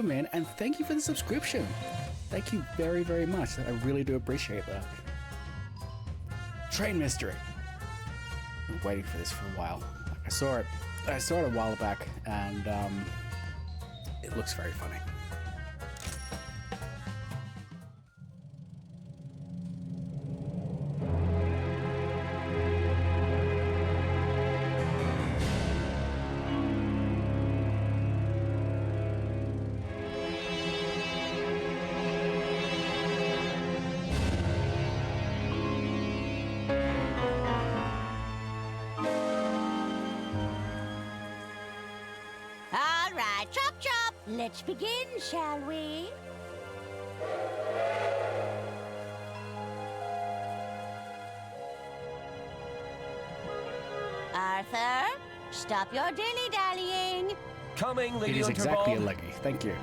man, and thank you for the subscription. Thank you very, very much. I really do appreciate that. Train mystery. I've been waiting for this for a while. I saw it a while back, and it looks very funny. Let's begin, shall we? Arthur, stop your dilly-dallying. Coming, Lady Unterwald. It is exactly a leggy. Thank you.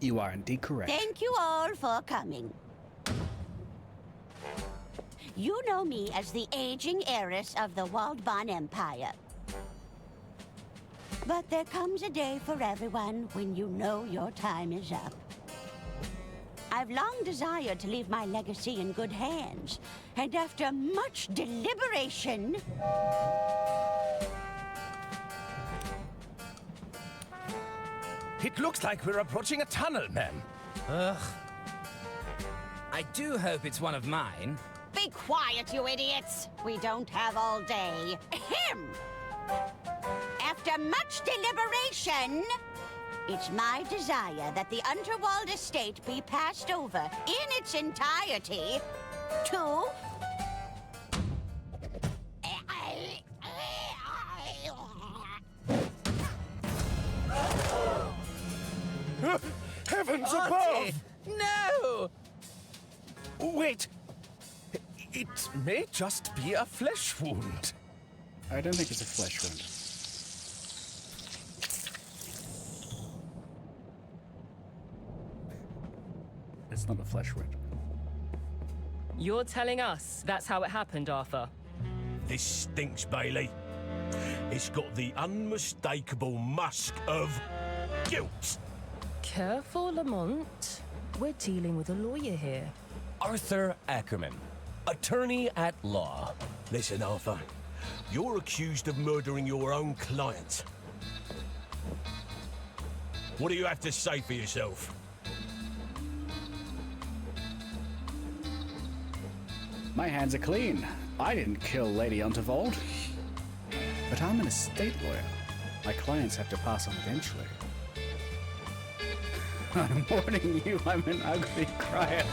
You are indeed correct. Thank you all for coming. You know me as the aging heiress of the Waldbahn Empire. But there comes a day for everyone when you know your time is up. I've long desired to leave my legacy in good hands, and after much deliberation... It looks like we're approaching a tunnel, ma'am. Ugh. I do hope it's one of mine. Be quiet, you idiots! We don't have all day. Ahem! After much deliberation, it's my desire that the Unterwald estate be passed over in its entirety to... Heavens Auntie! above! No! Wait. It may just be a flesh wound. I don't think it's a flesh wound. It's not a flesh wound. You're telling us that's how it happened, Arthur? This stinks, Bailey. It's got the unmistakable musk of guilt. Careful, Lamont. We're dealing with a lawyer here. Arthur Ackerman, attorney at law. Listen, Arthur. You're accused of murdering your own client. What do you have to say for yourself? My hands are clean. I didn't kill Lady Unterwald. But I'm an estate lawyer. My clients have to pass on eventually. I'm warning you, I'm an ugly crier.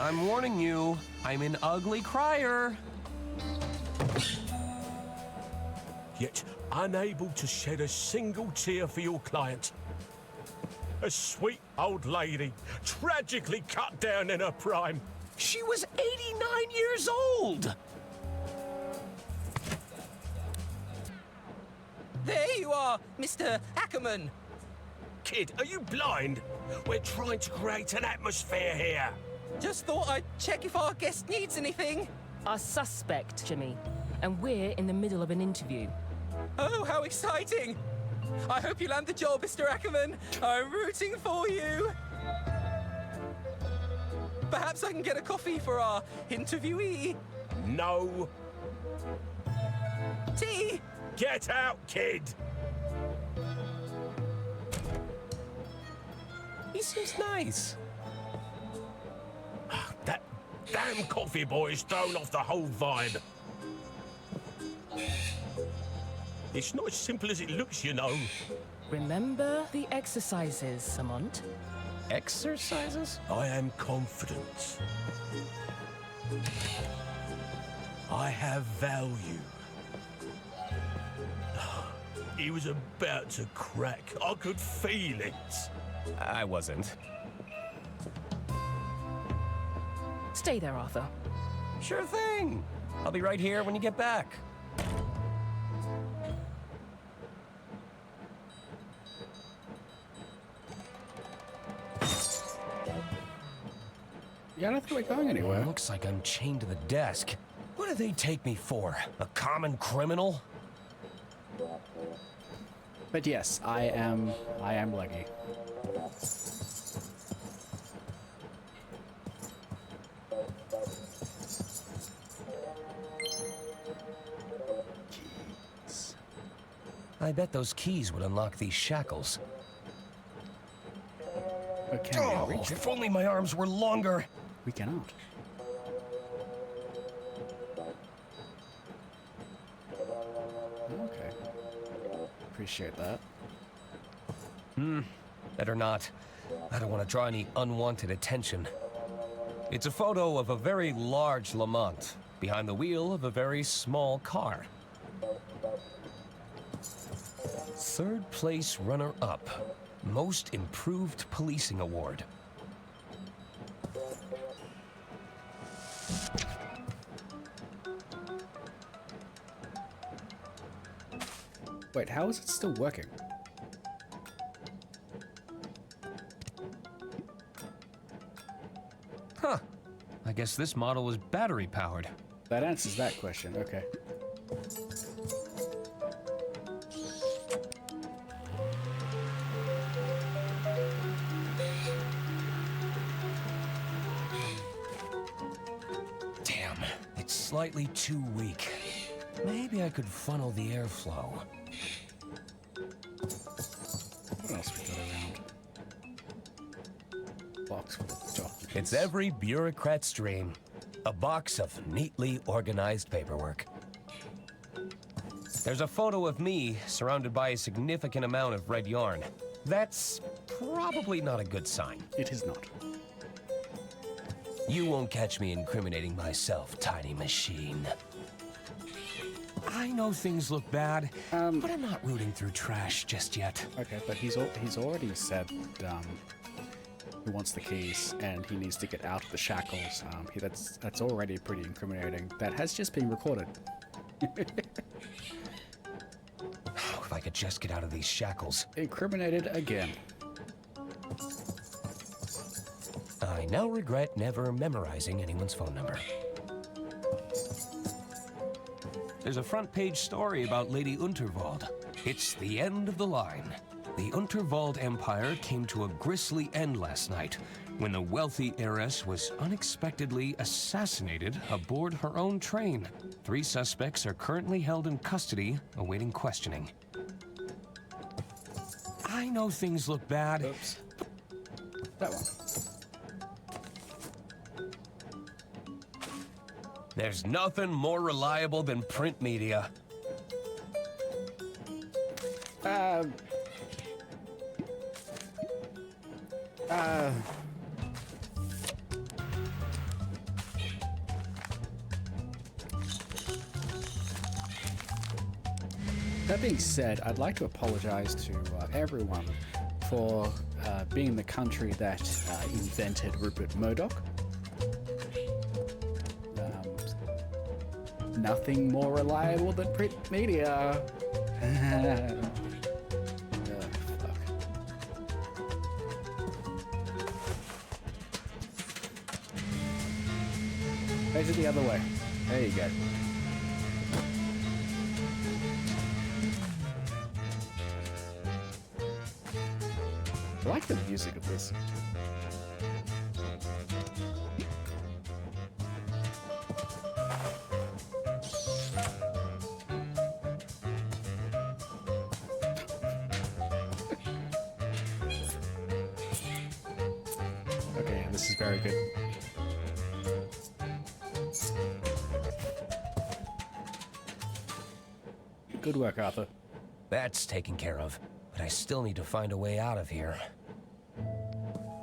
I'm warning you, I'm an ugly crier. Yet unable to shed a single tear for your client. A sweet old lady, tragically cut down in her prime. She was 89 years old. There you are, Mr. Ackerman. Kid, are you blind? We're trying to create an atmosphere here. Just thought I'd check if our guest needs anything. Our suspect, Jimmy. And we're in the middle of an interview. Oh, how exciting! I hope you land the job, Mr. Ackerman. I'm rooting for you. Perhaps I can get a coffee for our interviewee. No. Tea? Get out, kid! He seems nice. That damn coffee boy has thrown off the whole vibe. It's not as simple as it looks, you know. Remember the exercises, Lamont. Exercises? I am confident. I have value. He was about to crack. I could feel it. I wasn't. Stay there, Arthur. Sure thing. I'll be right here when you get back. Yeah, I don't think we're going anywhere. Looks like I'm chained to the desk. What do they take me for? A common criminal? But yes, I am Leggy. Keys. I bet those keys would unlock these shackles. But can we reach it? If only my arms were longer. We cannot. Okay. Appreciate that. Better not. I don't want to draw any unwanted attention. It's a photo of a very large Lamont behind the wheel of a very small car. Third place runner-up. Most Improved Policing Award. Wait, how is it still working? Huh. I guess this model was battery powered. That answers that question, okay. Damn, it's slightly too weak. Maybe I could funnel the airflow. What else we got around? Box full of documents. It's every bureaucrat's dream. A box of neatly organized paperwork. There's a photo of me surrounded by a significant amount of red yarn. That's probably not a good sign. It is not. You won't catch me incriminating myself, tiny machine. I know things look bad, but I'm not rooting through trash just yet. Okay, but he's already said he wants the keys and he needs to get out of the shackles. That's already pretty incriminating. That has just been recorded. If I could just get out of these shackles. Incriminated again. I now regret never memorizing anyone's phone number. There's a front page story about Lady Unterwald. It's the end of the line. The Unterwald Empire came to a grisly end last night when the wealthy heiress was unexpectedly assassinated aboard her own train. 3 suspects are currently held in custody, awaiting questioning. I know things look bad. Oops. That one. There's nothing more reliable than print media. That being said, I'd like to apologize to everyone for being the country that invented Rupert Murdoch. Nothing more reliable than print media. Fuck. Exit the other way. There you go. I like the music of this. Okay, this is very good. Good work, Arthur. That's taken care of, but I still need to find a way out of here.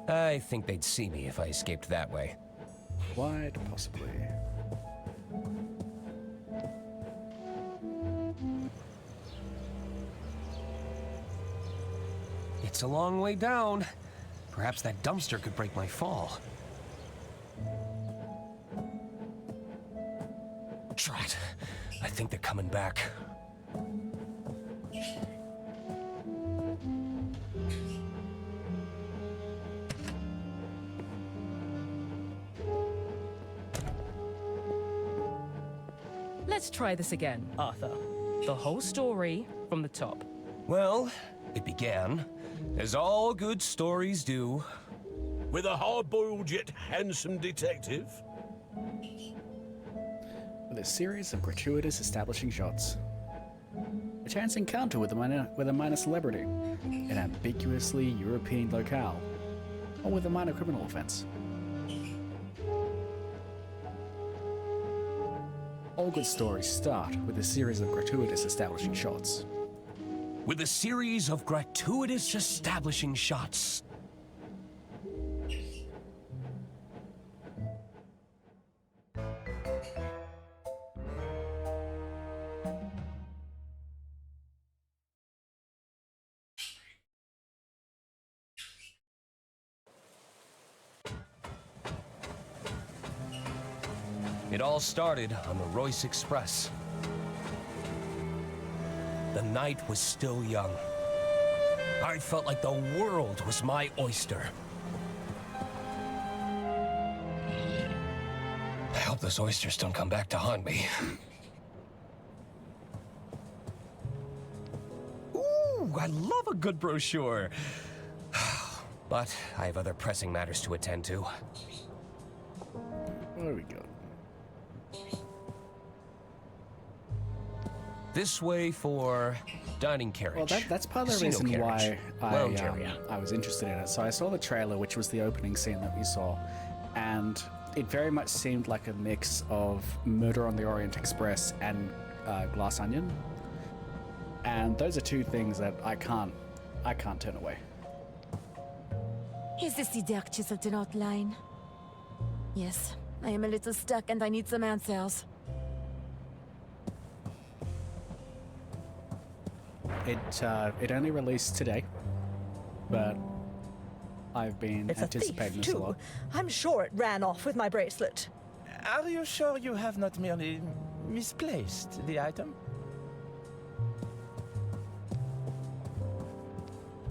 I think they'd see me if I escaped that way. Quite possibly. It's a long way down. Perhaps that dumpster could break my fall. Drat. I think they're coming back. Let's try this again, Arthur. The whole story from the top. Well, it began, as all good stories do. With a hard-boiled yet handsome detective? With a series of gratuitous establishing shots. A chance encounter with a minor celebrity, an ambiguously European locale, or with a minor criminal offense. All good stories start with a series of gratuitous establishing shots. With a series of gratuitous establishing shots. It all started on the Royce Express. The night was still young. I felt like the world was my oyster. I hope those oysters don't come back to haunt me. Ooh, I love a good brochure. But I have other pressing matters to attend to. There we go. This way for dining carriage. Well, that's part of the casino reason carriage, why lounge area. I was interested in it. So I saw the trailer, which was the opening scene that we saw, and it very much seemed like a mix of Murder on the Orient Express and Glass Onion. And those are two things that I can't turn away. Is this the dark chiseled in outline? Yes, I am a little stuck and I need some answers. It only released today, but I've been It's anticipating a thief, this a too. lot. I'm sure it ran off with my bracelet. Are you sure you have not merely misplaced the item?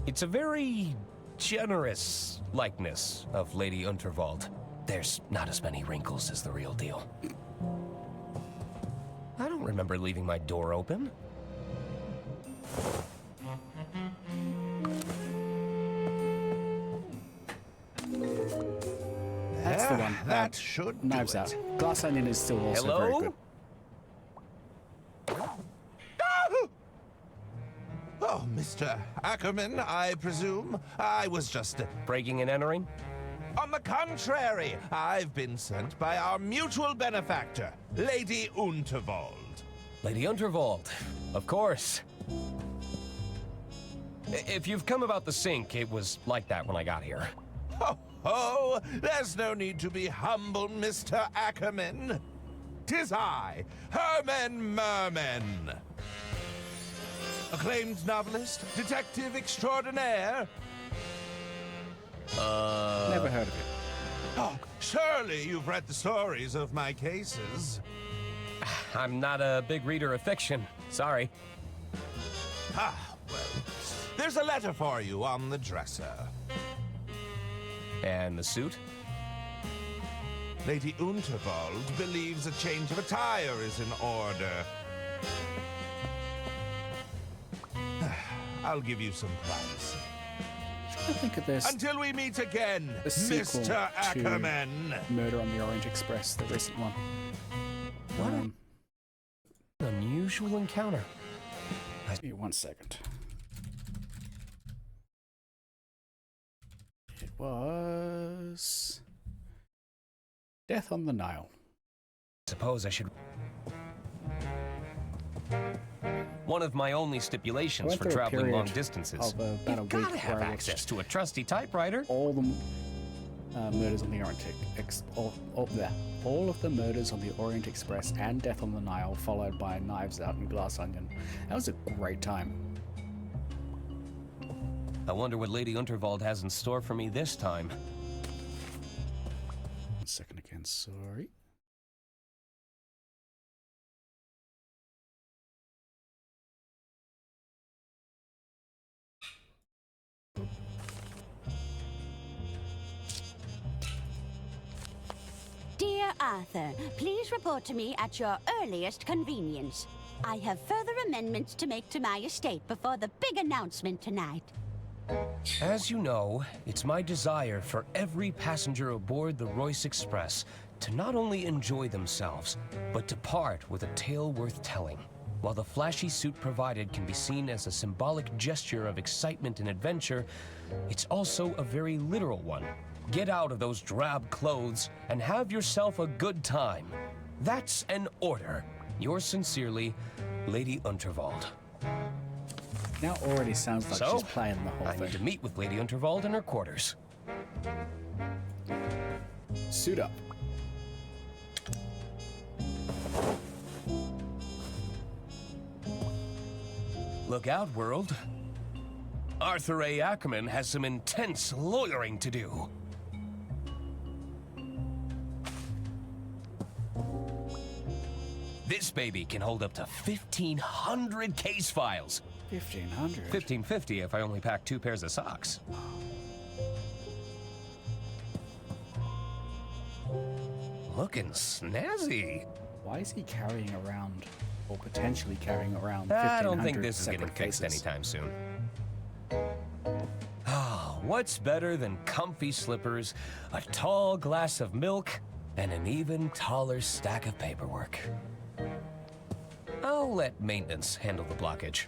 It's a very generous likeness of Lady Unterwald. There's not as many wrinkles as the real deal. I don't remember leaving my door open. That's the one. That should Knives do Out. it. Glass Onion is still also very Hello? good. Oh, Mr. Ackerman, I presume. I was just... Breaking and entering? On the contrary, I've been sent by our mutual benefactor, Lady Unterwald. Lady Unterwald, of course. If you've come about the sink, it was like that when I got here. Oh, there's no need to be humble, Mr. Ackerman. 'Tis I, Herman Merman. Acclaimed novelist, detective extraordinaire. Never heard of it. Oh, surely you've read the stories of my cases. I'm not a big reader of fiction. Sorry. Ah, well, there's a letter for you on the dresser. And the suit? Lady Unterwald believes a change of attire is in order. I'll give you some privacy. I think of this. Until we meet again, The sequel Mr. Ackerman. to Murder on the Orient Express, the recent one. What an unusual encounter. Give me 1 second. It was Death on the Nile. Suppose I should... One of my only I stipulations went for through a traveling period long distances. of about a You've week gotta where have I access watched to a trusty typewriter. all the murders on the Orient all of the murders on the Orient Express and Death on the Nile, followed by Knives Out and Glass Onion. That was a great time. I wonder what Lady Unterwald has in store for me this time. 1 second again, sorry. Dear Arthur, please report to me at your earliest convenience. I have further amendments to make to my estate before the big announcement tonight. As you know, it's my desire for every passenger aboard the Royce Express to not only enjoy themselves, but to part with a tale worth telling. While the flashy suit provided can be seen as a symbolic gesture of excitement and adventure, it's also a very literal one. Get out of those drab clothes and have yourself a good time. That's an order. Yours sincerely, Lady Unterwald. Now already sounds like So, she's playing the whole I need to thing. meet with Lady Unterwald in her quarters. Suit up. Look out, world. Arthur A. Ackerman has some intense lawyering to do. This baby can hold up to 1,500 case files. 1,500. 1,550 if I only pack 2 pairs of socks. Looking snazzy. Why is he carrying around, or potentially carrying around, 1,500 I don't think this is getting separate fixed cases? anytime soon. Oh, what's better than comfy slippers, a tall glass of milk, and an even taller stack of paperwork? I'll let maintenance handle the blockage.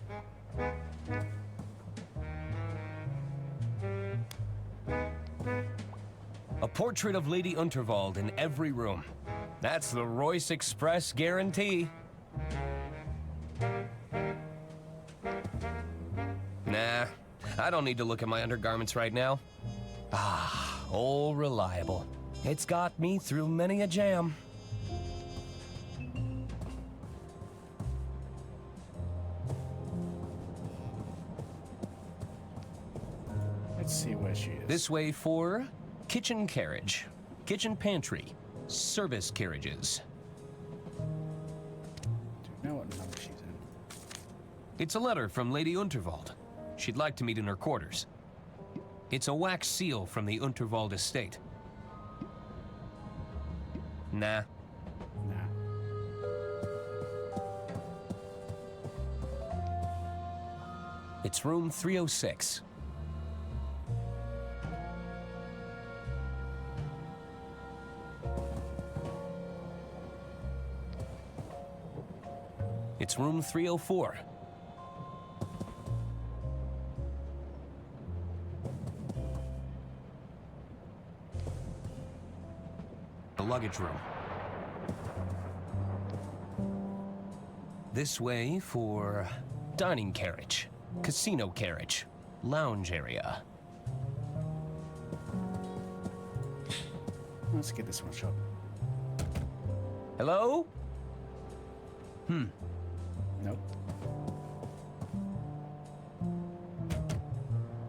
A portrait of Lady Unterwald in every room. That's the Royce Express guarantee. Nah, I don't need to look at my undergarments right now. Ah, old reliable. It's got me through many a jam. Let's see where she is. This way for kitchen carriage, kitchen pantry, service carriages. Do you know what number she's in? It's a letter from Lady Unterwald. She'd like to meet in her quarters. It's a wax seal from the Unterwald estate. Nah. Nah. It's room 306. It's room 304. The luggage room. This way for dining carriage, casino carriage, lounge area. Let's get this one shot. Hello? Nope.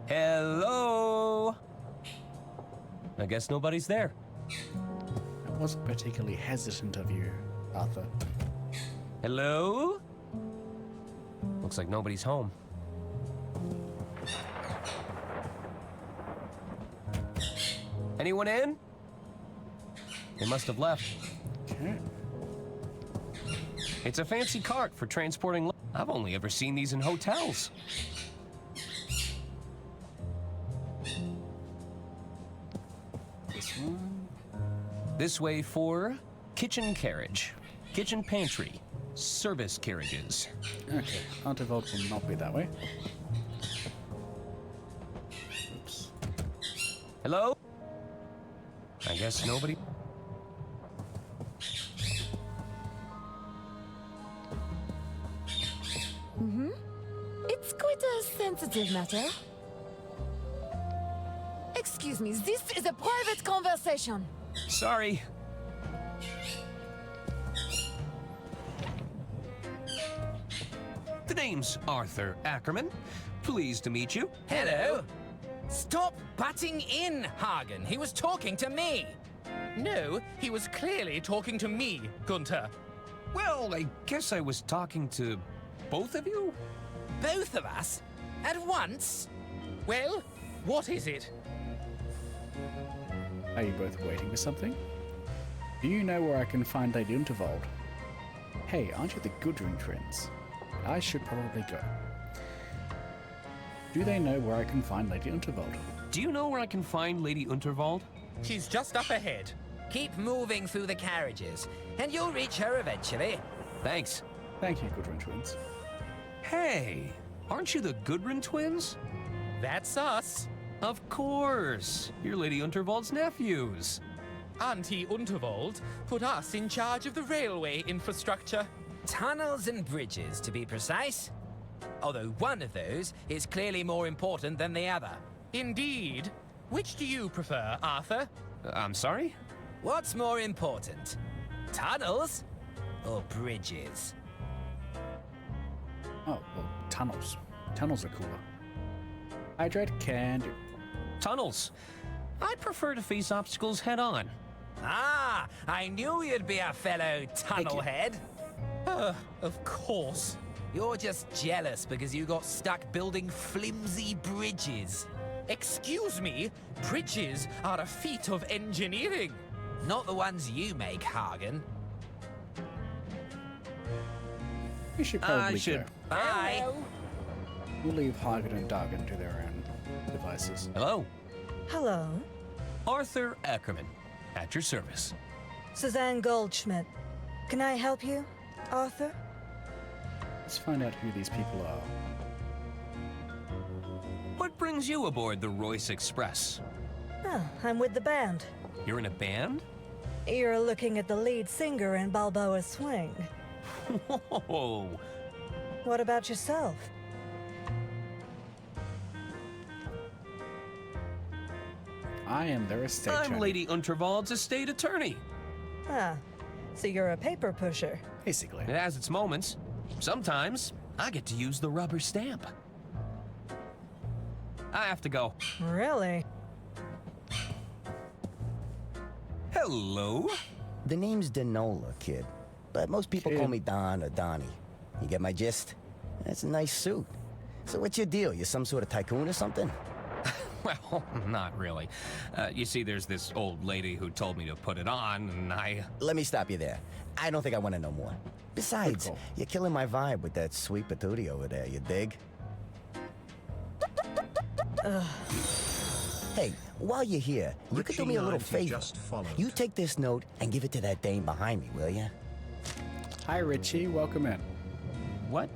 Hello? I guess nobody's there. I wasn't particularly hesitant of you, Arthur. Hello? Looks like nobody's home. Anyone in? They must have left. Okay. It's a fancy cart for transporting. I've only ever seen these in hotels. This one. This way for kitchen carriage, kitchen pantry, service carriages. Okay, Unterwald will not be that way. Oops. Hello? I guess nobody. It's quite a sensitive matter. Excuse me, this is a private conversation. Sorry. The name's Arthur Ackerman. Pleased to meet you. Hello. Stop butting in, Hagen. He was talking to me. No, he was clearly talking to me, Gunther. Well, I guess I was talking to both of you? Both of us? At once? Well, what is it? Are you both waiting for something? Do you know where I can find Lady Unterwald? Hey, aren't you the Gudrun twins? I should probably go. Do they know where I can find Lady Unterwald? Do you know where I can find Lady Unterwald? She's just up ahead. Keep moving through the carriages, and you'll reach her eventually. Thanks. Thank you, Gudrun twins. Hey, aren't you the Gudrun twins? That's us. Of course. You're Lady Unterwald's nephews. Auntie Unterwald put us in charge of the railway infrastructure. Tunnels and bridges, to be precise. Although one of those is clearly more important than the other. Indeed. Which do you prefer, Arthur? I'm sorry? What's more important? Tunnels or bridges? Oh, well, tunnels. Tunnels are cooler. Hydrate can do. Tunnels. I prefer to face obstacles head on. Ah, I knew you'd be a fellow tunnelhead. Of course. You're just jealous because you got stuck building flimsy bridges. Excuse me, bridges are a feat of engineering. Not the ones you make, Hagen. We should probably go. Bye. We'll leave Hagen and Dagen to their own devices. Hello. Hello. Arthur Ackerman, at your service. Suzanne Goldschmidt. Can I help you, Arthur? Let's find out who these people are. What brings you aboard the Royce Express? Oh, I'm with the band. You're in a band? You're looking at the lead singer in Balboa Swing. Whoa. What about yourself? I am their estate I'm attorney. Lady Unterwald's estate attorney. Ah, so you're a paper pusher. Basically. It has its moments. Sometimes I get to use the rubber stamp. I have to go. Really? Hello? The name's Denola, kid. But most people call me Don or Donnie. You get my gist? That's a nice suit. So what's your deal? You some sort of tycoon or something? Well, not really. You see, there's this old lady who told me to put it on, and I... Let me stop you there. I don't think I want to know more. Besides, you're killing my vibe with that sweet patootie over there, you dig? Hey, while you're here, you could do me a little favor. You take this note and give it to that dame behind me, will you? Hi, Richie. Welcome in. What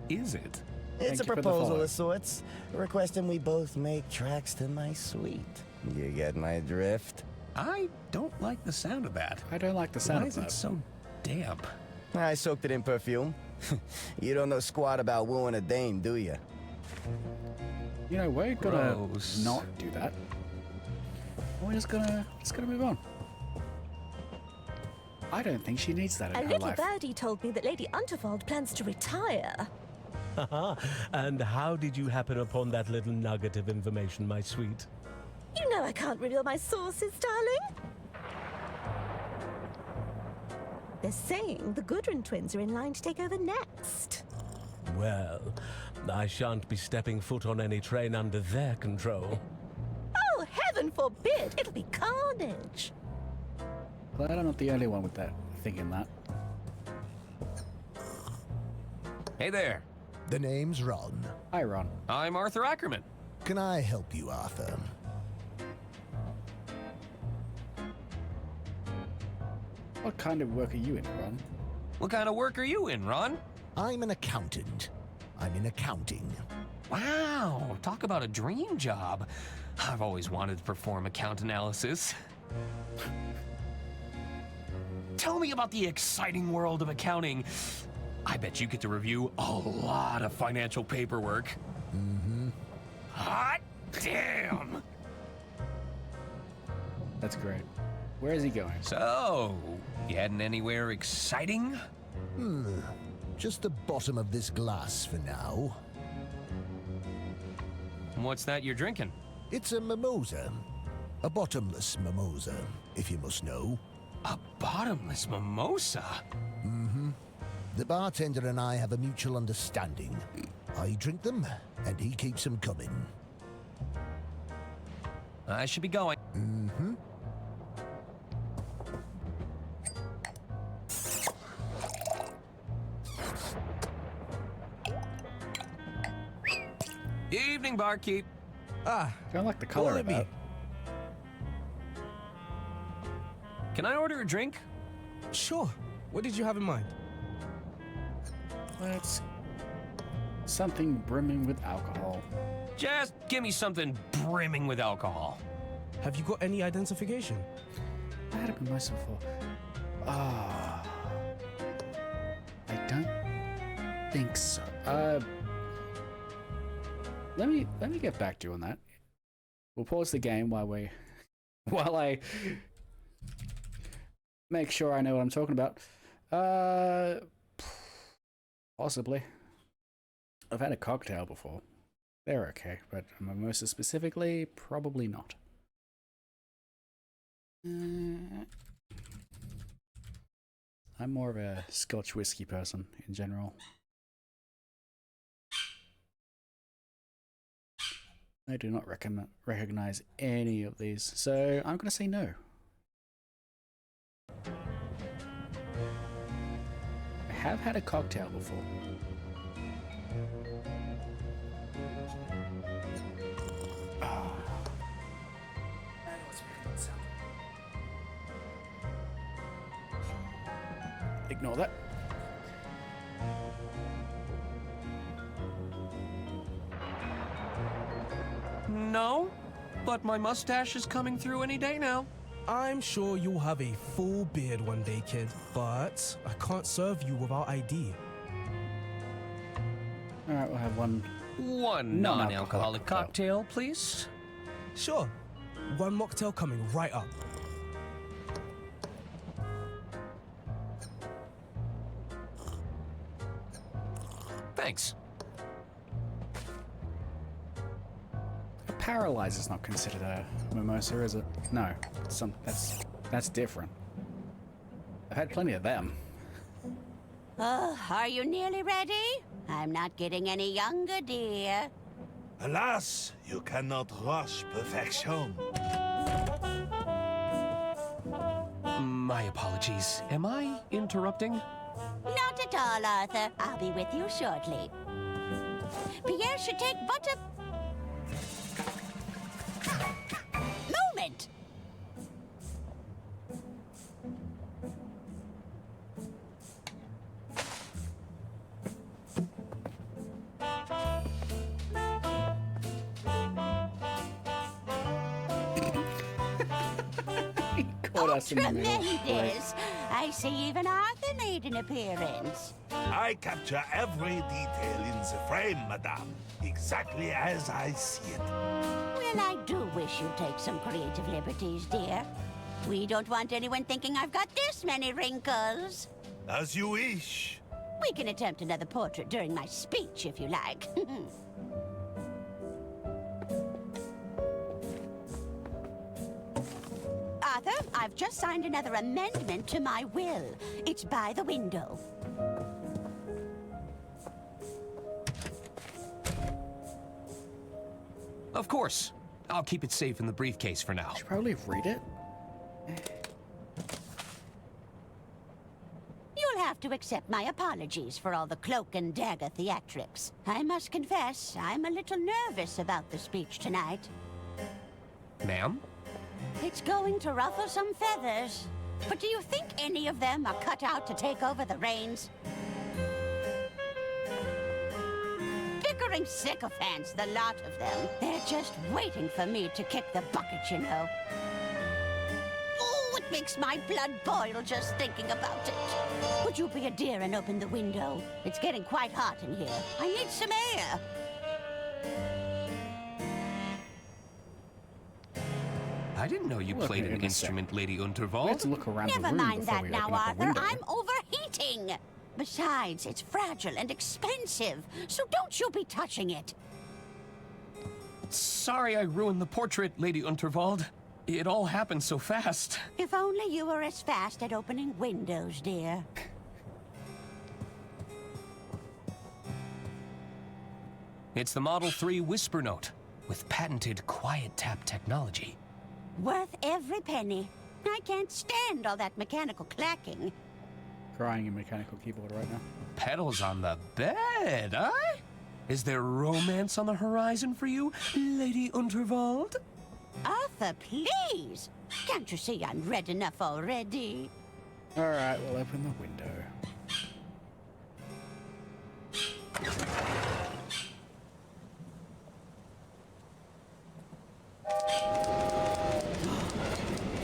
is it? It's a you for the proposal follow. of sorts, requesting we both make tracks to my suite. You get my drift? I don't like the sound of that. I don't like the sound Why of is it that. so damp? I soaked it in perfume. You don't know squat about wooing a dame, do you? You know, we're gonna Gross. not do that. We're just gonna move on. I don't think she needs that in A her little life. birdie told me that Lady Unterwald plans to retire. And how did you happen upon that little nugget of information, my sweet? You know I can't reveal my sources, darling. They're saying the Gudrun twins are in line to take over next. Well, I shan't be stepping foot on any train under their control. Oh, heaven forbid! It'll be carnage. Glad I'm not the only one with that thinking that. Hey there. The name's Ron. Hi, Ron. I'm Arthur Ackerman. Can I help you, Arthur? What kind of work are you in, Ron? What kind of work are you in, Ron? I'm an accountant. I'm in accounting. Wow, talk about a dream job. I've always wanted to perform account analysis. Tell me about the exciting world of accounting. I bet you get to review a lot of financial paperwork. Mm-hmm. Hot damn! That's great. Where is he going? So, you heading anywhere exciting? Just the bottom of this glass for now. What's that you're drinking? It's a mimosa. A bottomless mimosa, if you must know. A bottomless mimosa? Mm-hmm. The bartender and I have a mutual understanding. I drink them, and he keeps them coming. I should be going. Mm-hmm. Evening, barkeep. Ah, I don't like the color of that. Can I order a drink? Sure. What did you have in mind? Let's something brimming with alcohol. Just give me something brimming with alcohol. Have you got any identification? I had a mimosa before. Ah, I don't think so. Let me get back to you on that. We'll pause the game while I make sure I know what I'm talking about. Possibly. I've had a cocktail before. They're okay, but a mimosa specifically, probably not. I'm more of a Scotch whiskey person in general. I do not recognize any of these, so I'm going to say no. I have had a cocktail before. Ignore that. No, but my mustache is coming through any day now. I'm sure you'll have a full beard one day, kid, but I can't serve you without ID. Alright, we'll have one Non-alcoholic cocktail, please. Sure. One mocktail coming right up. Thanks. A paralyzer's not considered a mimosa, is it? No, that's different. I've had plenty of them. Oh, are you nearly ready? I'm not getting any younger, dear. Alas, you cannot rush perfection. My apologies. Am I interrupting? Not at all, Arthur. I'll be with you shortly. Pierre should take but a moment. Tremendous! I see even Arthur made an appearance. I capture every detail in the frame, madame. Exactly as I see it. Well, I do wish you'd take some creative liberties, dear. We don't want anyone thinking I've got this many wrinkles. As you wish. We can attempt another portrait during my speech, if you like. Arthur, I've just signed another amendment to my will. It's by the window. Of course. I'll keep it safe in the briefcase for now. I should probably read it. You'll have to accept my apologies for all the cloak and dagger theatrics. I must confess, I'm a little nervous about the speech tonight. Ma'am? It's going to ruffle some feathers. But do you think any of them are cut out to take over the reins? Bickering sycophants, the lot of them. They're just waiting for me to kick the bucket, you know. Oh, it makes my blood boil just thinking about it. Would you be a dear and open the window? It's getting quite hot in here. I need some air. I didn't know you played an instrument, Lady Unterwald. Let's look around the room. Never mind that now, open up the Arthur. window. I'm overheating. Besides, it's fragile and expensive, so don't you be touching it. Sorry I ruined the portrait, Lady Unterwald. It all happened so fast. If only you were as fast at opening windows, dear. It's the Model 3 Whisper Note with patented quiet tap technology. Worth every penny. I can't stand all that mechanical clacking. Crying in mechanical keyboard right now. Pedals on the bed, huh? Is there romance on the horizon for you, Lady Unterwald? Arthur, please! Can't you see I'm red enough already? Alright, we'll open the window.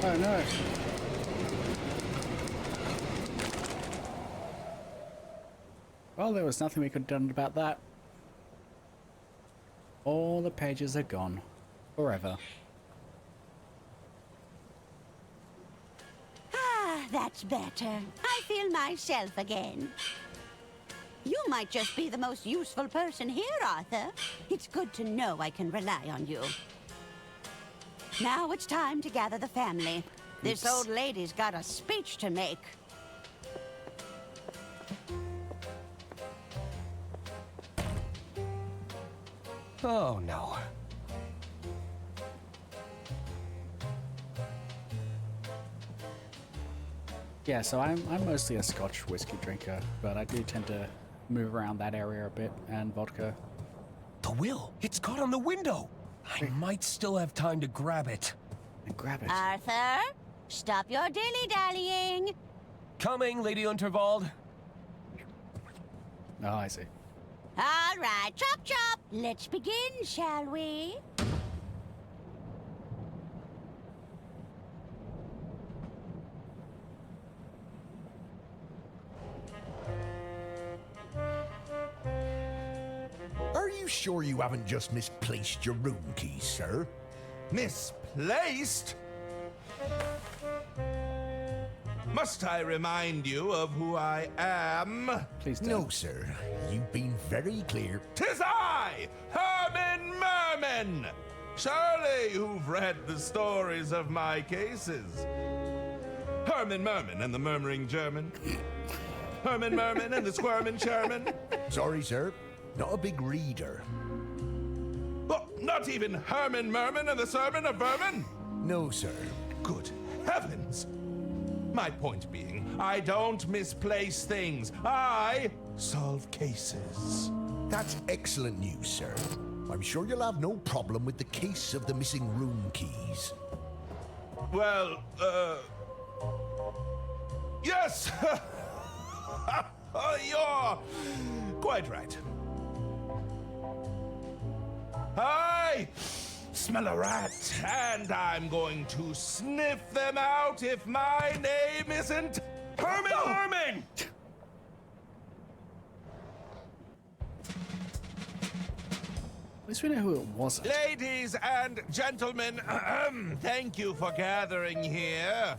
Oh no. Well, there was nothing we could have done about that. All the pages are gone. Forever. Ah, that's better. I feel myself again. You might just be the most useful person here, Arthur. It's good to know I can rely on you. Now it's time to gather the family. This old lady's got a speech to make. Oh, no. Yeah, so I'm mostly a Scotch whiskey drinker, but I do tend to move around that area a bit, and vodka. The will! It's caught on the window! I might still have time to grab it. And grab it. Arthur, stop your dilly-dallying. Coming, Lady Unterwald. Oh, I see. All right, chop chop. Let's begin, shall we? Are you sure you haven't just misplaced your room keys, sir? Misplaced? Must I remind you of who I am? Please don't. No, sir. You've been very clear. 'Tis I, Herman Merman! Surely you've read the stories of my cases. Herman Merman and the Murmuring German. Herman Merman and the Squirmin' Sherman. Sorry, sir. Not a big reader. Well, not even Herman Merman and the Sermon of Vermin? No, sir. Good heavens! My point being, I don't misplace things. I solve cases. That's excellent news, sir. I'm sure you'll have no problem with the case of the missing room keys. Well, yes! You're quite right. I smell a rat, and I'm going to sniff them out if my name isn't Herman Herman! At least we know who it wasn't. Ladies and gentlemen, thank you for gathering here.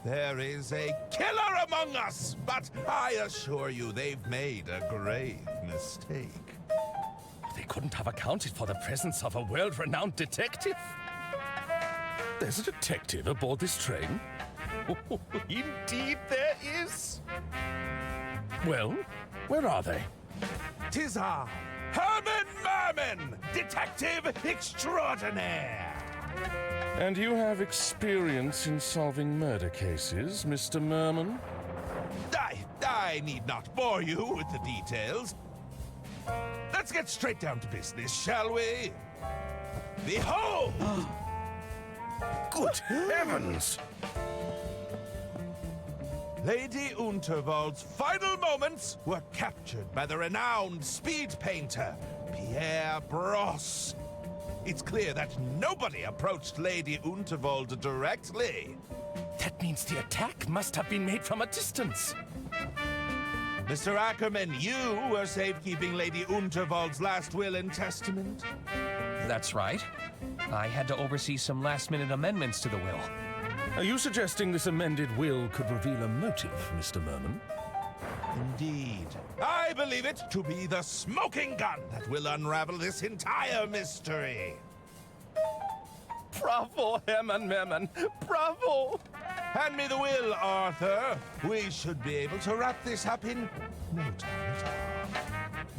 There is a killer among us, but I assure you they've made a grave mistake. They couldn't have accounted for the presence of a world-renowned detective. There's a detective aboard this train? Oh, indeed there is. Well, where are they? 'Tis I, Herman Merman, detective extraordinaire. And you have experience in solving murder cases, Mr. Merman? I need not bore you with the details. Let's get straight down to business, shall we? Behold! Good heavens! Lady Unterwald's final moments were captured by the renowned speed painter, Pierre Brosse. It's clear that nobody approached Lady Unterwald directly. That means the attack must have been made from a distance. Mr. Ackerman, you were safekeeping Lady Unterwald's last will and testament? That's right. I had to oversee some last-minute amendments to the will. Are you suggesting this amended will could reveal a motive, Mr. Merman? Indeed. I believe it to be the smoking gun that will unravel this entire mystery. Bravo, Herman Merman! Bravo! Hand me the will, Arthur. We should be able to wrap this up in no time at all.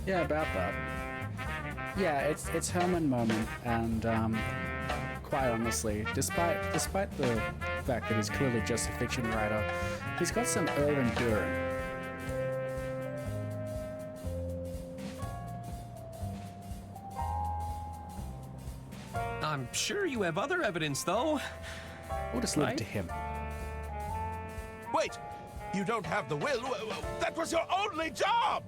Yeah, about that. Yeah, it's Herman Merman, and quite honestly, despite the fact that he's clearly just a fiction writer, he's got some urban endurance. I'm sure you have other evidence, though. We'll just leave it to him. Wait! You don't have the will? That was your only job!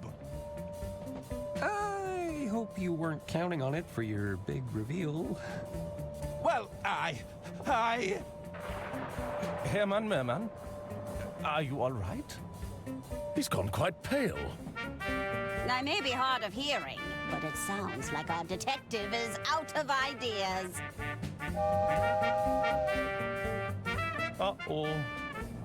I hope you weren't counting on it for your big reveal. Well, I... Hermann Merman, are you all right? He's gone quite pale. I may be hard of hearing, but it sounds like our detective is out of ideas. Uh-oh.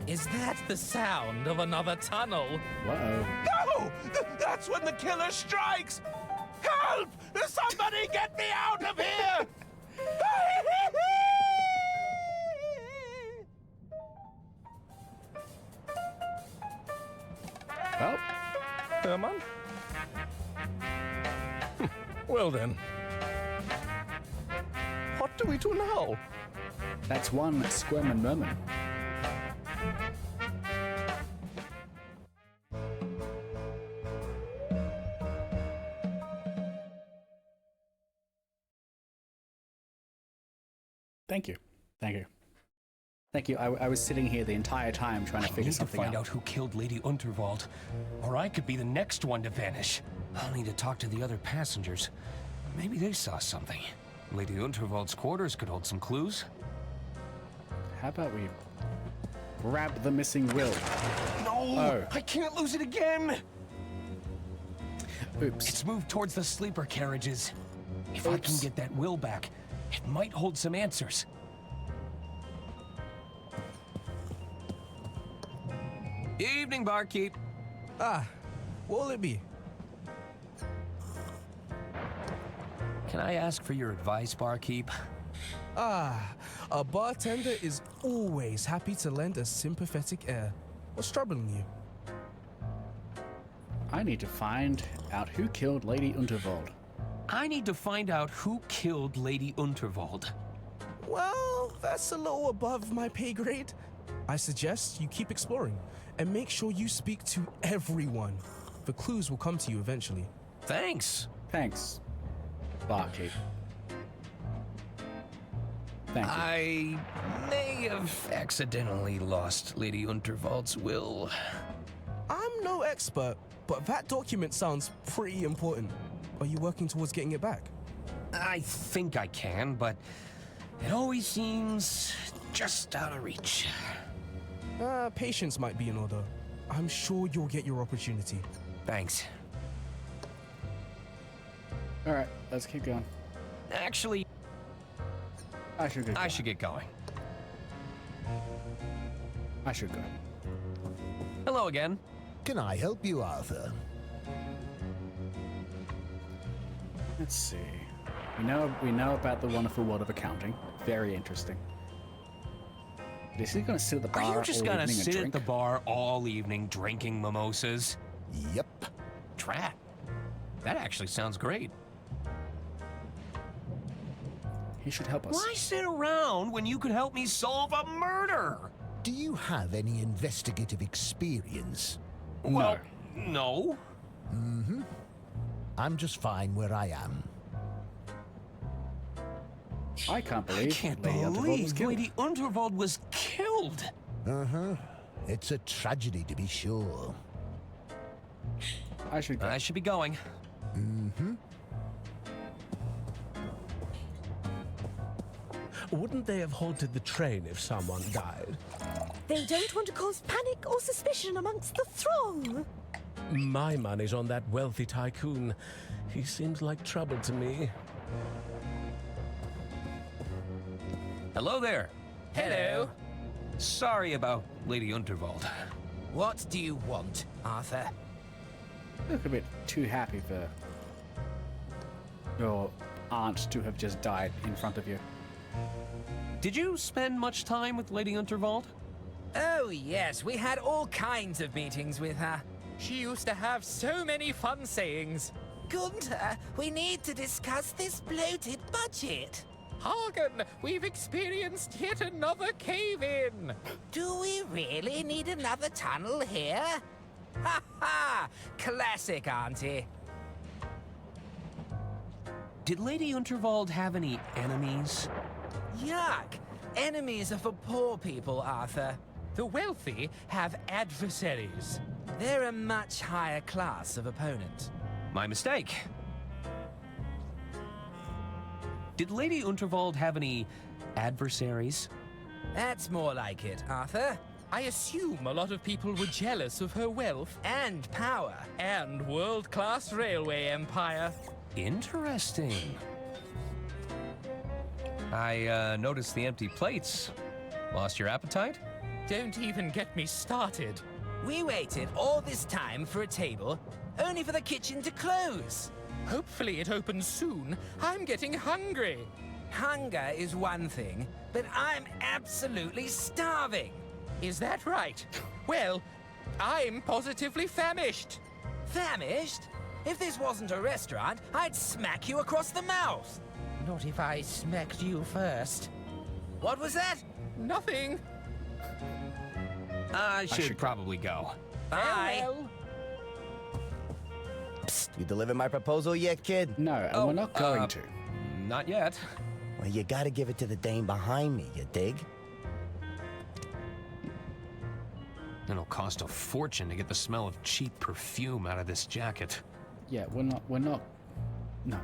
Is that the sound of another tunnel? Uh-oh. No! That's when the killer strikes! Help! Somebody get me out of here! Well, Hermann? Well then. What do we do now? that's one Squirm and Merman. Thank you. Thank you. Thank you. I was sitting here the entire time trying to figure something I need to find out. out who killed Lady Unterwald, or I could be the next one to vanish. I'll need to talk to the other passengers. Maybe they saw something. Lady Unterwald's quarters could hold some clues. How about we grab the missing will? No! Oh. I can't lose it again! Oops. It's moved towards the sleeper carriages. If I can Oops. get that will back, it might hold some answers. Evening, barkeep. Ah, what'll it be? Can I ask for your advice, barkeep? Ah, a bartender is always happy to lend a sympathetic ear. What's troubling you? I need to find out who killed Lady Unterwald. I need to find out who killed Lady Unterwald. Well, that's a little above my pay grade. I suggest you keep exploring and make sure you speak to everyone. The clues will come to you eventually. Thanks. Thanks, barkeep. Thank you. I may have accidentally lost Lady Unterwald's will. I'm no expert, but that document sounds pretty important. Are you working towards getting it back? I think I can, but it always seems just out of reach. Patience might be in order. I'm sure you'll get your opportunity. Thanks. All right, let's keep going. Actually, I should go. I should get going. I should go. Hello again. Can I help you, Arthur? Let's see. We know about the wonderful world of accounting. Very interesting. But is he going to sit at the bar Are you just all gonna evening and sit at drink? the bar all evening drinking mimosas? Yep. Drat. That actually sounds great. He should help us. Why sit around when you could help me solve a murder? Do you have any investigative experience? Well, no. I'm just fine where I am. I can't believe I can't Lady Unterwald was believe killed. Lady Unterwald was killed. It's a tragedy, to be sure. I should go. I should be going. Wouldn't they have halted the train if someone died? They don't want to cause panic or suspicion amongst the throng. My money's on that wealthy tycoon. He seems like trouble to me. Hello there. Hello. Sorry about Lady Unterwald. What do you want, Arthur? You look a bit too happy for your aunt to have just died in front of you. Did you spend much time with Lady Unterwald? Oh, yes, we had all kinds of meetings with her. She used to have so many fun sayings. Gunther, we need to discuss this bloated budget. Hagen, we've experienced yet another cave-in. Do we really need another tunnel here? Ha ha! Classic, Auntie. Did Lady Unterwald have any enemies? Yuck! Enemies are for poor people, Arthur. The wealthy have adversaries. They're a much higher class of opponent. My mistake. Did Lady Unterwald have any adversaries? That's more like it, Arthur. I assume a lot of people were jealous of her wealth and power and world-class railway empire. Interesting. I noticed the empty plates. Lost your appetite? Don't even get me started. We waited all this time for a table, only for the kitchen to close. Hopefully it opens soon. I'm getting hungry. Hunger is one thing, but I'm absolutely starving. Is that right? Well, I'm positively famished. Famished? If this wasn't a restaurant, I'd smack you across the mouth. Not if I smacked you first. What was that? Nothing. I should probably go. Bye. Psst, you delivered my proposal yet, kid? No, and we're not going to. Not yet. Well, you gotta give it to the dame behind me, you dig? It'll cost a fortune to get the smell of cheap perfume out of this jacket. Yeah, we're not. No.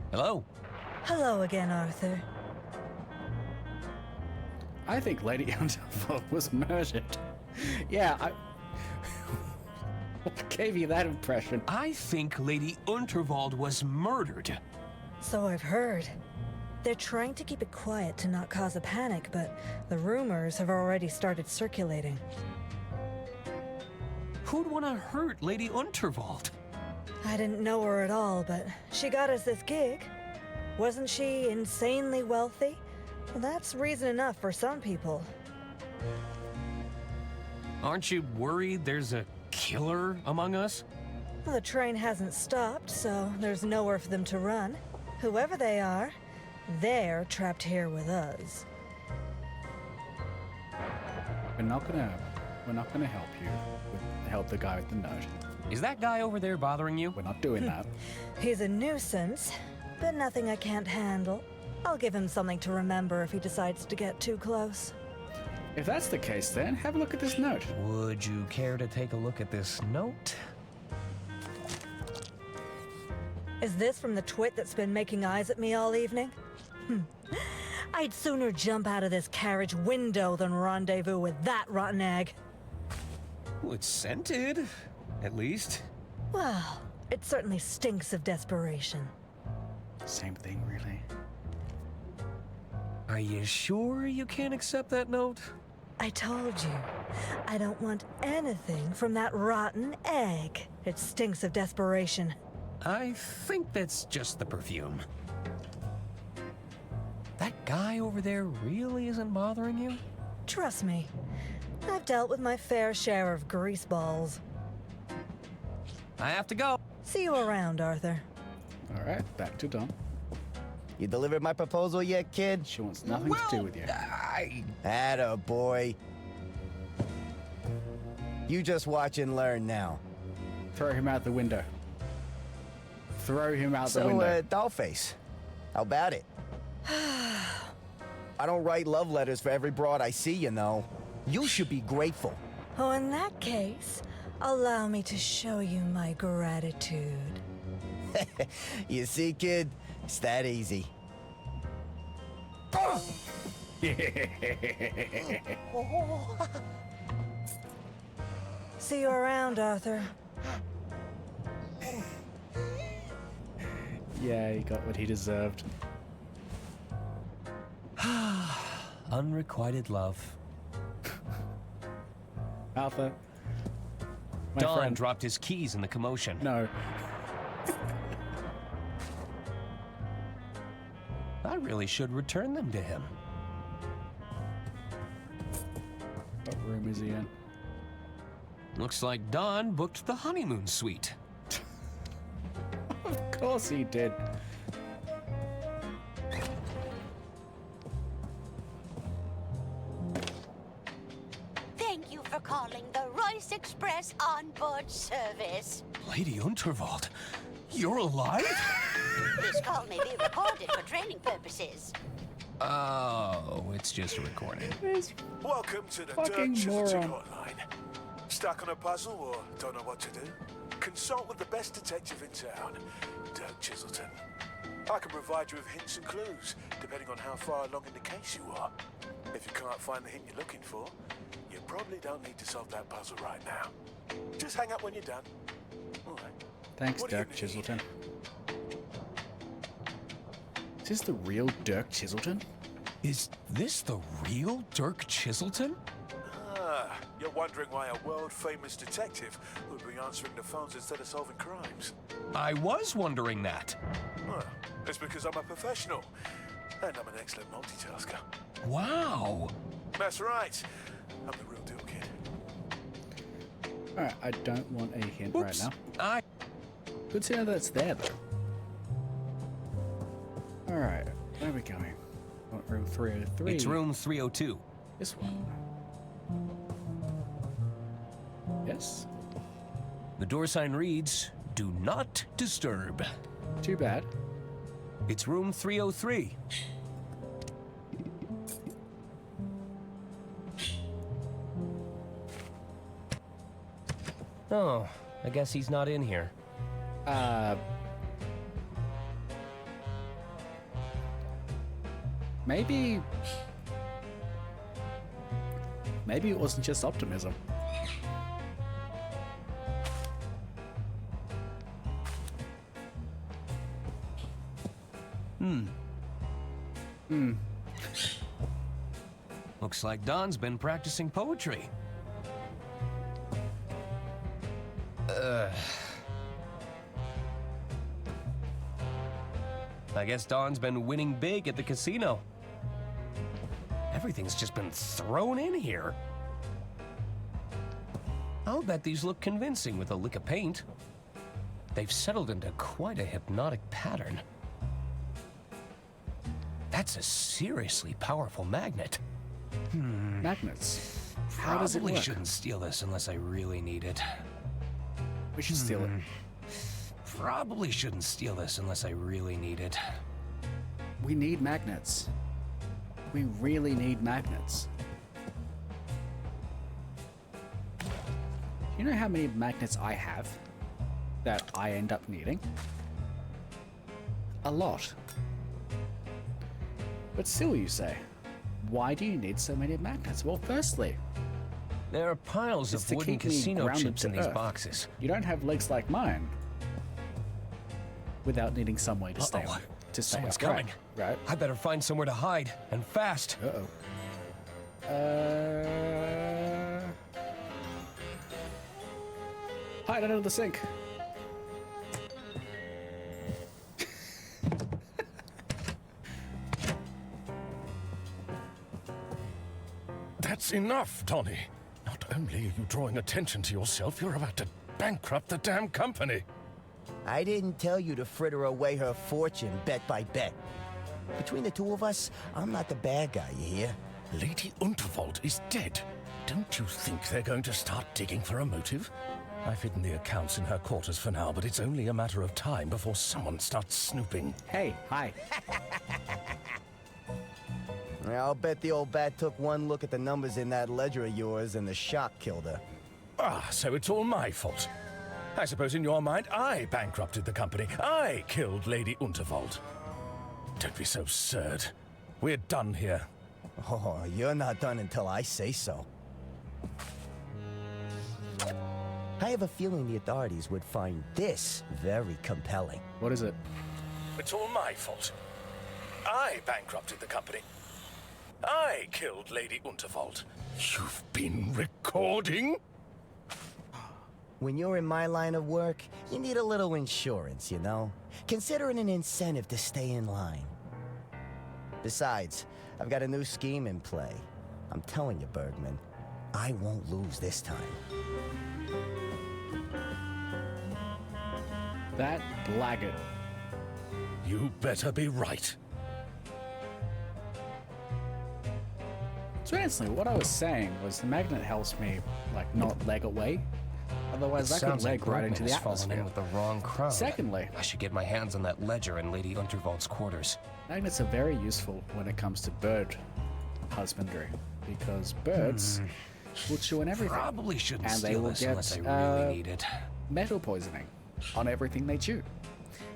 Hello? Hello again, Arthur. I think Lady Unterwald was murdered. Yeah, What gave you that impression? I think Lady Unterwald was murdered. So I've heard. They're trying to keep it quiet to not cause a panic, but the rumors have already started circulating. Who'd want to hurt Lady Unterwald? I didn't know her at all, but she got us this gig. Wasn't she insanely wealthy? Well, that's reason enough for some people. Aren't you worried there's a killer among us? Well, the train hasn't stopped, so there's nowhere for them to run. Whoever they are, they're trapped here with us. We're not gonna help you. Help the guy with the note. Is that guy over there bothering you? We're not doing that. He's a nuisance, but nothing I can't handle. I'll give him something to remember if he decides to get too close. If that's the case, then have a look at this note. Would you care to take a look at this note? Is this from the twit that's been making eyes at me all evening? I'd sooner jump out of this carriage window than rendezvous with that rotten egg. Well, it's scented, at least. Well, it certainly stinks of desperation. Same thing, really. Are you sure you can't accept that note? I told you, I don't want anything from that rotten egg. It stinks of desperation. I think that's just the perfume. That guy over there really isn't bothering you? Trust me, I've dealt with my fair share of greaseballs. I have to go. See you around, Arthur. All right, back to Dawn. You delivered my proposal yet, kid? She wants nothing to do with you. Atta boy. You just watch and learn now. Throw him out the window. Throw him out the window. Dollface, how about it? I don't write love letters for every broad I see, you know. You should be grateful. Oh, in that case, allow me to show you my gratitude. You see, kid? It's that easy. See you around, Arthur. Yeah, he got what he deserved. Unrequited love. Arthur. My Don friend. dropped his keys in the commotion. No. I really should return them to him. What room is he in? Looks like Don booked the honeymoon suite. Of course he did. Thank you for calling the Royce Express onboard service. Lady Unterwald, you're alive? This call may be recorded for training purposes. Oh, it's just a recording. Welcome to the Fucking Dirk Chiselton moron. Hotline. Stuck on a puzzle or don't know what to do? Consult with the best detective in town, Dirk Chiselton. I can provide you with hints and clues, depending on how far along in the case you are. If you can't find the hint you're looking for, you probably don't need to solve that puzzle right now. Just hang up when you're done. All right. Thanks, What do you Dirk need? Chiselton. Is this the real Dirk Chiselton? Is this the real Dirk Chiselton? Ah, you're wondering why a world-famous detective would be answering the phones instead of solving crimes. I was wondering that. Well, it's because I'm a professional, and I'm an excellent multitasker. Wow. That's right. I'm the real deal, kid. Alright, I don't want a hint Oops. right now. Good to know that it's there, though. Alright, where are we going? What, room 303? It's room 302. This one. Yes? The door sign reads, "Do not disturb." Too bad. It's room 303. Oh, I guess he's not in here. Maybe it wasn't just optimism. Looks like Don's been practicing poetry. I guess Don's been winning big at the casino. Everything's just been thrown in here. I'll bet these look convincing with a lick of paint. They've settled into quite a hypnotic pattern. That's a seriously powerful magnet. Magnets. How does it Probably work? shouldn't steal this unless I really need it. We should steal it. Probably shouldn't steal this unless I really need it. We need magnets. We really need magnets. Do you know how many magnets I have that I end up needing? A lot. But still, you say, why do you need so many magnets? Well, firstly, there are piles it's of to wooden keep me casino grounded chips to in these Earth. boxes. You don't have legs like mine without needing some way to stay Uh-oh. to stay Someone's upright, coming. right? I better find somewhere to hide, and fast. Hide under the sink. That's enough, Donnie. Not only are you drawing attention to yourself, you're about to bankrupt the damn company. I didn't tell you to fritter away her fortune bet by bet. Between the two of us, I'm not the bad guy, you hear? Lady Unterwald is dead. Don't you think they're going to start digging for a motive? I've hidden the accounts in her quarters for now, but it's only a matter of time before someone starts snooping. Hey, hi. I'll bet the old bat took one look at the numbers in that ledger of yours and the shock killed her. Ah, so it's all my fault. I suppose in your mind, I bankrupted the company. I killed Lady Unterwald. Don't be so absurd. We're done here. Oh, you're not done until I say so. I have a feeling the authorities would find this very compelling. What is it? It's all my fault. I bankrupted the company. I killed Lady Unterwald. You've been recording? When you're in my line of work, you need a little insurance, you know? Consider it an incentive to stay in line. Besides, I've got a new scheme in play. I'm telling you, Bergman, I won't lose this time. That blackguard. You better be right. So instantly, what I was saying was the magnet helps me, like, not leg away. Otherwise, I could Sounds like leg right Bergman into the has fallen in atmosphere. with the wrong crowd. Secondly, I should get my hands on that ledger in Lady Unterwald's quarters. magnets are very useful when it comes to bird husbandry, because birds will chew on everything. Probably shouldn't and they steal will this get unless I really need it. metal poisoning on everything they chew.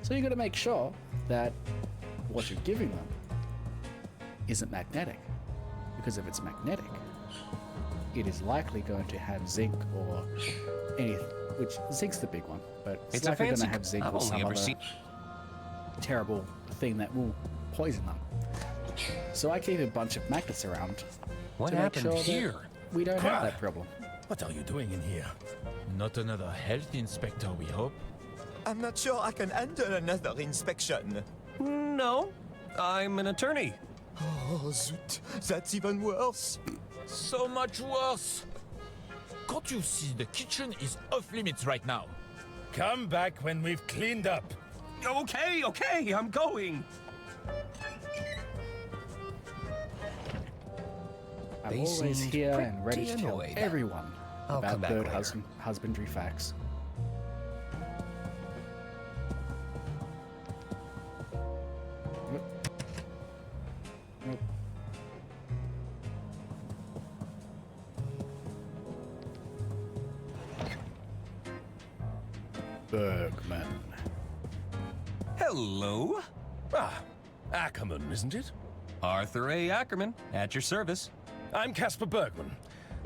So you got to make sure that what you're giving them isn't magnetic, because if it's magnetic, it is likely going to have zinc or anything. Which zinc's the big one, but it's likely going to have zinc or some other terrible thing that will poison them. So I keep a bunch of magnets around What to make happened sure here? that we don't have that problem. What are you doing in here? Not another health inspector, we hope. I'm not sure I can handle another inspection. No, I'm an attorney. Oh, zut. That's even worse. So much worse. Can't you see the kitchen is off limits right now? Come back when we've cleaned up. Okay, I'm going. I'm They always seemed here and ready to pretty tell annoyed. everyone I'll come about back bird later. husbandry facts. Nope. Bergman. Hello. Ah, Ackerman, isn't it? Arthur A. Ackerman, at your service. I'm Caspar Bergman,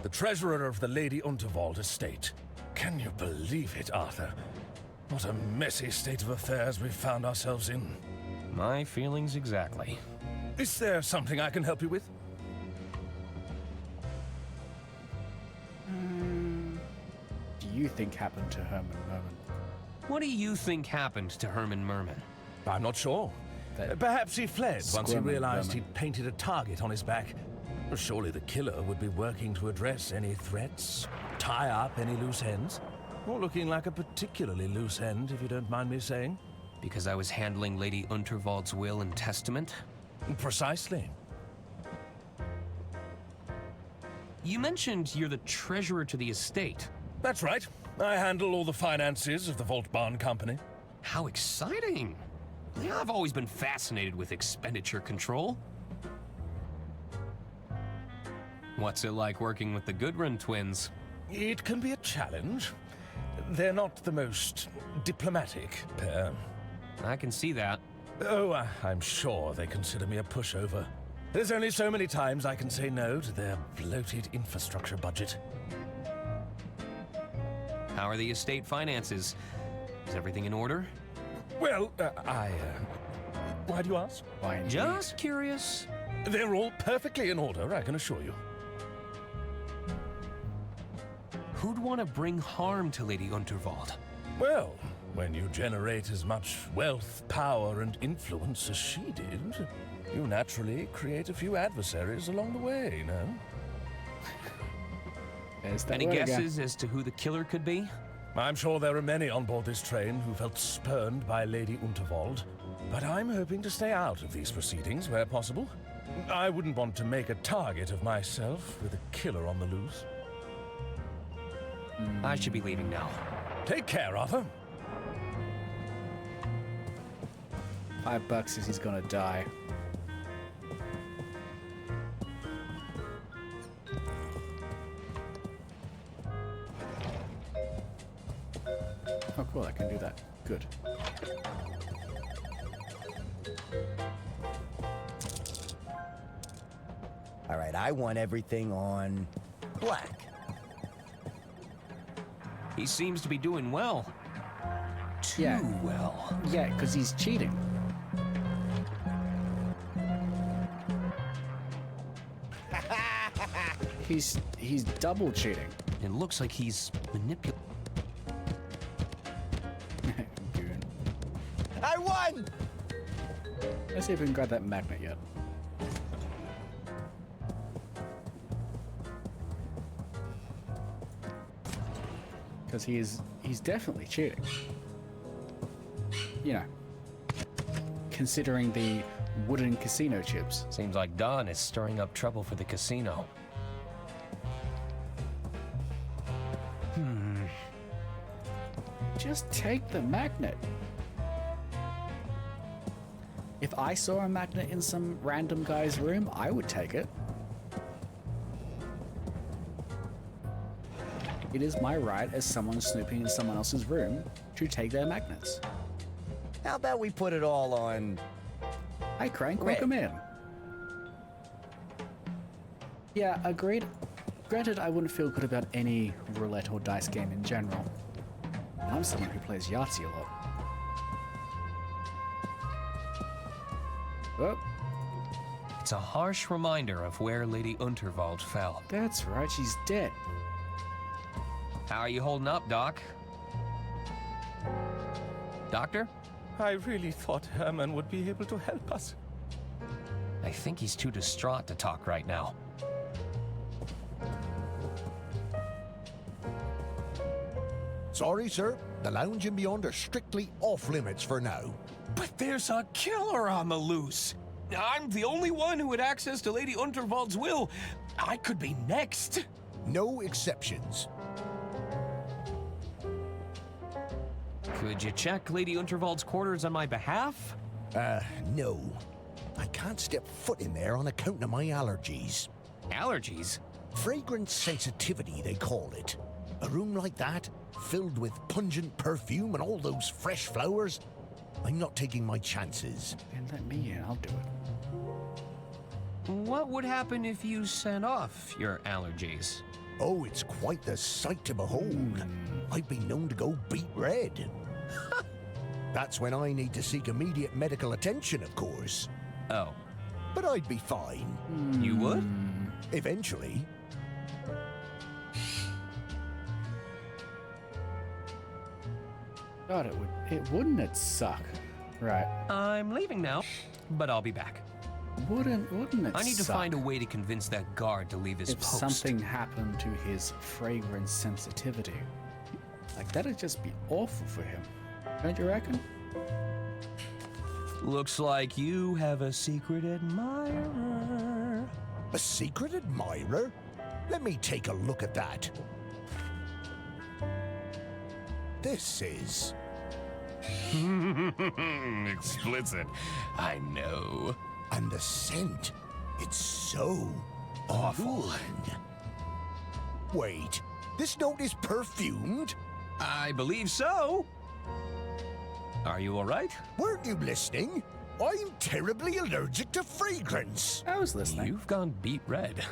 the treasurer of the Lady Unterwald estate. Can you believe it, Arthur? What a messy state of affairs we've found ourselves in. My feelings exactly. Is there something I can help you with? Do you think happened to Herman Merman? What do you think happened to Herman Merman? I'm not sure. Perhaps he fled once he Squirming realized Merman. he'd painted a target on his back. Well, surely the killer would be working to address any threats, tie up any loose ends. Or looking like a particularly loose end, if you don't mind me saying. Because I was handling Lady Unterwald's will and testament? Precisely. You mentioned you're the treasurer to the estate. That's right. I handle all the finances of the Vault Barn Company. How exciting! Yeah, I've always been fascinated with expenditure control. What's it like working with the Goodrun twins? It can be a challenge. They're not the most diplomatic pair. I can see that. Oh, I'm sure they consider me a pushover. There's only so many times I can say no to their bloated infrastructure budget. How are the estate finances? Is everything in order? Well, why do you ask? Why Just curious. They're all perfectly in order, I can assure you. Who'd want to bring harm to Lady Unterwald? Well, when you generate as much wealth, power, and influence as she did, you naturally create a few adversaries along the way, no? Any guesses as to who the killer could be? I'm sure there are many on board this train who felt spurned by Lady Unterwald, but I'm hoping to stay out of these proceedings where possible. I wouldn't want to make a target of myself with a killer on the loose. I should be leaving now. Take care, Arthur. $5 says he's gonna die. Oh, cool, I can do that. Good. All right, I want everything on black. He seems to be doing well. Too well. Yeah, because he's cheating. He's double cheating. It looks like he's manipulating. I won! Let's see if we can grab that magnet yet. Because he's definitely cheating. You know, considering the wooden casino chips. Seems like Don is stirring up trouble for the casino. Just take the magnet. If I saw a magnet in some random guy's room, I would take it. It is my right as someone snooping in someone else's room to take their magnets. How about we put it all on... Hey, Crank, welcome in. Yeah, agreed. Granted, I wouldn't feel good about any roulette or dice game in general. I'm someone who plays Yahtzee a lot. Oh. It's a harsh reminder of where Lady Unterwald fell. That's right, she's dead. How are you holding up, Doc? Doctor? I really thought Herman would be able to help us. I think he's too distraught to talk right now. Sorry, sir. The lounge and beyond are strictly off limits for now. But there's a killer on the loose. I'm the only one who had access to Lady Unterwald's will. I could be next. No exceptions. Could you check Lady Unterwald's quarters on my behalf? No. I can't step foot in there on account of my allergies. Allergies? Fragrance sensitivity, they call it. A room like that, filled with pungent perfume and all those fresh flowers, I'm not taking my chances. Then let me in, I'll do it. What would happen if you sent off your allergies? Oh, it's quite the sight to behold. I've been known to go beet red. That's when I need to seek immediate medical attention, of course. Oh. But I'd be fine. You would? Eventually. God, wouldn't it suck? Right. I'm leaving now, but I'll be back. Wouldn't it I need to suck find a way to convince that guard to leave his if post. something happened to his fragrance sensitivity? Like, that'd just be awful for him. Don't you reckon? Looks like you have a secret admirer. A secret admirer? Let me take a look at that. This is... Explicit. I know. And the scent, it's so awful. Wait, this note is perfumed? I believe so. Are you all right? Weren't you listening? I'm terribly allergic to fragrance. I was listening. You've gone beet red.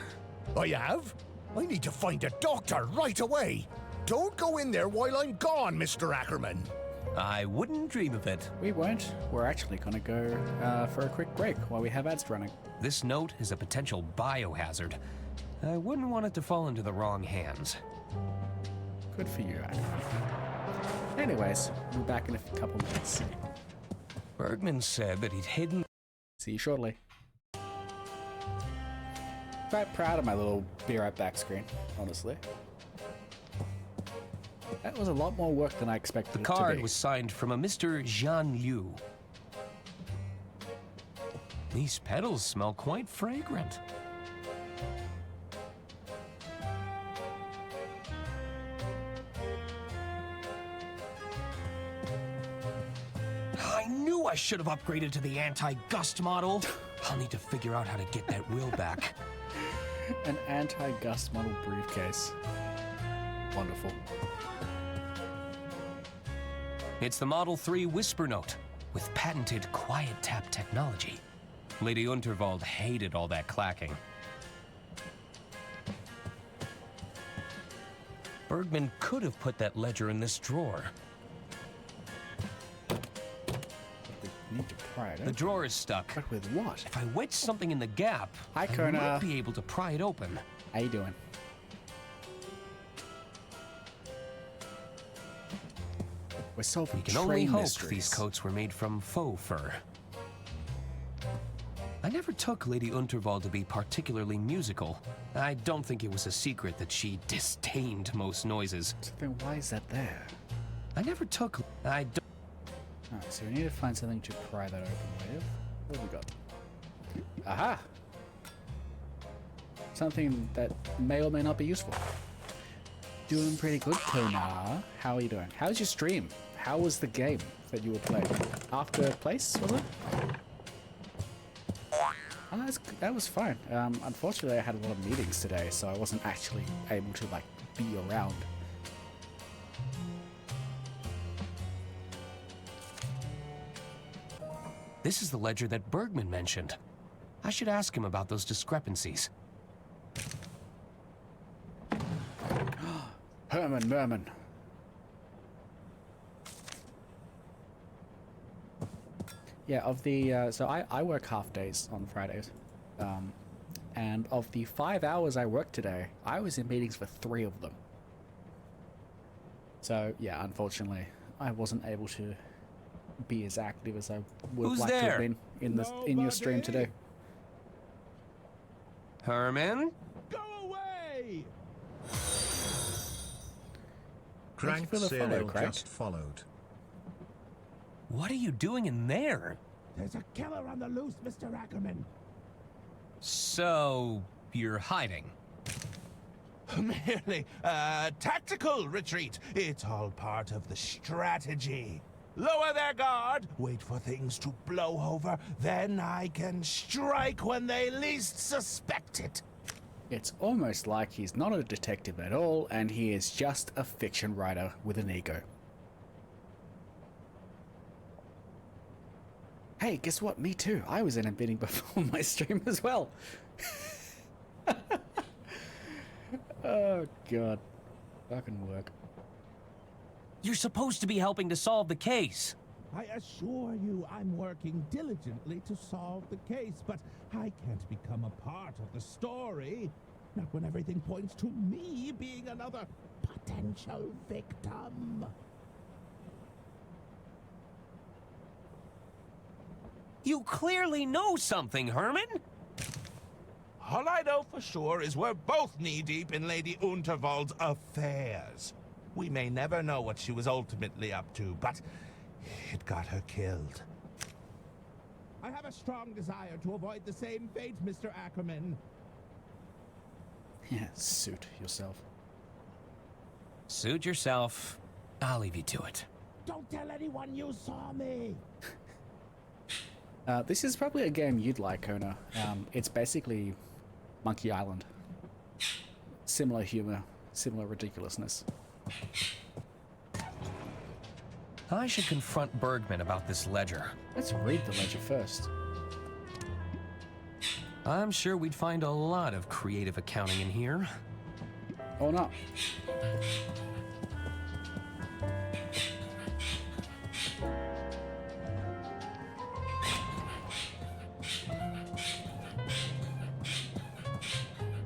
I have? I need to find a doctor right away. Don't go in there while I'm gone, Mr. Ackerman. I wouldn't dream of it. We won't. We're actually gonna go for a quick break while we have ads running. This note is a potential biohazard. I wouldn't want it to fall into the wrong hands. Good for you, Ackerman. Anyways, we'll be back in a couple minutes. Bergman said that he'd hidden... See you shortly. Quite proud of my little be right back screen, honestly. That was a lot more work than I expected The it to card be. was signed from a Mr. Jean Liu. These petals smell quite fragrant. I knew I should have upgraded to the anti-gust model. I'll need to figure out how to get that will back. An anti-gust model briefcase. Wonderful. It's the Model 3 Whisper Note with patented quiet tap technology. Lady Unterwald hated all that clacking. Bergman could have put that ledger in this drawer. We need to pry it The open. drawer is stuck. But with what? If I wedge something in the gap, Hi, I Kona. might be able to pry it open. How you doing? We're solving You can only train hope mysteries. these coats were made from faux fur. I never took Lady Unterwald to be particularly musical. I don't think it was a secret that she disdained most noises. So then why is that there? I never took... I don't... Alright, so we need to find something to pry that open with. What have we got? Aha! Something that may or may not be useful. Doing pretty good, Kona. How are you doing? How's your stream? how was the game that you were playing? After place, was it? Oh, that was fine. Unfortunately, I had a lot of meetings today, so I wasn't actually able to, like, be around. This is the ledger that Bergman mentioned. I should ask him about those discrepancies. Herman Merman. Yeah, of the, so I work half days on Fridays. And of the 5 hours I worked today, I was in meetings for 3 of them. So, yeah, unfortunately, I wasn't able to be as active as I would like to have been in your stream today. Herman? Go away! Crank Serial just followed. What are you doing in there? There's a killer on the loose, Mr. Ackerman. So, you're hiding? Merely a tactical retreat. It's all part of the strategy. Lower their guard, wait for things to blow over, then I can strike when they least suspect it. It's almost like he's not a detective at all, and he is just a fiction writer with an ego. Hey, guess what? Me too. I was in a meeting before my stream as well. Oh, God. Fucking work. You're supposed to be helping to solve the case. I assure you I'm working diligently to solve the case, but I can't become a part of the story. Not when everything points to me being another potential victim. You clearly know something, Herman. All I know for sure is we're both knee-deep in Lady Unterwald's affairs. We may never know what she was ultimately up to, but it got her killed. I have a strong desire to avoid the same fate, Mr. Ackerman. Yeah, suit yourself. Suit yourself. I'll leave you to it. Don't tell anyone you saw me. This is probably a game you'd like, Kona. It's basically Monkey Island. Similar humor, similar ridiculousness. I should confront Bergman about this ledger. Let's read the ledger first. I'm sure we'd find a lot of creative accounting in here. Or not.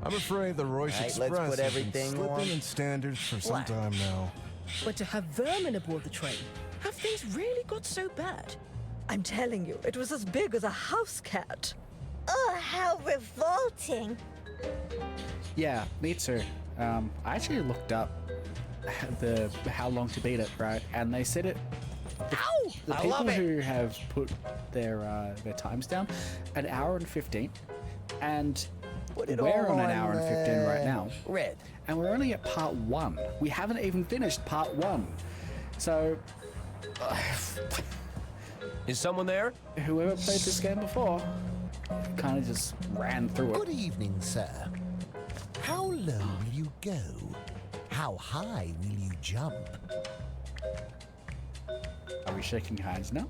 I'm afraid the Royce Right, Express let's put has been everything slipping on in standards for some black. time now. But to have vermin aboard the train, have things really got so bad? I'm telling you, it was as big as a house cat. Oh, how revolting. Yeah, me too. I actually looked up how long to beat it, right? And they said it. The people who have put their times down, 1 hour and 15, and we're on 1 hour and 15 right now. Red. And we're only at part 1. We haven't even finished part 1. So, is someone there? Whoever played this game before kind of just ran through it. Good evening, sir. How low will you go? How high will you jump? Are we shaking hands now?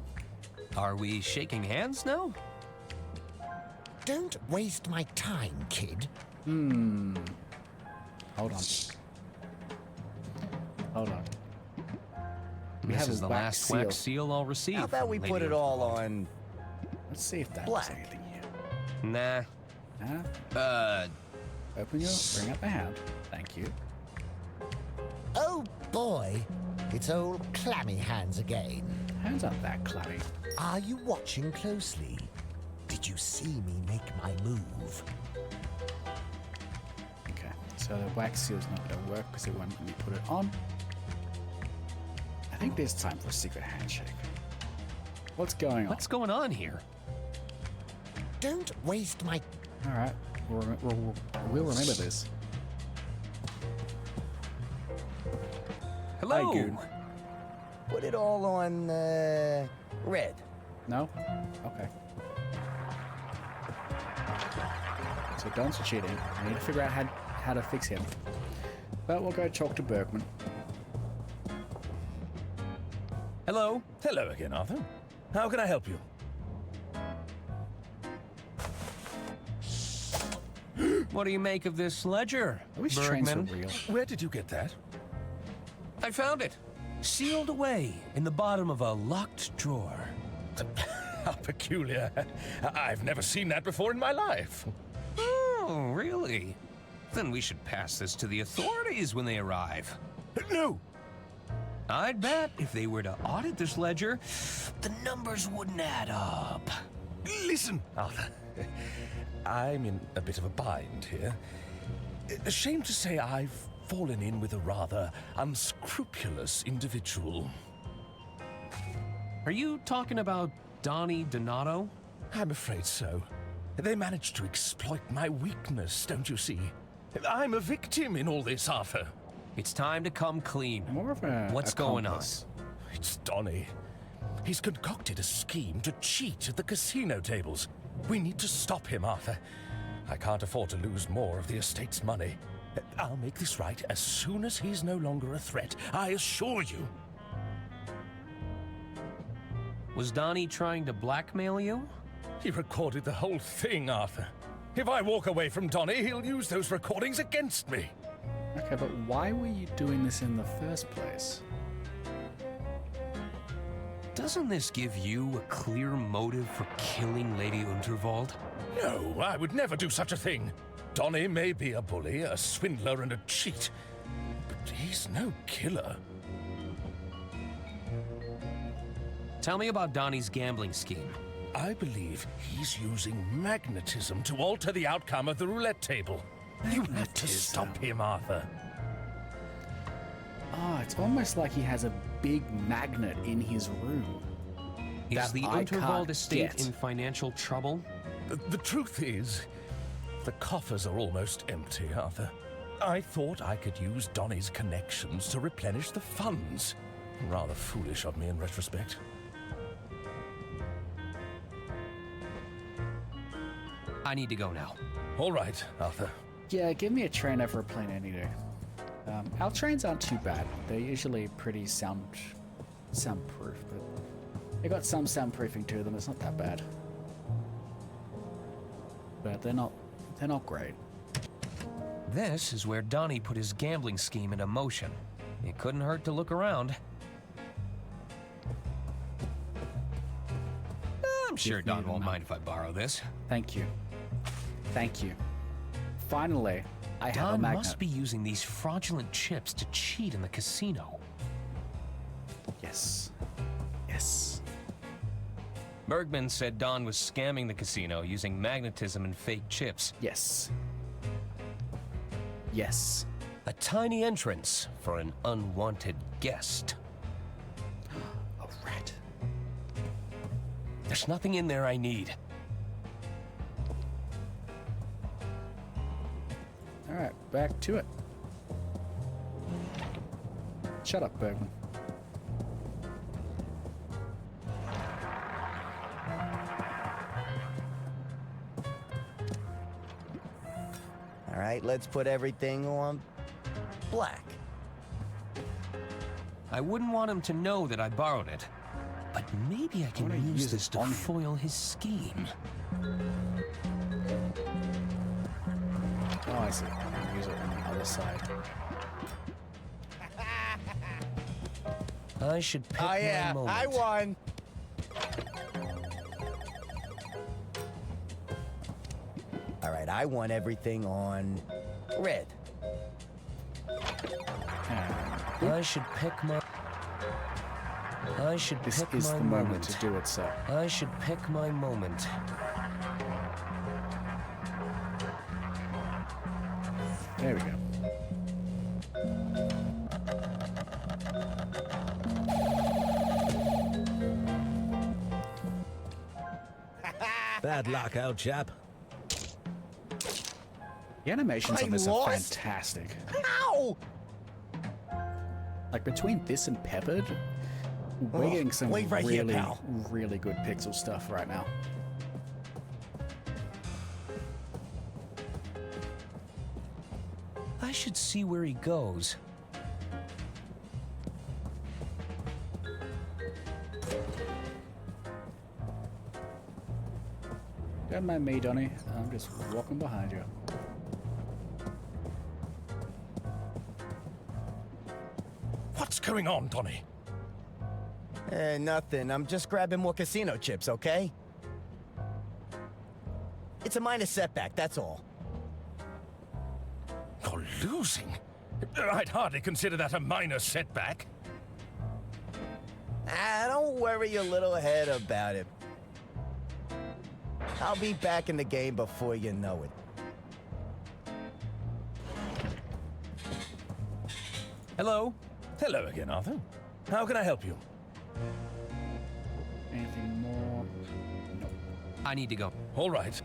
Are we shaking hands now? Don't waste my time, kid. Hold on. Hold on. This is the last wax seal I'll receive. How about we from put Lady it all on Let's see if that black? does anything here. Nah. Huh? Open bring up the hand. Thank you. Oh boy, it's old clammy hands again. Hands up that clammy. Are you watching closely? Did you see me make my move? Okay, so the wax seal's not going to work because it won't let me put it on. I think there's time for a secret handshake. What's going on? What's going on here? Don't waste my... All right, we'll remember this. Hello. Hi, Goon. put it all on, red. No? Okay. So Don's cheating. I need to figure out how to fix him. But we'll go talk to Bergman. Hello. Hello again, Arthur. How can I help you? What do you make of this ledger, Bergman? Where did you get that? I found it, sealed away in the bottom of a locked drawer. How peculiar. I've never seen that before in my life. Oh, really? Then we should pass this to the authorities when they arrive. No! I'd bet if they were to audit this ledger, the numbers wouldn't add up. Listen, Arthur. I'm in a bit of a bind here. Ashamed to say I've fallen in with a rather unscrupulous individual. Are you talking about Donnie Donato? I'm afraid so. They managed to exploit my weakness, don't you see? I'm a victim in all this, Arthur. It's time to come clean. More of a What's going on? It's Donnie. He's concocted a scheme to cheat at the casino tables. We need to stop him, Arthur. I can't afford to lose more of the estate's money. I'll make this right as soon as he's no longer a threat, I assure you. Was Donnie trying to blackmail you? He recorded the whole thing, Arthur. If I walk away from Donnie, he'll use those recordings against me. Okay, but why were you doing this in the first place? Doesn't this give you a clear motive for killing Lady Unterwald? No, I would never do such a thing. Donnie may be a bully, a swindler, and a cheat, but he's no killer. Tell me about Donnie's gambling scheme. I believe he's using magnetism to alter the outcome of the roulette table. You have to stop him, Arthur. Oh, it's almost like he has a big magnet in his room. Is the Unterwald estate in financial trouble? The truth is, the coffers are almost empty, Arthur. I thought I could use Donnie's connections to replenish the funds. Rather foolish of me in retrospect. I need to go now. All right, Arthur. Yeah, give me a train over a plane any day. Our trains aren't too bad. They're usually pretty soundproof, but they got some soundproofing to them. It's not that bad, but they're not great. This is where Donnie put his gambling scheme into motion. It couldn't hurt to look around. I'm sure Don won't mind if I borrow this. Thank you. Thank you. Finally, I have a Don magnet. must be using these fraudulent chips to cheat in the casino. Yes. Yes. Bergman said Don was scamming the casino using magnetism and fake chips. Yes. Yes. A tiny entrance for an unwanted guest. A rat. There's nothing in there I need. All right, back to it. Shut up, Bergman. All right, let's put everything on black. I wouldn't want him to know that I borrowed it, but maybe I can use this to foil his scheme. Oh, I see. I can use it on the other side. I should pick my moment. I won. All right, I want everything on red. I should pick my... I should This pick is my the moment. moment to do it, sir. I should pick my moment. There we go. Bad luck, old chap. The animations on this are lost. fantastic. Ow! Like between this and Peppered, We're getting some wait right really, here, pal. really good pixel stuff right now. I should see where he goes. Don't mind me, Donnie. I'm just walking behind you. What's going on, Donnie? Nothing. I'm just grabbing more casino chips, okay? It's a minor setback, that's all. You're losing? I'd hardly consider that a minor setback. Don't worry your little head about it. I'll be back in the game before you know it. Hello. Hello again, Arthur. How can I help you? Anything more? No. I need to go. All right.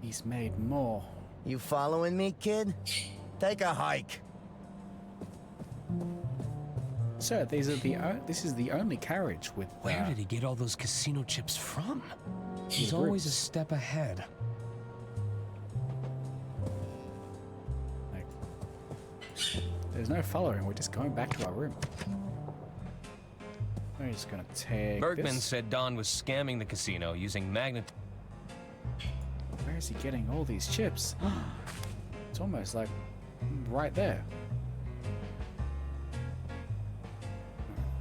He's made more. You following me, kid? Take a hike. Sir, these are this is the only carriage with... Where did he get all those casino chips from? He's the always a roots. step ahead. Like, there's no following, we're just going back to our room. We're just gonna take Bergman this. said Don was scamming the casino using magnet... Where is he getting all these chips? It's almost like right there.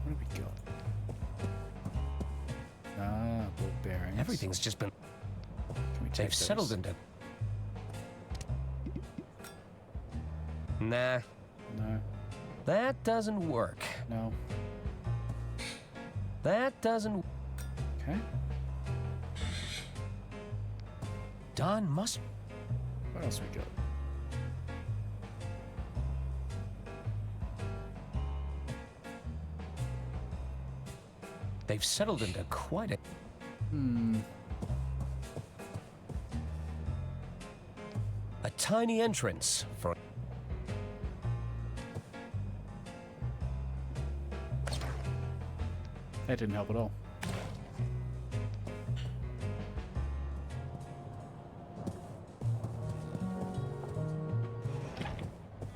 What have we got? Ah, ball bearings. Everything's just been... Can we take They've settled those? into... Nah. No. That doesn't work. No. That doesn't... Okay. Don must... What else we got? They've settled into quite a... A tiny entrance for... That didn't help at all.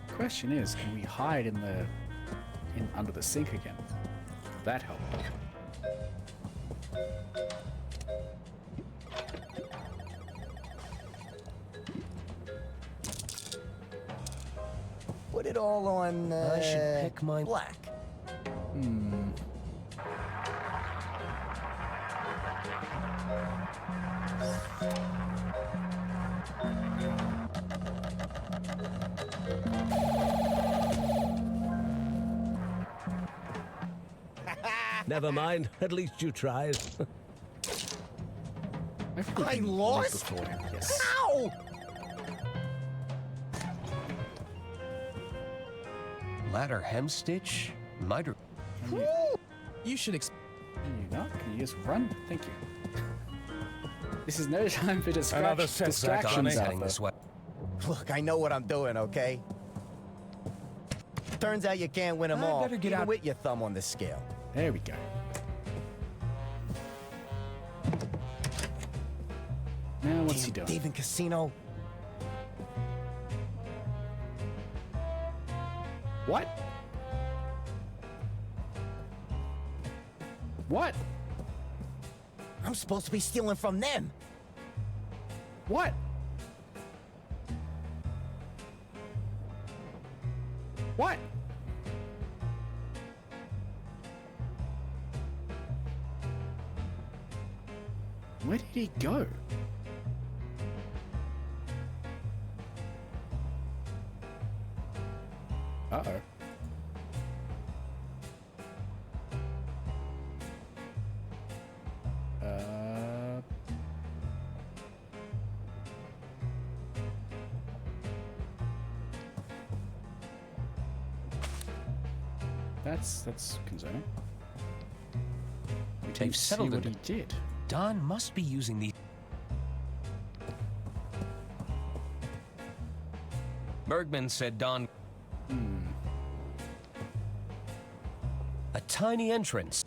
Question is, can we hide in under the sink again? That help. Put it all on, I should pick my... black. Never mind. At least you tried. I lost? Yes. Ow! Ladder hem stitch? Miter... You should Can you not? Can you just run? Thank you. This is no time for Another setback, distractions, heading Arthur. this way. Look, I know what I'm doing, okay? Turns out you can't win them I all, better get even out. with your thumb on the scale. There we go. Now what's he doing? Thieving casino. What? What? I'm supposed to be stealing from them. What? What? Where did he go? Uh-oh. That's concerning. We They've didn't see settled what it. he did. Don must be using the... Bergman said Don... A tiny entrance.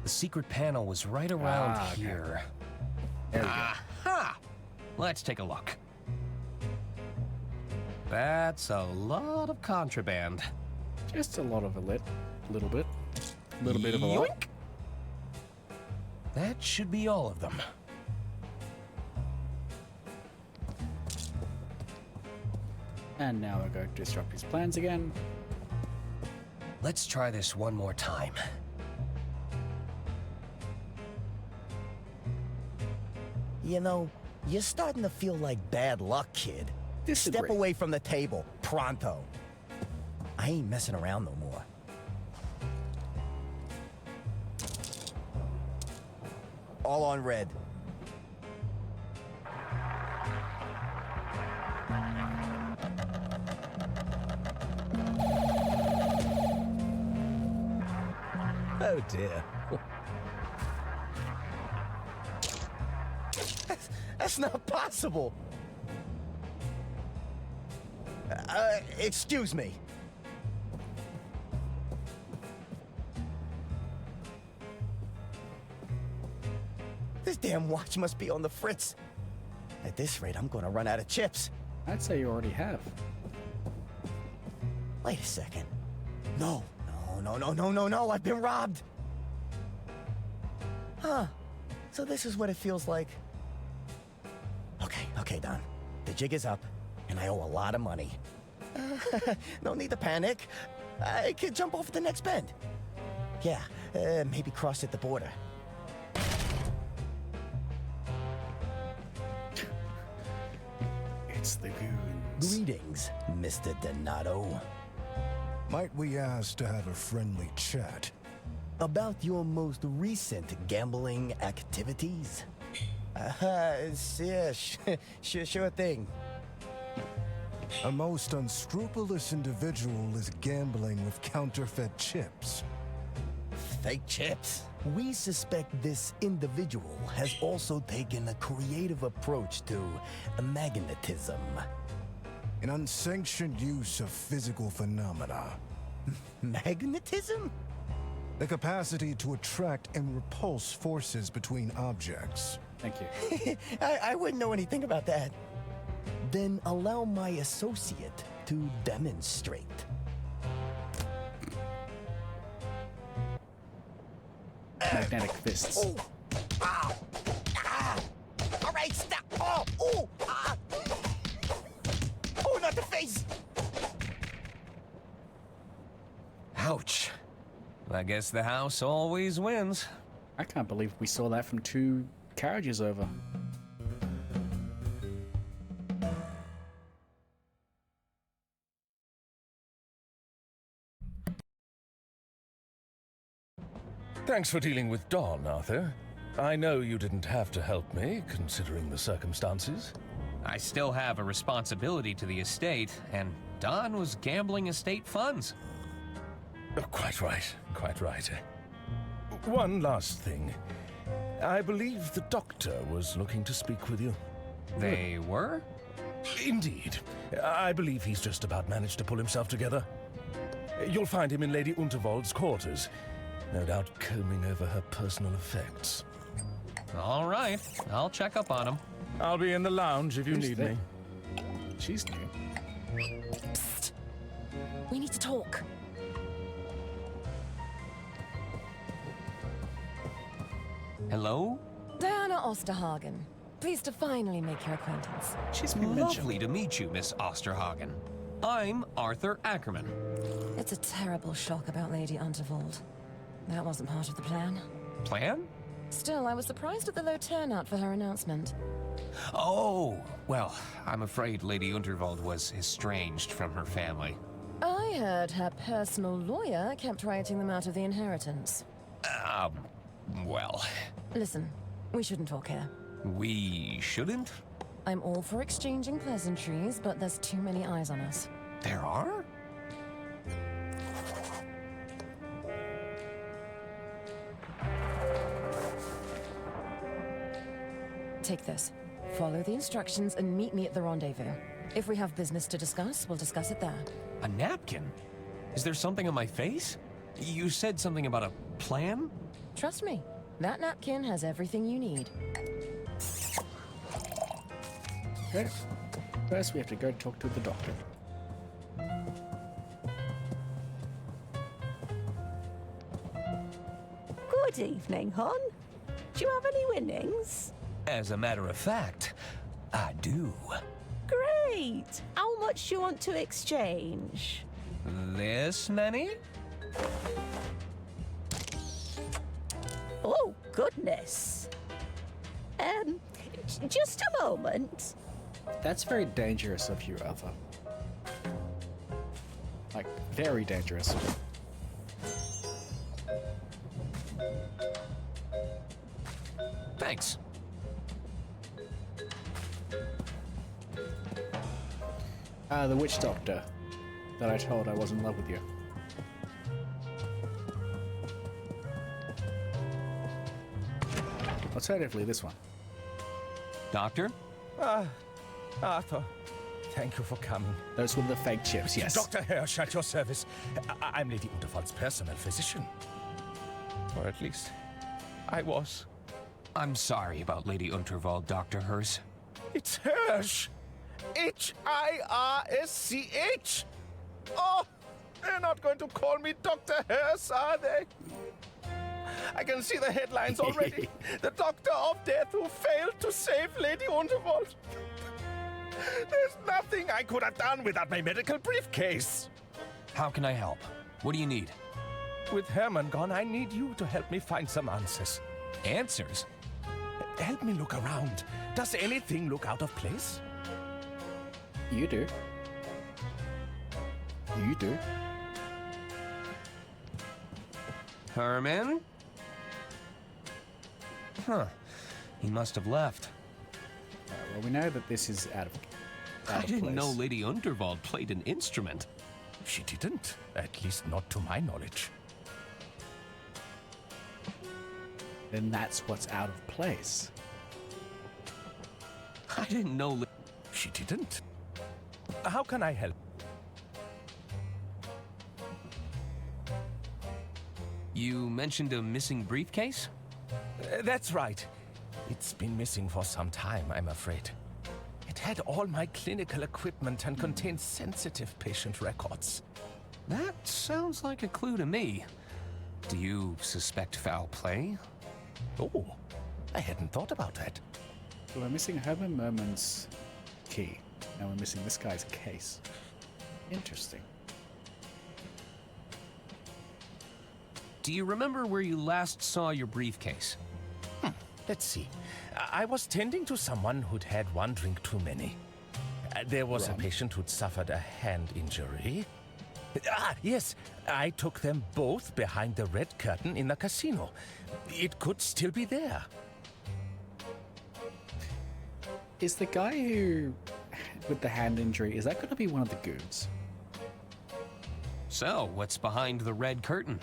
The secret panel was right around here. There we go. Aha! Let's take a look. That's a lot of contraband. Just a lot of a little bit. A little bit of a lot. Yoink! That should be all of them. And now we're going to disrupt his plans again. Let's try this one more time. You know, you're starting to feel like bad luck, kid. Disagree. Step away from the table, pronto. I ain't messing around no more. All on red. Oh dear. That's not possible. Excuse me. This damn watch must be on the fritz. At this rate, I'm gonna run out of chips. I'd say you already have. Wait a second. No, I've been robbed. Huh. So this is what it feels like. Okay, Don. The jig is up, and I owe a lot of money. No need to panic. I could jump off the next bend. Yeah, maybe cross at the border. It's the goons. Greetings, Mr. Donato. Might we ask to have a friendly chat? About your most recent gambling activities? Yeah, sure thing. A most unscrupulous individual is gambling with counterfeit chips. Fake chips? We suspect this individual has also taken a creative approach to magnetism. An unsanctioned use of physical phenomena. Magnetism? The capacity to attract and repulse forces between objects. Thank you. I wouldn't know anything about that. Then allow my associate to demonstrate. Magnetic fists. Oh! Ow! Ah! All right, stop! Oh! Oh! Ah! Oh, not the face! Ouch. I guess the house always wins. I can't believe we saw that from 2 carriages over. Thanks for dealing with Don, Arthur. I know you didn't have to help me, considering the circumstances. I still have a responsibility to the estate, and Don was gambling estate funds. Oh, quite right, quite right. One last thing. I believe the doctor was looking to speak with you. They were? Indeed. I believe he's just about managed to pull himself together. You'll find him in Lady Unterwald's quarters, no doubt combing over her personal effects. All right, I'll check up on him. I'll be in the lounge if you need me. She's new. Psst. We need to talk. Hello? Diana Osterhagen. Pleased to finally make your acquaintance. She's been mentioned. Lovely to meet you, Miss Osterhagen. I'm Arthur Ackerman. It's a terrible shock about Lady Unterwald. That wasn't part of the plan. Plan? Still, I was surprised at the low turnout for her announcement. Oh, well, I'm afraid Lady Unterwald was estranged from her family. I heard her personal lawyer kept writing them out of the inheritance. Well... Listen, we shouldn't talk here. We shouldn't? I'm all for exchanging pleasantries, but there's too many eyes on us. There are? Take this. Follow the instructions and meet me at the rendezvous. If we have business to discuss, we'll discuss it there. A napkin? Is there something on my face? You said something about a plan? Trust me, that napkin has everything you need. Okay. First, we have to go talk to the doctor. Good evening, hon. Do you have any winnings? As a matter of fact, I do. Great! How much do you want to exchange? This many? Oh, goodness. Just a moment. That's very dangerous of you, Arthur. Like, very dangerous. Thanks. The witch doctor that I told I was in love with you. Alternatively, this one. Doctor? Arthur, thank you for coming. Those were the fake chips, yes. Dr. Hirsch at your service. I'm Lady Unterwald's personal physician. Or at least, I was. I'm sorry about Lady Unterwald, Dr. Hirsch. It's Hirsch! H-I-R-S-C-H! Oh, they're not going to call me Dr. Hirsch, are they? I can see the headlines already. The Doctor of Death who failed to save Lady Unterwald. There's nothing I could have done without my medical briefcase. How can I help? What do you need? With Herman gone, I need you to help me find some answers. Answers? Help me look around. Does anything look out of place? You do. You do. Herman? Huh. He must have left. Well, we know that this is out of I didn't place. know Lady Unterwald played an instrument. She didn't. At least not to my knowledge. Then that's what's out of place. I didn't know... She didn't. How can I help? You mentioned a missing briefcase? That's right. It's been missing for some time, I'm afraid. It had all my clinical equipment and contained sensitive patient records. That sounds like a clue to me. Do you suspect foul play? Oh, I hadn't thought about that. So we're missing Herman Merman's key. Now we're missing this guy's case. Interesting. Do you remember where you last saw your briefcase? Let's see. I was tending to someone who'd had one drink too many. There was a patient who'd suffered a hand injury. Yes, I took them both behind the red curtain in the casino. It could still be there. Is the guy who, with the hand injury, is that going to be one of the goons? So, what's behind the red curtain?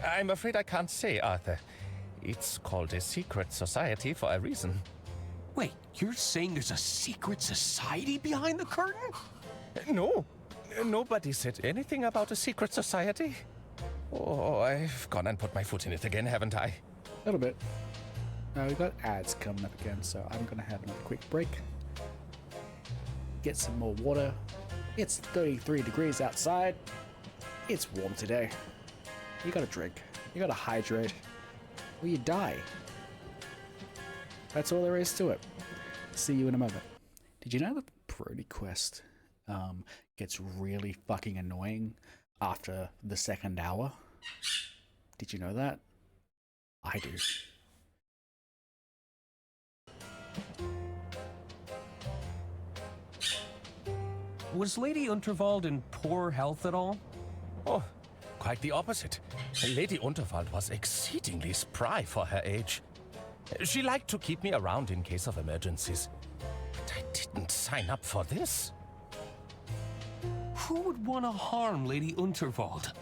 I'm afraid I can't say, Arthur. It's called a secret society for a reason. Wait, you're saying there's a secret society behind the curtain? No. Nobody said anything about a secret society. Oh, I've gone and put my foot in it again, haven't I? A little bit. We've got ads coming up again, so I'm going to have another quick break. Get some more water. It's 33 degrees outside. It's warm today. You gotta drink. You gotta hydrate. Or you die. That's all there is to it. See you in a moment. Did you know that Brody Quest gets really fucking annoying after the second hour? Did you know that? I do. Was Lady Unterwald in poor health at all? Oh, quite the opposite. Lady Unterwald was exceedingly spry for her age. She liked to keep me around in case of emergencies. But I didn't sign up for this. Who would want to harm Lady Unterwald?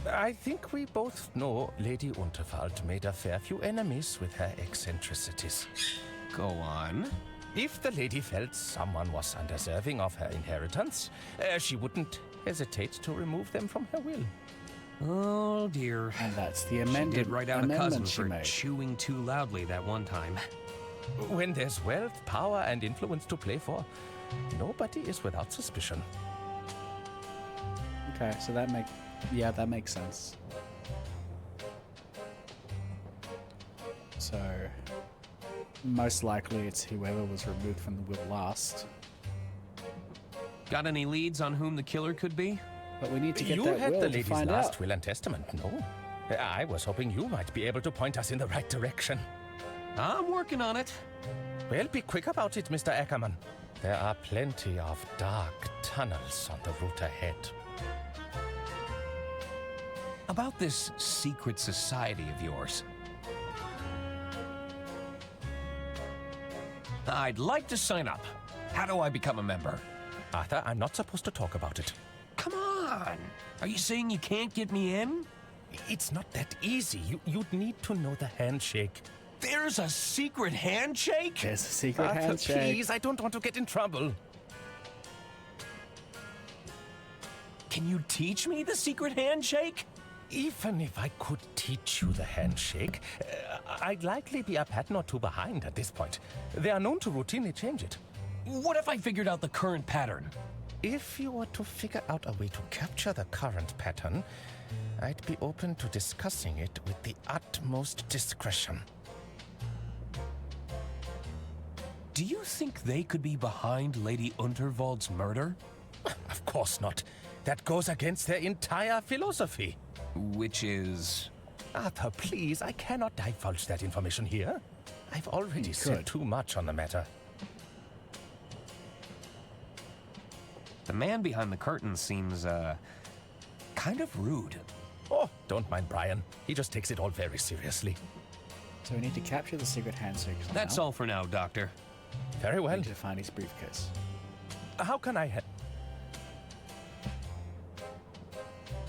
I think we both know Lady Unterwald made a fair few enemies with her eccentricities. Go on. If the lady felt someone was undeserving of her inheritance, she wouldn't hesitate to remove them from her will. Oh dear. And that's the She amendment. did write out a cousin she for made. chewing too loudly that one time. When there's wealth, power, and influence to play for, nobody is without suspicion. Okay, so that makes sense. So most likely it's whoever was removed from the will last. Got any leads on whom the killer could be? But we need to get You that had will the to lady's find last out. will and testament, no? I was hoping you might be able to point us in the right direction. I'm working on it. Well, be quick about it, Mr. Ackerman. There are plenty of dark tunnels on the route ahead. About this secret society of yours. I'd like to sign up. How do I become a member? Arthur, I'm not supposed to talk about it. Come on! Are you saying you can't get me in? It's not that easy. You'd need to know the handshake. There's a secret handshake? There's a secret Arthur, handshake. please, I don't want to get in trouble. Can you teach me the secret handshake? Even if I could teach you the handshake, I'd likely be a pattern or two behind at this point. They are known to routinely change it. What if I figured out the current pattern? If you were to figure out a way to capture the current pattern, I'd be open to discussing it with the utmost discretion. Do you think they could be behind Lady Unterwald's murder? Of course not. That goes against their entire philosophy. Which is... Arthur, please, I cannot divulge that information here. I've already said too much on the matter. The man behind the curtain seems, kind of rude. Oh, don't mind Brian. He just takes it all very seriously. So we need to capture the secret handshake now. That's all for now, Doctor. Very We well. need to find his briefcase. How can I help?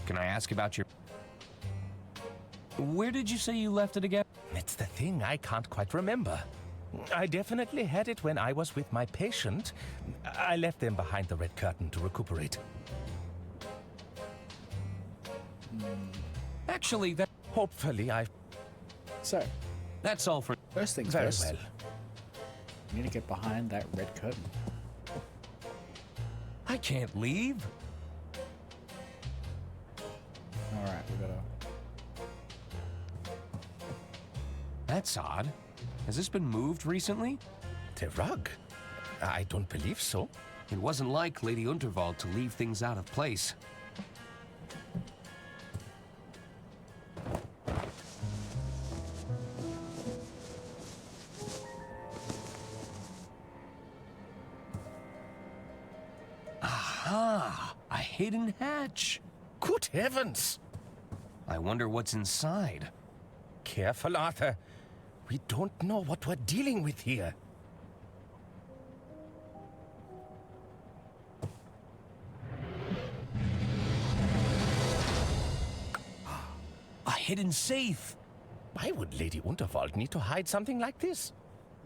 Can I ask about your... Where did you say you left it again? That's the thing, I can't quite remember. I definitely had it when I was with my patient. I left them behind the red curtain to recuperate. Actually, that... Hopefully, So, That's all for... first things Very first. well. We need to get behind that red curtain. I can't leave. Alright, we gotta... That's odd. Has this been moved recently? The rug? I don't believe so. It wasn't like Lady Unterwald to leave things out of place. Aha! A hidden hatch. Good heavens! I wonder what's inside. Careful, Arthur. We don't know what we're dealing with here. A hidden safe. Why would Lady Unterwald need to hide something like this?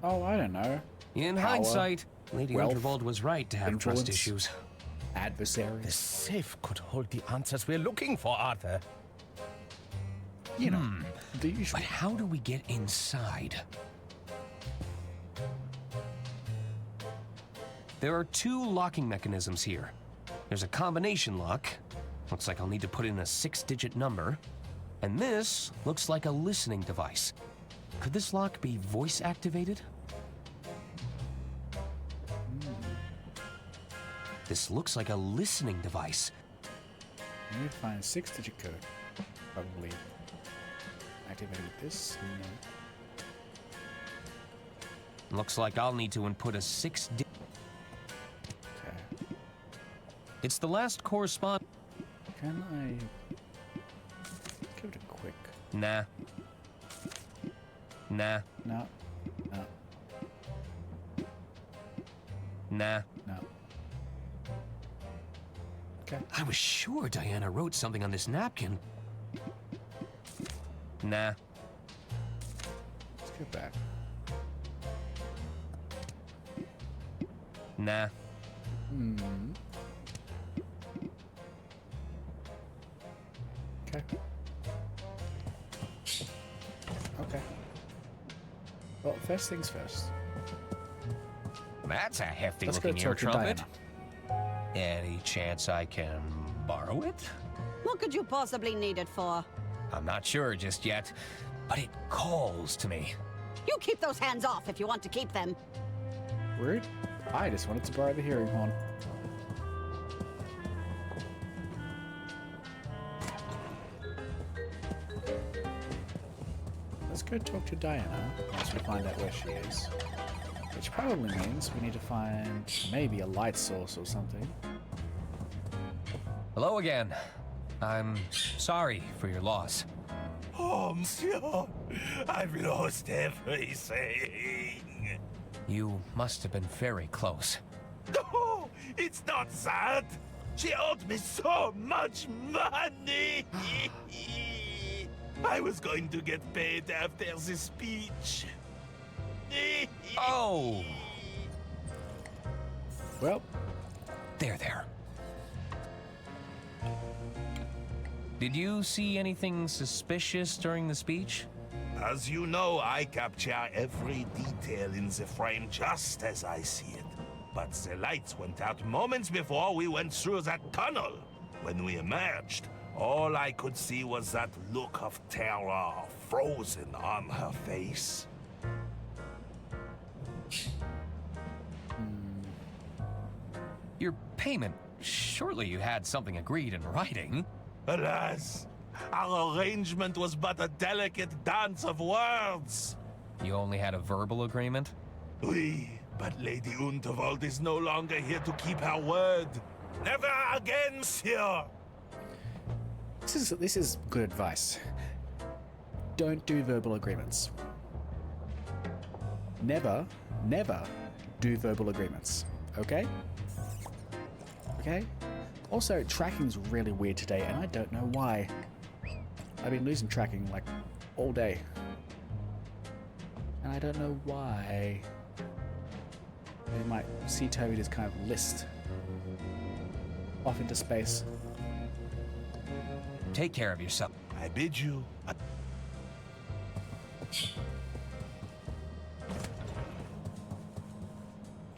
Oh, I don't know. In Power, hindsight, Lady wealth, Unterwald was right to have influence. trust issues. The Adversaries. safe could hold the answers we're looking for, Arthur. You know, the usual. But how do we get inside? There are two locking mechanisms here. There's a combination lock. Looks like I'll need to put in a 6-digit number. And this looks like a listening device. Could this lock be voice activated? This looks like a listening device. We need to find a 6-digit code. Probably activated this. No. Looks like I'll need to input a 6-digit. Okay. It's the last correspond. Can I give it a quick? Nah. Nah. No. No. Nah. No. Okay. I was sure Diana wrote something on this napkin. Nah. Let's go back. Nah. Okay. Okay. Well, first things first. That's a hefty Let's go looking ear talk to trumpet. Diana. Any chance I can borrow it? What could you possibly need it for? I'm not sure just yet, but it calls to me. You keep those hands off if you want to keep them. Rude. I just wanted to borrow the hearing horn. Let's go talk to Diana once we find out where she is. Which probably means we need to find maybe a light source or something. Hello again. I'm sorry for your loss. Oh, monsieur, I've lost everything. You must have been very close. No, it's not that. She owed me so much money. I was going to get paid after the speech. Oh! Well, there. Did you see anything suspicious during the speech? As you know, I capture every detail in the frame just as I see it. But the lights went out moments before we went through that tunnel. When we emerged, all I could see was that look of terror frozen on her face. Your payment. Surely you had something agreed in writing. Alas, our arrangement was but a delicate dance of words. You only had a verbal agreement? Oui, but Lady Unterwald is no longer here to keep her word. Never again, monsieur. this is good advice. Don't do verbal agreements. Never do verbal agreements. Okay? Okay? Also, tracking's really weird today, and I don't know why. I've been losing tracking, like, all day. And I don't know why. You might see Toby just kind of list off into space. Take care of yourself. I bid you.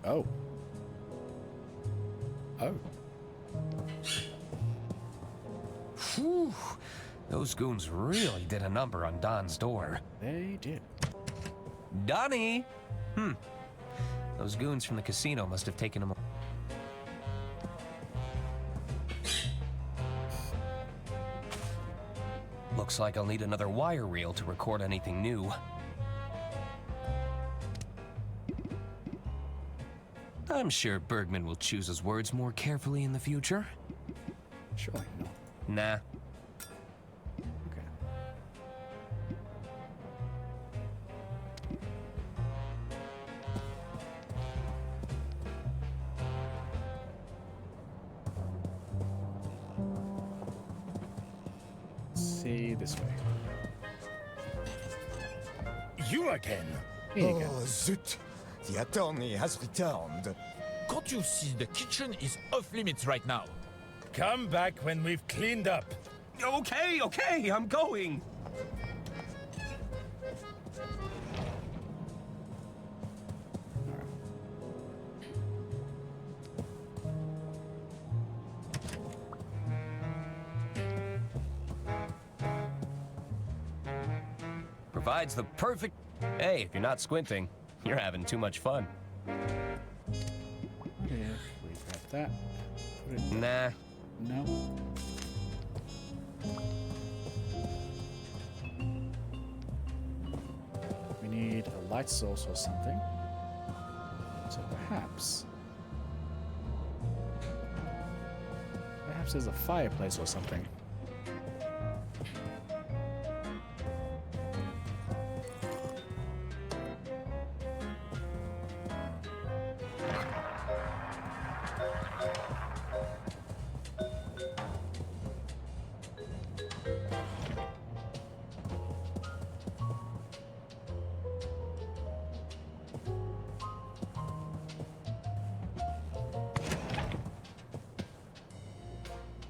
Oh. Whew. Those goons really did a number on Don's door. They did. Donnie! Those goons from the casino must have taken him. Looks like I'll need another wire reel to record anything new. I'm sure Bergman will choose his words more carefully in the future. Surely not. Nah. Okay. See this way. You again? Here you go. Oh, zut! The attorney has returned. Can't you see the kitchen is off limits right now? Come back when we've cleaned up. Okay, I'm going. Provides the perfect... Hey, if you're not squinting, you're having too much fun. If we grab that. Put it... Nah. No. We need a light source or something. So perhaps there's a fireplace or something.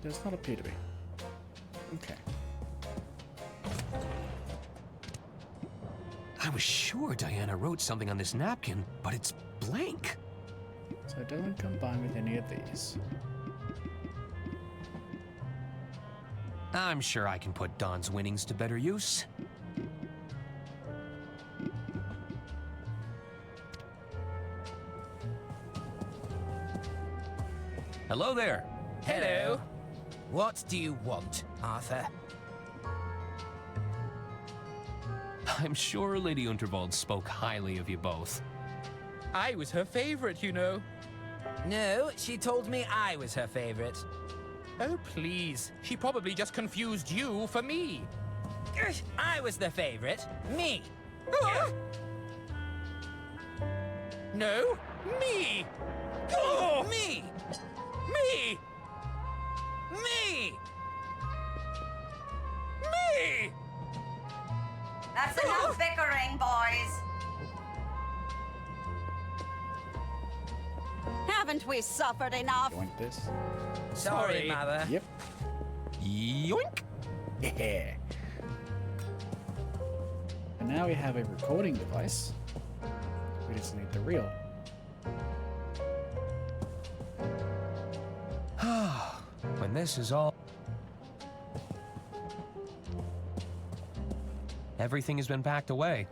does not appear to be. Okay. I was sure Diana wrote something on this napkin, but it's blank. So don't combine with any of these. I'm sure I can put Don's winnings to better use. Hello there. Hello. What do you want, Arthur? I'm sure Lady Unterwald spoke highly of you both. I was her favorite, you know. No, she told me I was her favorite. Oh, please. She probably just confused you for me. I was the favorite. Me. No, me. Oh, me. Me. Me. Me. That's enough bickering, boys. Haven't we suffered enough? Joint this. Sorry, Mother. Yep. Yoink! Yeah. And now we have a recording device. We just need the reel. When this is all... Everything has been packed away.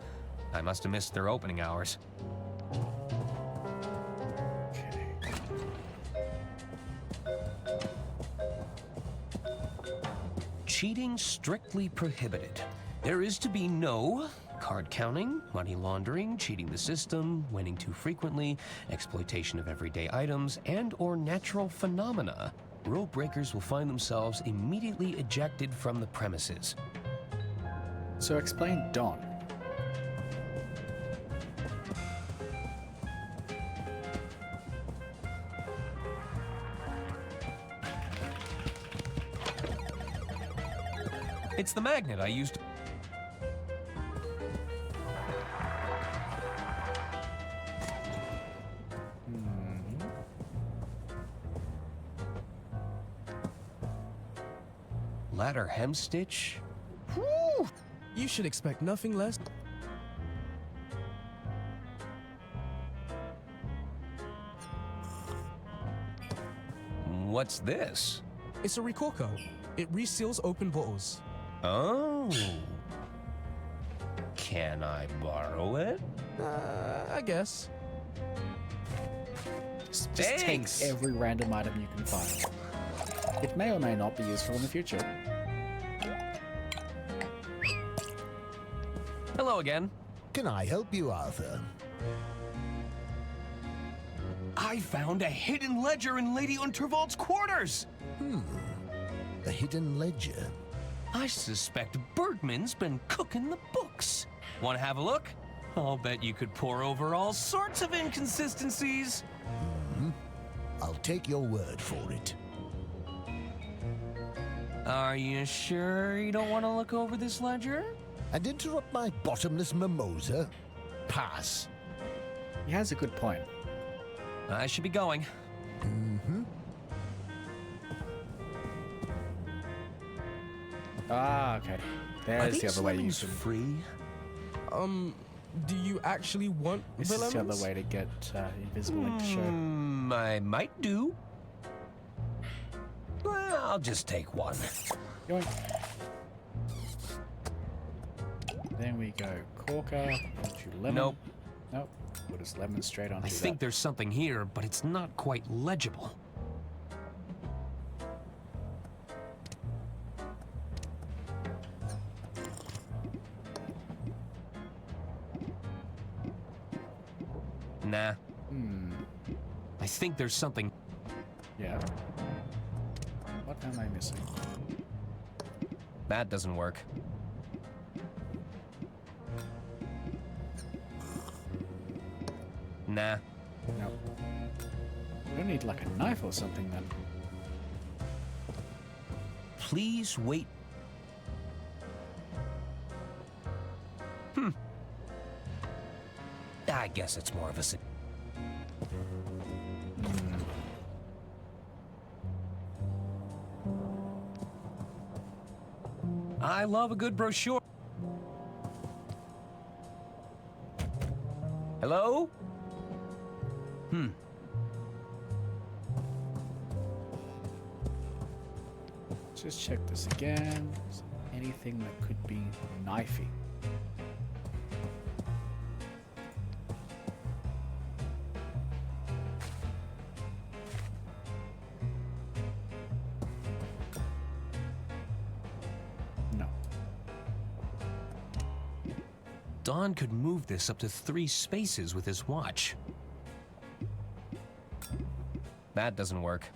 I must have missed their opening hours. Cheating strictly prohibited. There is to be no card counting, money laundering, cheating the system, winning too frequently, exploitation of everyday items, and/or natural phenomena. Rule breakers will find themselves immediately ejected from the premises. So explain Don. It's the magnet I used. Ladder hem stitch. Whew. You should expect nothing less. What's this? It's a recorker. It reseals open bottles. Oh. Can I borrow it? I guess. Just take every random item you can find. It may or may not be useful in the future. Hello again. Can I help you, Arthur? I found a hidden ledger in Lady Unterwald's quarters! A hidden ledger? I suspect Bergman's been cooking the books. Want to have a look? I'll bet you could pore over all sorts of inconsistencies. I'll take your word for it. Are you sure you don't want to look over this ledger? And interrupt my bottomless mimosa? Pass. He has a good point. I should be going. Ah, okay. There's the other way you can... free? Do you actually want This the is the lemons? other way to get invisible ink to show. I might do. Well, I'll just take one. Yoink. Then we go corker onto lemon. Nope. Nope. Put his lemon straight onto I think there's something here, but it's not quite legible. Nah. I think there's something. Yeah. What am I missing? That doesn't work. Nah. No. We don't need like a knife or something then. Please wait. I guess it's more of a... I love a good brochure. Hello? Just check this again. Anything that could be knifey. No. Don could move this up to 3 spaces with his watch. That doesn't work.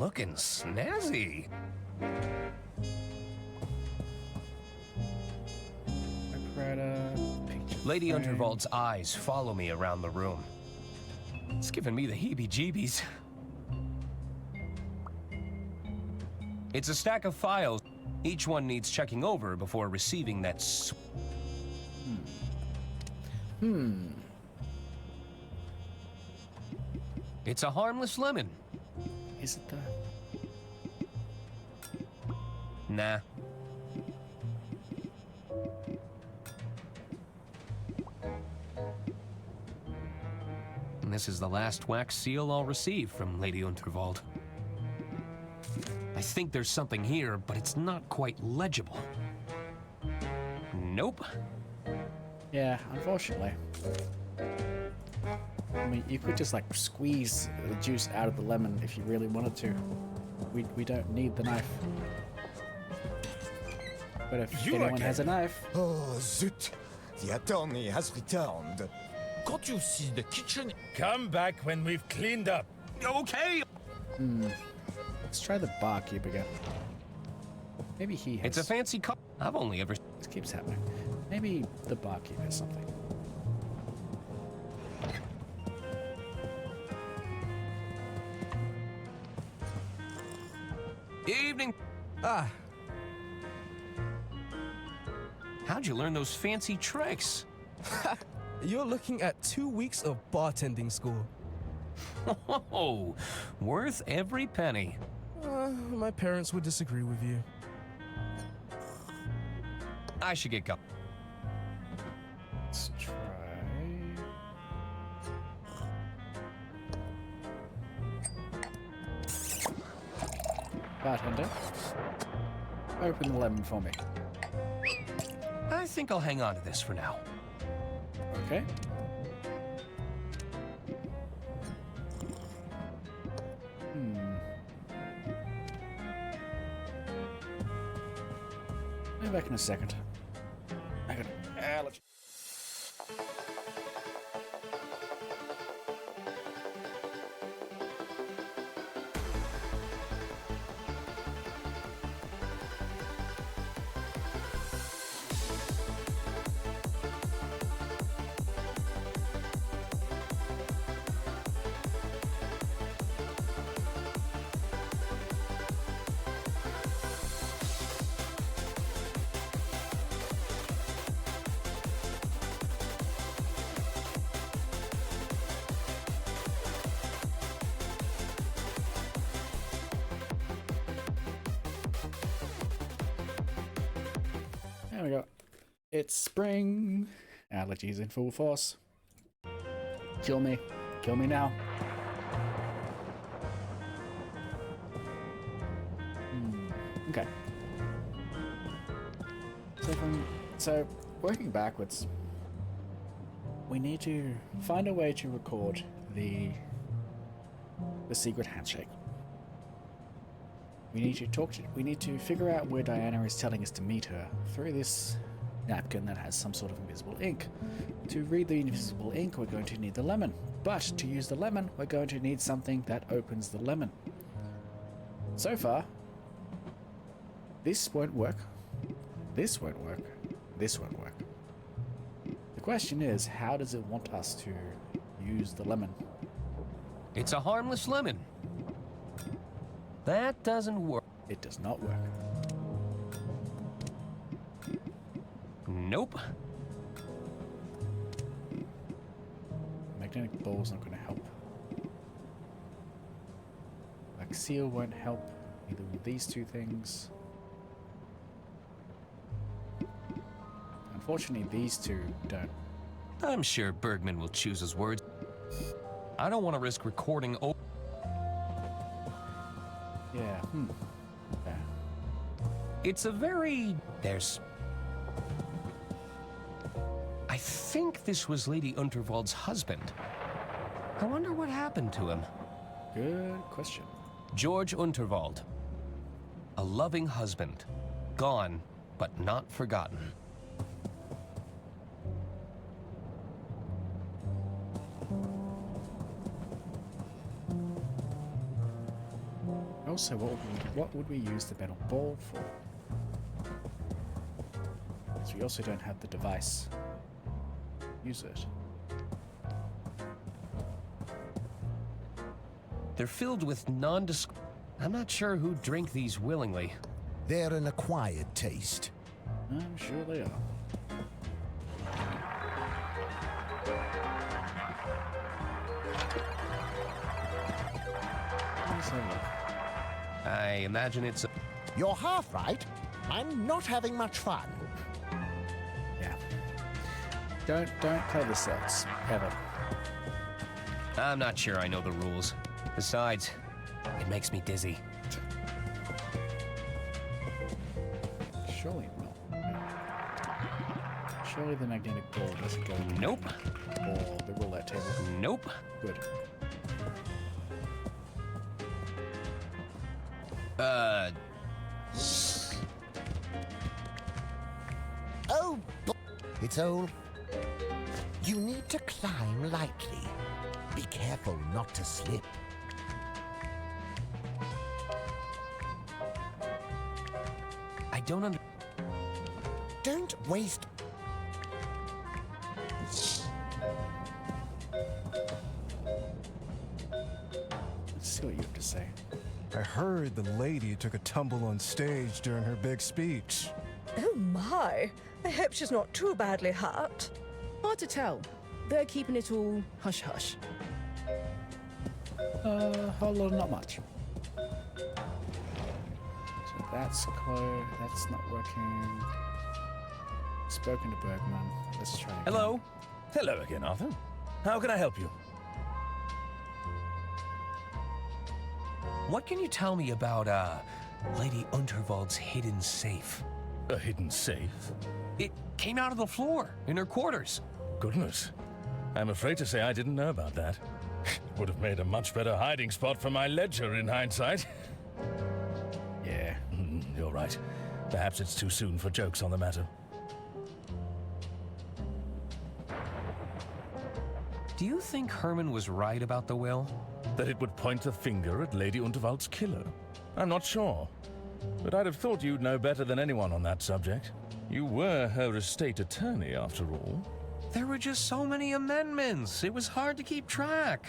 Looking snazzy. Lady Unterwald's eyes follow me around the room. It's giving me the heebie-jeebies. It's a stack of files. Each one needs checking over before receiving that It's a harmless lemon. Is it though? Nah. And this is the last wax seal I'll receive from Lady Unterwald. I think there's something here, but it's not quite legible. Nope. Yeah, unfortunately. I mean, you could just like squeeze the juice out of the lemon if you really wanted to. We don't need the knife. But if anyone has a knife... Oh, zut! The attorney has returned. Can't you see the kitchen? Come back when we've cleaned up. Okay! Let's try the barkeep again. Maybe he has... It's a fancy cup. I've only ever... This keeps happening. Maybe the barkeep has something. Evening. How'd you learn those fancy tricks? You're looking at 2 weeks of bartending school. Oh, worth every penny. My parents would disagree with you. I should get going. Let's try... Bartender, open the lemon for me. I think I'll hang on to this for now. Okay. I'll be back in a second. I got allergy. There we go. It's spring. Allergies in full force. Kill me. Kill me now. Okay. So working backwards, we need to find a way to record the secret handshake. We need to figure out where Diana is telling us to meet her through this napkin that has some sort of invisible ink. To read the invisible ink, we're going to need the lemon. But to use the lemon, we're going to need something that opens the lemon. So far, this won't work. This won't work. This won't work. The question is, how does it want us to use the lemon? It's a harmless lemon. That doesn't work. It does not work. Nope. Magnetic ball's not going to help. Like seal won't help either with these two things. Unfortunately, these two don't. I'm sure Bergman will choose his words. I don't want to risk recording. Yeah. Yeah. It's a very... I think this was Lady Unterwald's husband. I wonder what happened to him. Good question. George Unterwald. A loving husband. Gone, but not forgotten. Also, what would we use the metal ball for? Because we also don't have the device. Use it. They're filled with I'm not sure who'd drink these willingly. They're an acquired taste. I'm sure they are. Let's have a look. I imagine it's a... You're half right. I'm not having much fun. Yeah. Don't play the sets, ever. I'm not sure I know the rules. Besides, it makes me dizzy. Surely not. Surely the magnetic ball doesn't go... Nope. Or the roulette table. Nope. Good. Oh, it's old. You need to climb lightly. Be careful not to slip. I don't Don't waste... Let's see what you have to say. I heard the lady took a tumble on stage during her big speech. Oh my! I hope she's not too badly hurt. Hard to tell. They're keeping it all hush-hush. Whole lot, not much. So that's closed. That's not working. Spoken to Bergman. Let's try again. Hello. Hello again, Arthur. How can I help you? What can you tell me about, Lady Unterwald's hidden safe? A hidden safe? It came out of the floor, in her quarters. Goodness. I'm afraid to say I didn't know about that. Would have made a much better hiding spot for my ledger in hindsight. Yeah. You're right. Perhaps it's too soon for jokes on the matter. Do you think Herman was right about the will? That it would point the finger at Lady Unterwald's killer? I'm not sure. But I'd have thought you'd know better than anyone on that subject. You were her estate attorney, after all. There were just so many amendments. It was hard to keep track.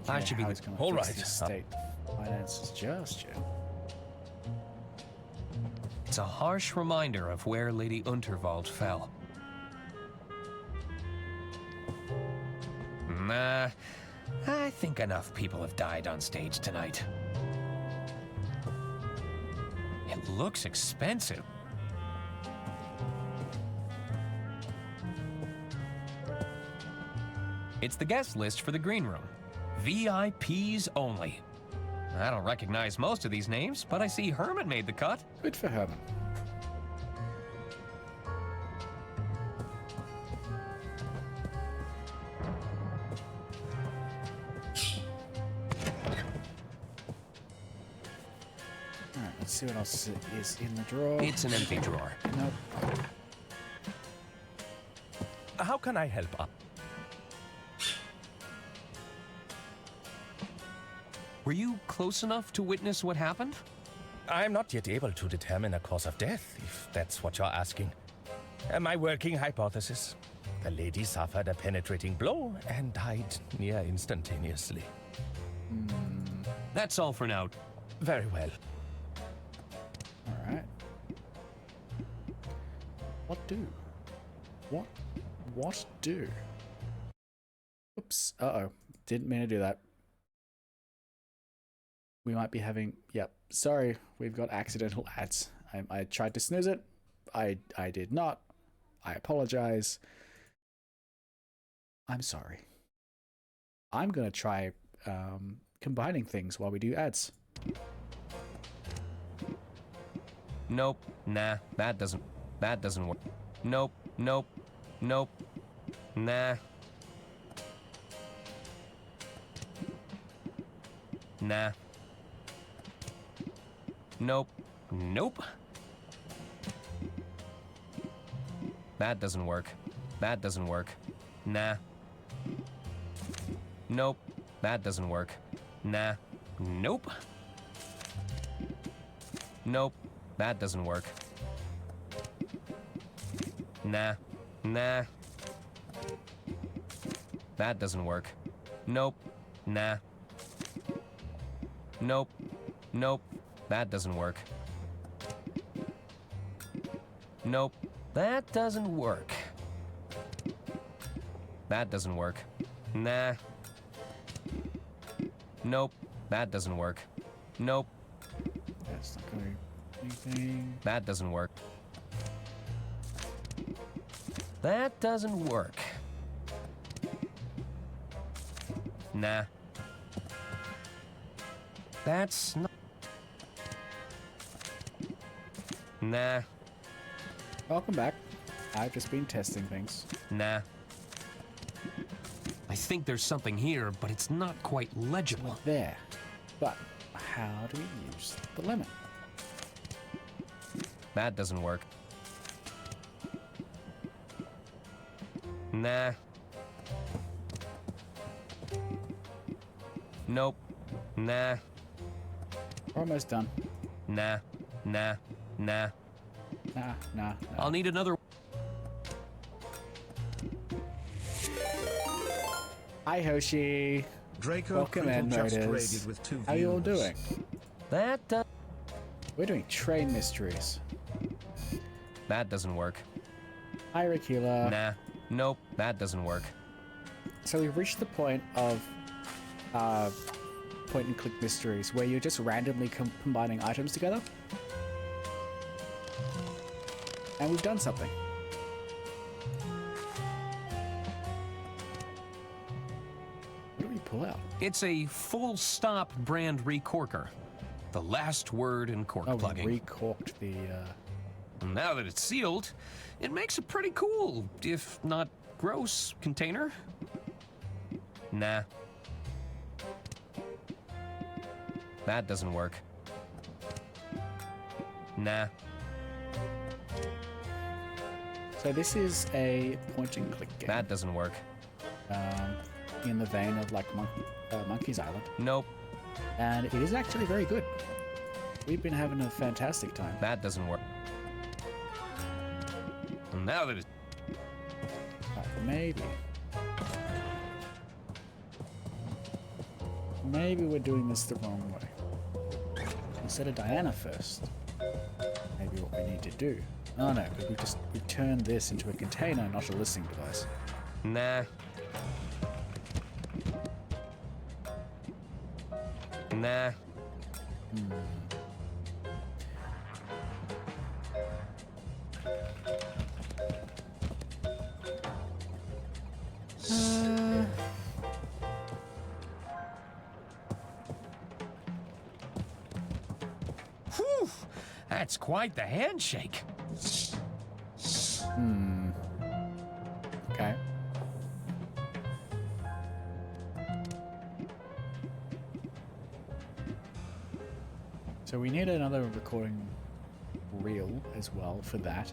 I should be all right. State finances just yet. It's a harsh reminder of where Lady Unterwald fell. Nah, I think enough people have died on stage tonight. It looks expensive. It's the guest list for the green room. VIPs only. I don't recognize most of these names, but I see Herman made the cut. Good for Herman. Alright, let's see what else is in the drawer. It's an empty drawer. Nope. How can I help? Were you close enough to witness what happened? I'm not yet able to determine a cause of death, if that's what you're asking. My working hypothesis. The lady suffered a penetrating blow and died near instantaneously. That's all for now. Very well. Alright. What do? What do? Oops. Uh-oh. Didn't mean to do that. We might be having... Yep. Sorry. We've got accidental ads. I tried to snooze it. I did not. I apologize. I'm sorry. I'm going to try combining things while we do ads. Nope. Nah. That doesn't work. Nope. Nope. Nope. Nah. Nah. Nope. Nope. That doesn't work. That doesn't work. Nah. Nope. That doesn't work. Nah. Nope. Nope. That doesn't work. Nah. Nah. That doesn't work. Nope. Nah. Nope. Nope. That doesn't work. Nope. That doesn't work. That doesn't work. Nah. Nope. That doesn't work. Nope. That's not going to do anything. That doesn't work. That doesn't work. Nah. That's not... Nah. Welcome back. I've just been testing things. Nah. I think there's something here, but it's not quite legible. There. But how do we use the lemon? That doesn't work. Nah. Nope. Nah. We're almost done. Nah. Nah. Nah. Nah. I'll need another... Hi, Hoshi. Draco Welcome in, just Motors. traded with 2 How you all viewers. doing? That We're doing train mysteries. That doesn't work. Hi, Rakila. Nah. Nope. That doesn't work. So we've reached the point of point-and-click mysteries where you're just randomly combining items together. And we've done something. What do we pull out? It's a full stop brand recorker. The last word in cork plugging. We recorked the... Now that it's sealed, it makes a pretty cool, if not gross, container. Nah. That doesn't work. Nah. So this is a point-and-click game. That doesn't work. In the vein of like Monkey's Island. Nope. And it is actually very good. We've been having a fantastic time. That doesn't work. And now that it's... Maybe we're doing this the wrong way. Instead of Diana first. Maybe what we need to do. Oh no, because we turned this into a container, not a listening device. Nah. Nah. Whew! That's quite the handshake. Okay. So we need another recording reel as well for that.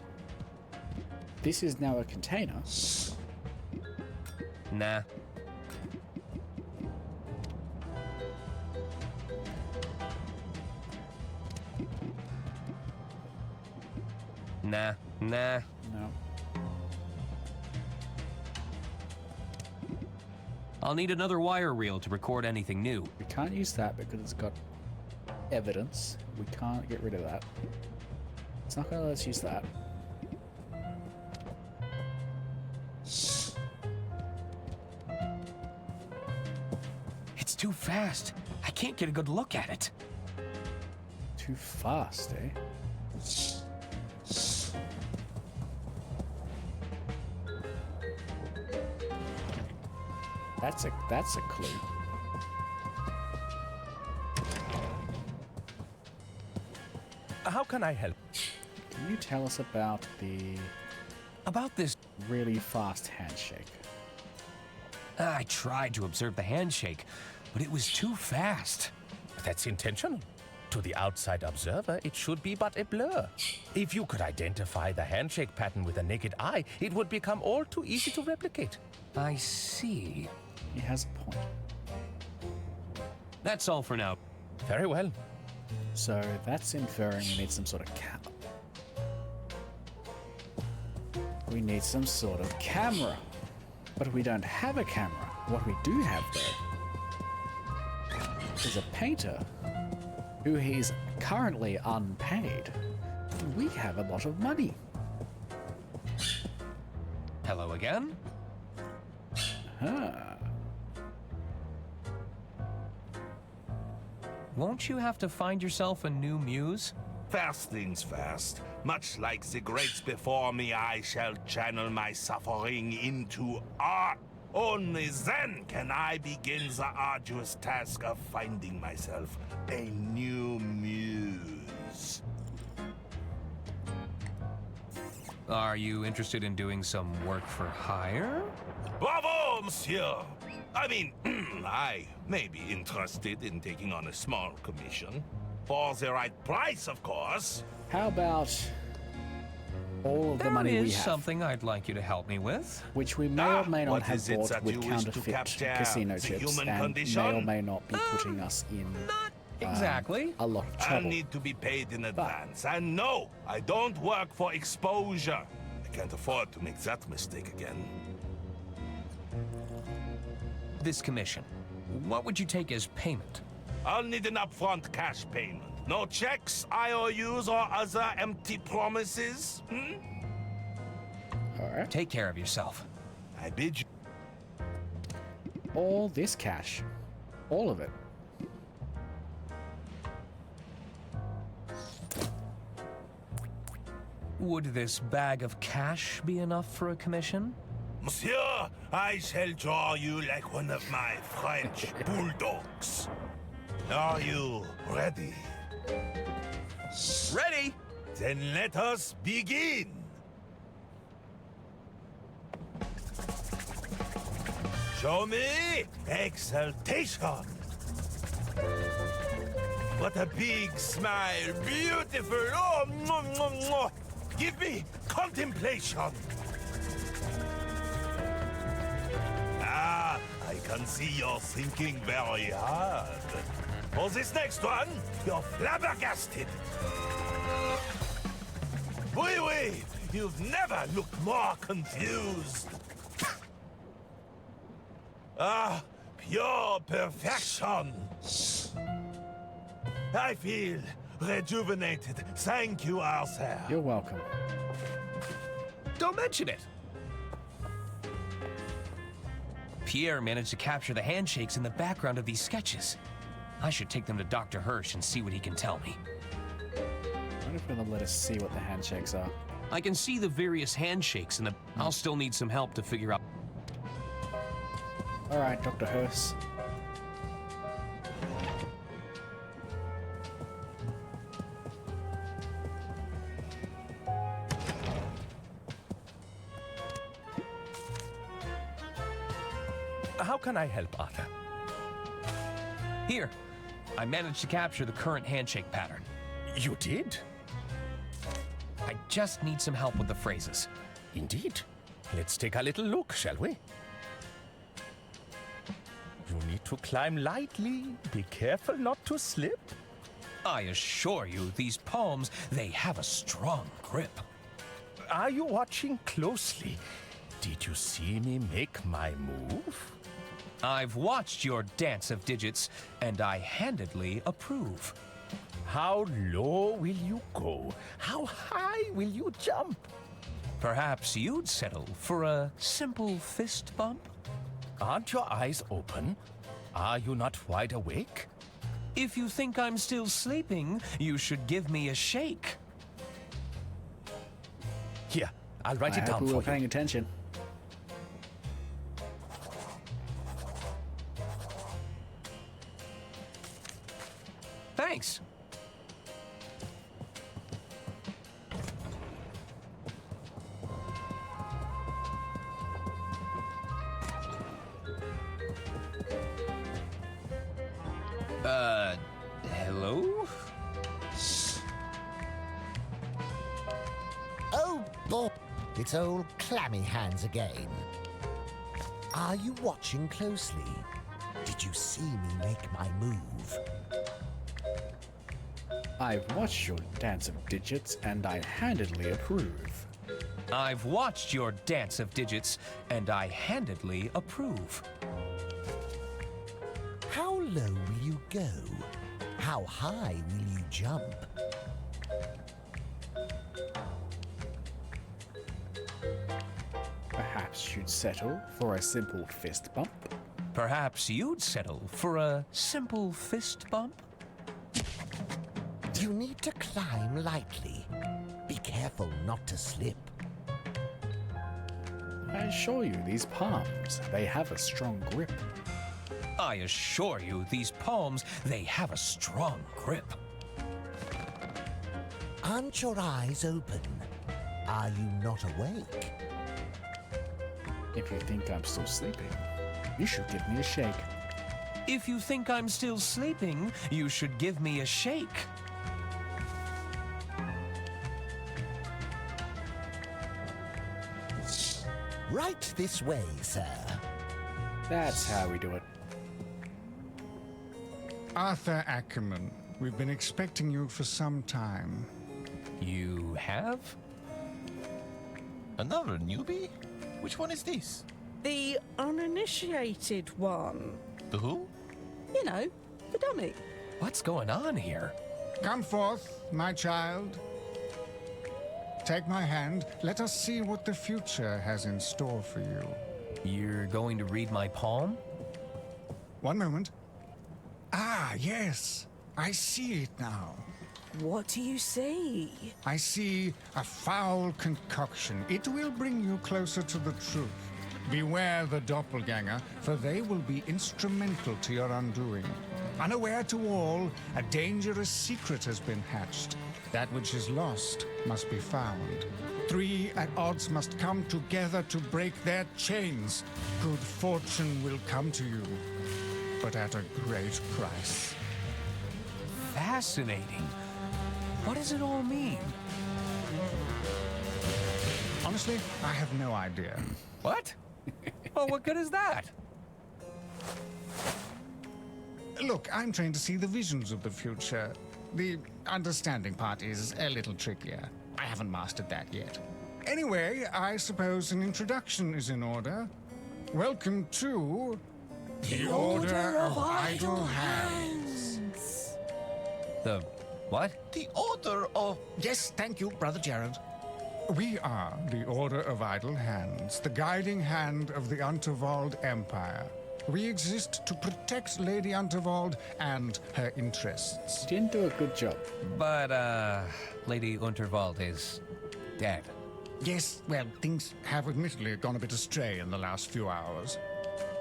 This is now a container. Nah. Nah. No. I'll need another wire reel to record anything new. We can't use that because it's got evidence. We can't get rid of that. It's not going to let us use that. It's too fast. I can't get a good look at it. Too fast, eh? That's a clue. How can I help? Can you tell us about this really fast handshake? I tried to observe the handshake, but it was too fast. That's intentional. To the outside observer, it should be but a blur. If you could identify the handshake pattern with a naked eye, it would become all too easy to replicate. I see. He has a point. That's all for now. Very well. So that's inferring we need some sort of We need some sort of camera. But we don't have a camera. What we do have, though, is a painter who is currently unpaid. We have a lot of money. Hello again? Huh. Won't you have to find yourself a new muse? First things first. Much like the greats before me, I shall channel my suffering into art. Only then can I begin the arduous task of finding myself a new muse. Are you interested in doing some work for hire? Bravo, monsieur! I mean, I may be interested in taking on a small commission. For the right price, of course. How about all of the money we have? There is something I'd like you to help me with. Which we may or may not have bought with counterfeit casino chips, and may or may not be putting us in exactly a lot of I trouble. need to be paid in advance. And no, I don't work for exposure. I can't afford to make that mistake again. This commission, what would you take as payment? I'll need an upfront cash payment. No checks, IOUs, or other empty promises. All right. Take care of yourself. I bid you. All this cash. All of it. Would this bag of cash be enough for a commission? Monsieur, I shall draw you like one of my French bulldogs. Are you ready? Ready! Then let us begin. Show me exaltation. What a big smile, beautiful. Oh, mwah, mwah, mwah. Give me contemplation. Ah, I can see you're thinking very hard. For this next one, you're flabbergasted. Oui, oui, you've never looked more confused. Ah, pure perfection. I feel rejuvenated. Thank you, Arthur. You're welcome. Don't mention it. Pierre managed to capture the handshakes in the background of these sketches. I should take them to Dr. Hirsch and see what he can tell me. I wonder if they'll let us see what the handshakes are. I can see the various handshakes, and I'll still need some help to figure out. All right, Dr. Hirsch. How can I help, Arthur? Here, I managed to capture the current handshake pattern. You did? I just need some help with the phrases. Indeed. Let's take a little look, shall we? You need to climb lightly. Be careful not to slip. I assure you, these poems, they have a strong grip. Are you watching closely? Did you see me make my move? I've watched your dance of digits, and I handedly approve. How low will you go? How high will you jump? Perhaps you'd settle for a simple fist bump? Aren't your eyes open? Are you not wide awake? If you think I'm still sleeping, you should give me a shake. Here, I'll write it I down hope we for were you. paying attention. Thanks. Hello? Oh, boy. It's old clammy hands again. Are you watching closely? Did you see me make my move? I've watched your dance of digits, and I handedly approve. I've watched your dance of digits, and I handedly approve. How low will you go? How high will you jump? Perhaps you'd settle for a simple fist bump? Perhaps you'd settle for a simple fist bump? You need to climb lightly. Be careful not to slip. I assure you, these palms, they have a strong grip. I assure you, these palms, they have a strong grip. Aren't your eyes open? Are you not awake? If you think I'm still sleeping, you should give me a shake. If you think I'm still sleeping, you should give me a shake. Right this way, sir. That's how we do it. Arthur Ackerman, we've been expecting you for some time. You have? Another newbie? Which one is this? The uninitiated one. The who? You know, the dummy. What's going on here? Come forth, my child. Take my hand. Let us see what the future has in store for you. You're going to read my palm? One moment. Ah, yes. I see it now. What do you see? I see a foul concoction. It will bring you closer to the truth. Beware the doppelganger, for they will be instrumental to your undoing. Unaware to all, a dangerous secret has been hatched. That which is lost must be found. 3 at odds must come together to break their chains. Good fortune will come to you, but at a great price. Fascinating. What does it all mean? Honestly, I have no idea. What? Well, what good is that? Look, I'm trying to see the visions of the future. The understanding part is a little trickier. I haven't mastered that yet. Anyway, I suppose an introduction is in order. Welcome to the Order of Idle Hands. The what? The Order of... Yes, thank you, Brother Gerald. We are the Order of Idle Hands, the guiding hand of the Unterwald Empire. We exist to protect Lady Unterwald and her interests. You didn't do a good job. But, Lady Unterwald is dead. Yes, well, things have admittedly gone a bit astray in the last few hours.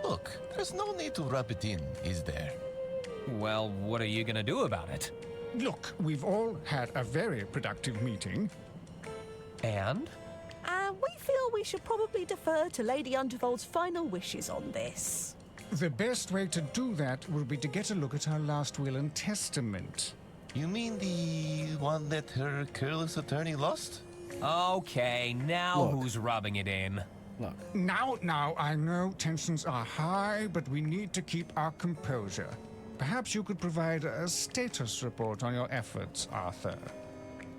Look, there's no need to rub it in, is there? Well, what are you gonna do about it? Look, we've all had a very productive meeting. And? We feel we should probably defer to Lady Unterwald's final wishes on this. The best way to do that will be to get a look at her last will and testament. You mean the one that her careless attorney lost? Okay, now Look. who's rubbing it in? Look, Now, I know tensions are high, but we need to keep our composure. Perhaps you could provide a status report on your efforts, Arthur.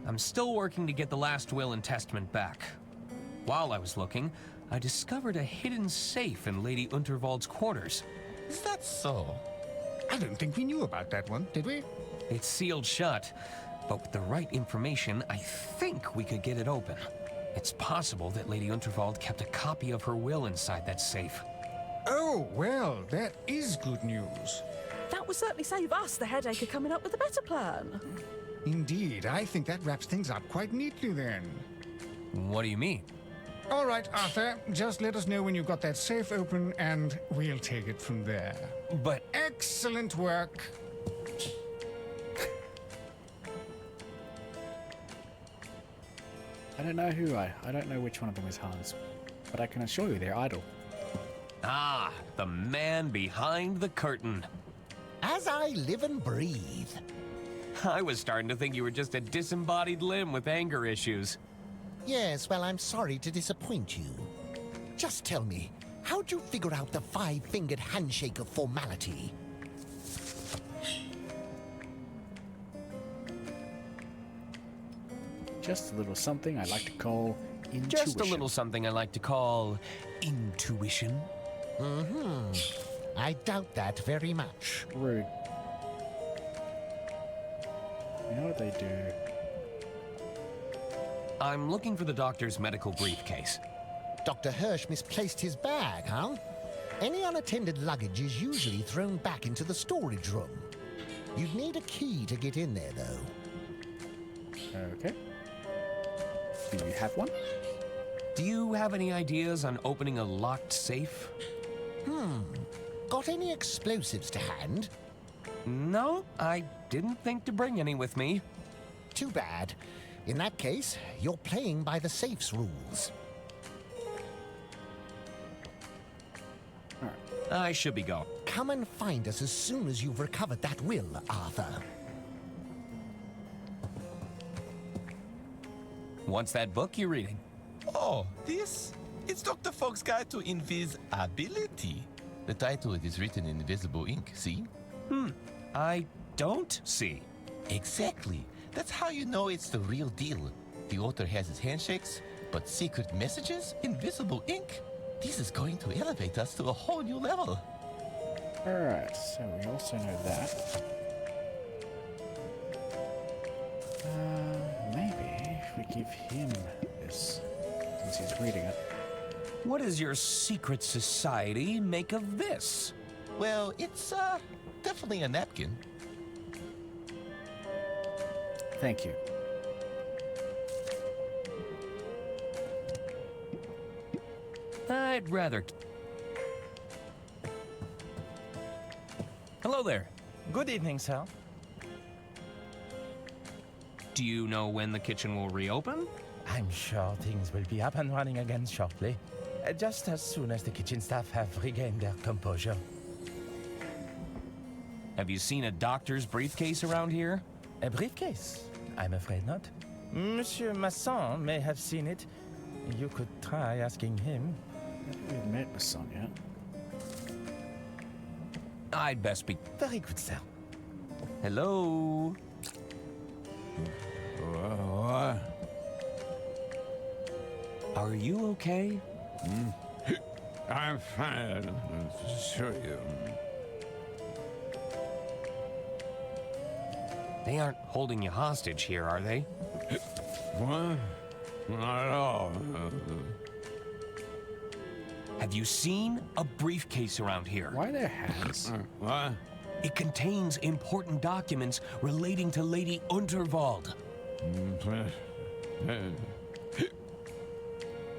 I'm still working to get the last will and testament back. While I was looking, I discovered a hidden safe in Lady Unterwald's quarters. Is that so? I don't think we knew about that one, did we? It's sealed shut, but with the right information, I think we could get it open. It's possible that Lady Unterwald kept a copy of her will inside that safe. Oh, well, that is good news. That will certainly save us the headache of coming up with a better plan. Indeed, I think that wraps things up quite neatly then. What do you mean? All right, Arthur, just let us know when you've got that safe open and we'll take it from there. But... Excellent work. I don't know I don't know which one of them is Hans, but I can assure you they're idle. Ah, the man behind the curtain. As I live and breathe. I was starting to think you were just a disembodied limb with anger issues. Yes, well, I'm sorry to disappoint you. Just tell me, how'd you figure out the five-fingered handshake of formality? Just a little something I like to call intuition. Just a little something I like to call intuition. Mm-hmm. I doubt that very much. Rude. You know what they do? I'm looking for the doctor's medical briefcase. Dr. Hirsch misplaced his bag, huh? Any unattended luggage is usually thrown back into the storage room. You'd need a key to get in there, though. Okay. Do you have one? Do you have any ideas on opening a locked safe? Got any explosives to hand? No, I didn't think to bring any with me. Too bad. In that case, you're playing by the safe's rules. I should be going. Come and find us as soon as you've recovered that will, Arthur. What's that book you're reading? Oh, this? It's Dr. Fogg's Guide to Invisibility. The title is written in invisible ink, see? I don't see. Exactly. That's how you know it's the real deal. The author has his handshakes, but secret messages, invisible ink. This is going to elevate us to a whole new level. Alright, so we also know that. Maybe if we give him this, since he's reading it. What does your secret society make of this? Well, it's definitely a napkin. Thank you. I'd rather... Hello there. Good evening, sir. Do you know when the kitchen will reopen? I'm sure things will be up and running again shortly. Just as soon as the kitchen staff have regained their composure. Have you seen a doctor's briefcase around here? A briefcase? I'm afraid not. Monsieur Masson may have seen it. You could try asking him. We've met Masson yet. I'd best be... Very good, sir. Hello? Are you okay? I'm fine. Sure you. They aren't holding you hostage here, are they? What? Not at all. Have you seen a briefcase around here? Why are there hands? What? It contains important documents relating to Lady Unterwald.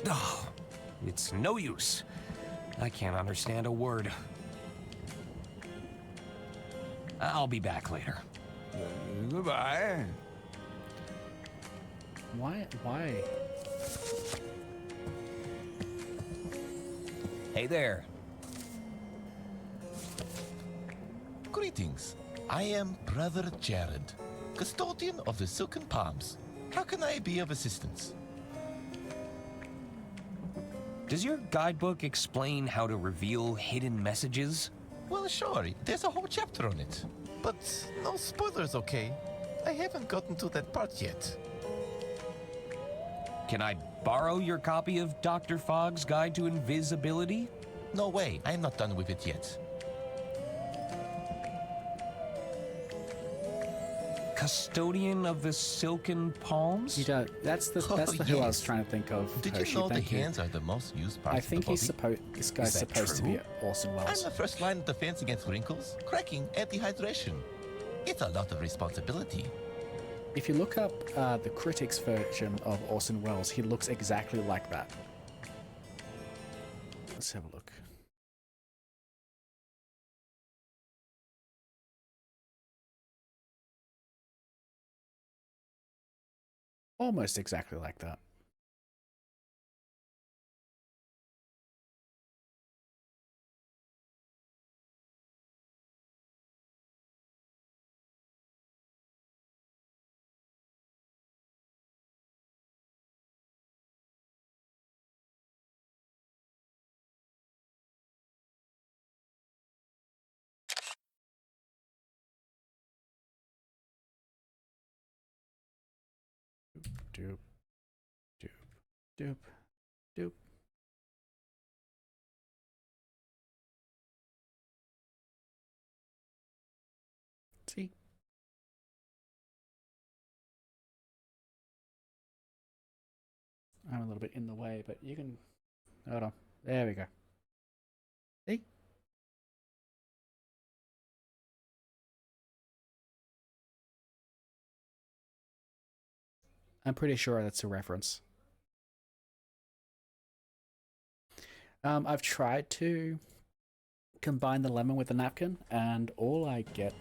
Oh, it's no use. I can't understand a word. I'll be back later. Goodbye. Why? Hey there. Greetings. I am Brother Jared, custodian of the Silken Palms. How can I be of assistance? Does your guidebook explain how to reveal hidden messages? Well, sure. There's a whole chapter on it. But no spoilers, okay? I haven't gotten to that part yet. Can I borrow your copy of Dr. Fogg's Guide to Invisibility? No way. I'm not done with it yet. Custodian of the Silken Palms? You don't. That's the who I was trying to think of. Did Hershey, you know the thank you. hands are the most used part I of the think body? this guy's Is that supposed to be true? Orson I'm Welles. the first line of defense against wrinkles, cracking, and dehydration. It's a lot of responsibility. If you look up the critics' version of Orson Welles, he looks exactly like that. Let's have a look. Almost exactly like that. Doop, doop, doop, doop. See? I'm a little bit in the way, but you can... Hold on. There we go. See? I'm pretty sure that's a reference. I've tried to combine the lemon with the napkin, and all I get...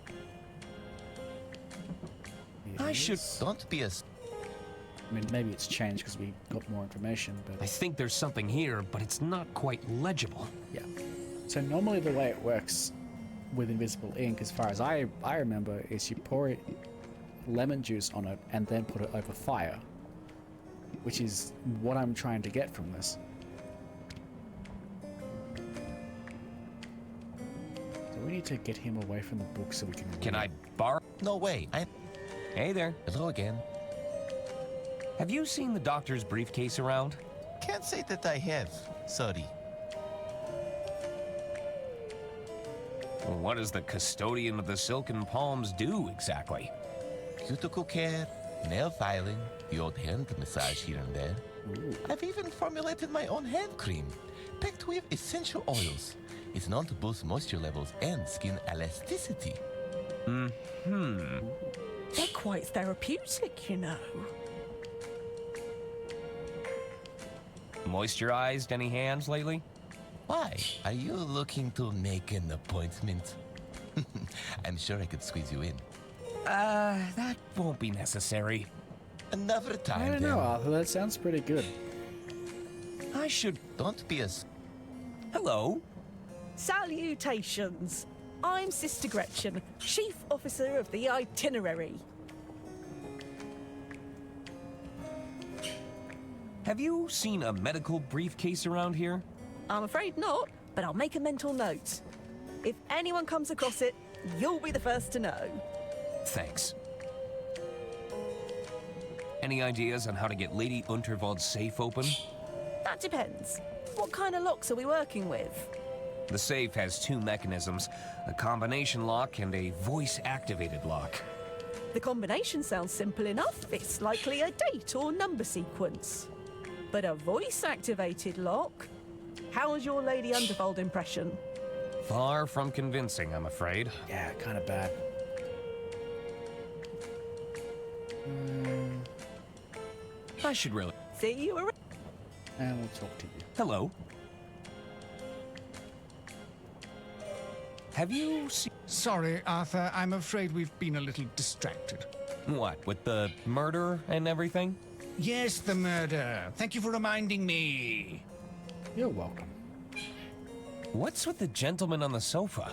Don't be a... I mean, maybe it's changed because we got more information, but... I think there's something here, but it's not quite legible. Yeah. So normally the way it works with invisible ink, as far as I remember, is you pour lemon juice on it and then put it over fire, which is what I'm trying to get from this. So we need to get him away from the book so we can... Can I borrow? No way. Hey there. Hello again. Have you seen the doctor's briefcase around? Can't say that I have. Sorry. Well, what does the custodian of the Silken Palms do exactly? Cuticle care, nail filing, the odd hand massage here and there. Ooh. I've even formulated my own hand cream, packed with essential oils. It's known to boost moisture levels and skin elasticity. They're quite therapeutic, you know. Moisturized any hands lately? Why? Are you looking to make an appointment? I'm sure I could squeeze you in. That won't be necessary. Another time, I don't know, Arthur. That sounds pretty good. I should... Don't be a... Hello? Salutations. I'm Sister Gretchen, Chief Officer of the Itinerary. Have you seen a medical briefcase around here? I'm afraid not, but I'll make a mental note. If anyone comes across it, you'll be the first to know. Thanks. Any ideas on how to get Lady Unterwald's safe open? That depends. What kind of locks are we working with? The safe has two mechanisms, a combination lock and a voice-activated lock. The combination sounds simple enough. It's likely a date or number sequence. But a voice-activated lock? How's your Lady Unterwald impression? Far from convincing, I'm afraid. Yeah, kind of bad. I should really... See you around. And we'll talk to you. Hello. Have you seen... Sorry, Arthur. I'm afraid we've been a little distracted. What, with the murder and everything? Yes, the murder. Thank you for reminding me. You're welcome. What's with the gentleman on the sofa?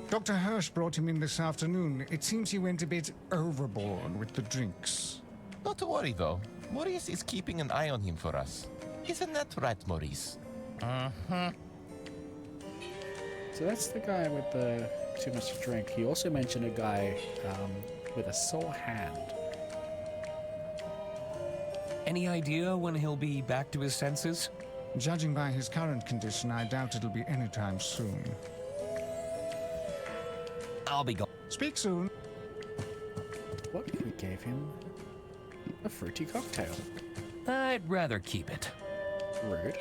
Dr. Hirsch brought him in this afternoon. It seems he went a bit overboard with the drinks. Not to worry, though. Maurice is keeping an eye on him for us. Isn't that right, Maurice? So that's the guy with the too much to drink. He also mentioned a guy with a sore hand. Any idea when he'll be back to his senses? Judging by his current condition, I doubt it'll be anytime soon. I'll be gone. Speak soon. What if we gave him a fruity cocktail? I'd rather keep it. Rude.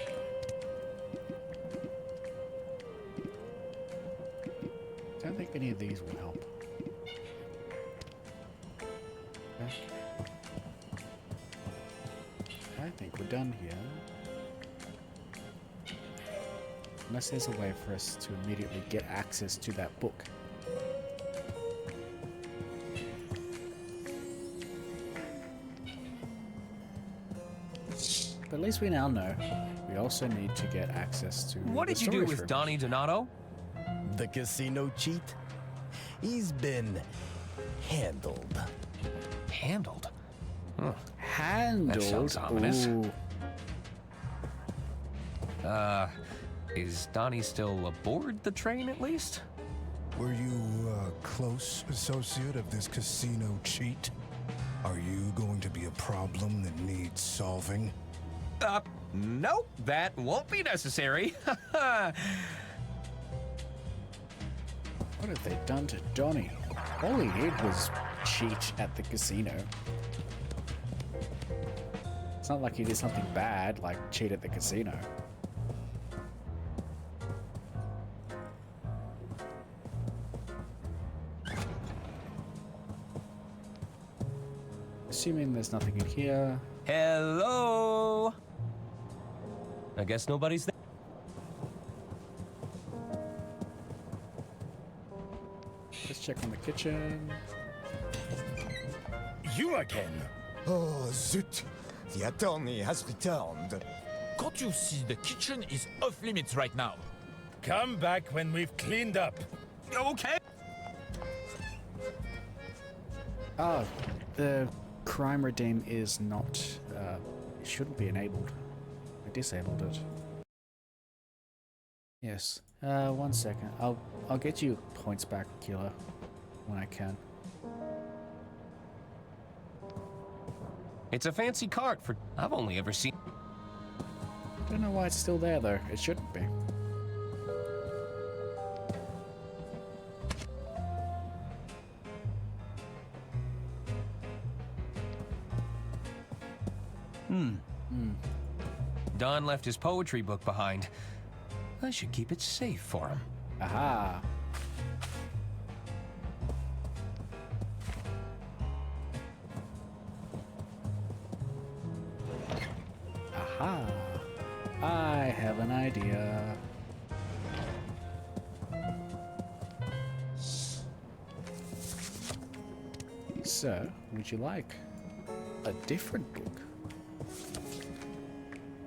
Don't think any of these will help. Okay. I think we're done here. Unless there's a way for us to immediately get access to that book. But at least we now know. We also need to get access to What the did you do storage with room. Donnie Donato? The casino cheat? He's been handled. Handled? Huh. Handled? That sounds ominous. Ooh. Is Donnie still aboard the train at least? Were you a close associate of this casino cheat? Are you going to be a problem that needs solving? Nope, that won't be necessary. What have they done to Donnie? All he did was cheat at the casino. It's not like he did something bad, like cheat at the casino. Assuming there's nothing in here. Hello? I guess nobody's there. Let's check on the kitchen. You again? Oh, zut! The attorney has returned. Can't you see the kitchen is off limits right now? Come back when we've cleaned up. Okay. Ah, the crime redeem is not, it shouldn't be enabled. I disabled it. Yes. 1 second. I'll get you points back, Killer, when I can. It's a fancy cart for... I've only ever seen... Don't know why it's still there though. It shouldn't be. Don left his poetry book behind. I should keep it safe for him. Aha. Aha. I have an idea. So, would you like a different book?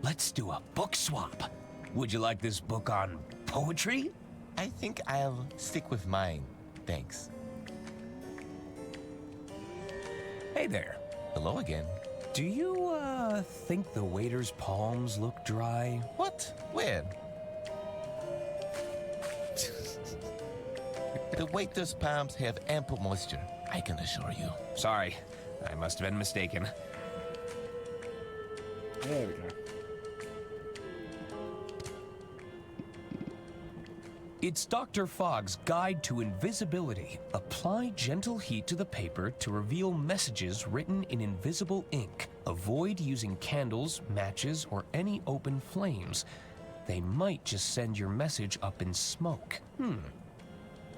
Let's do a book swap. Would you like this book on poetry? I think I'll stick with mine. Thanks. Hey there. Hello again. Do you, think the waiter's palms look dry? What? Where? The waiter's palms have ample moisture, I can assure you. Sorry, I must have been mistaken. There we go. It's Dr. Fogg's Guide to Invisibility. Apply gentle heat to the paper to reveal messages written in invisible ink. Avoid using candles, matches, or any open flames. They might just send your message up in smoke.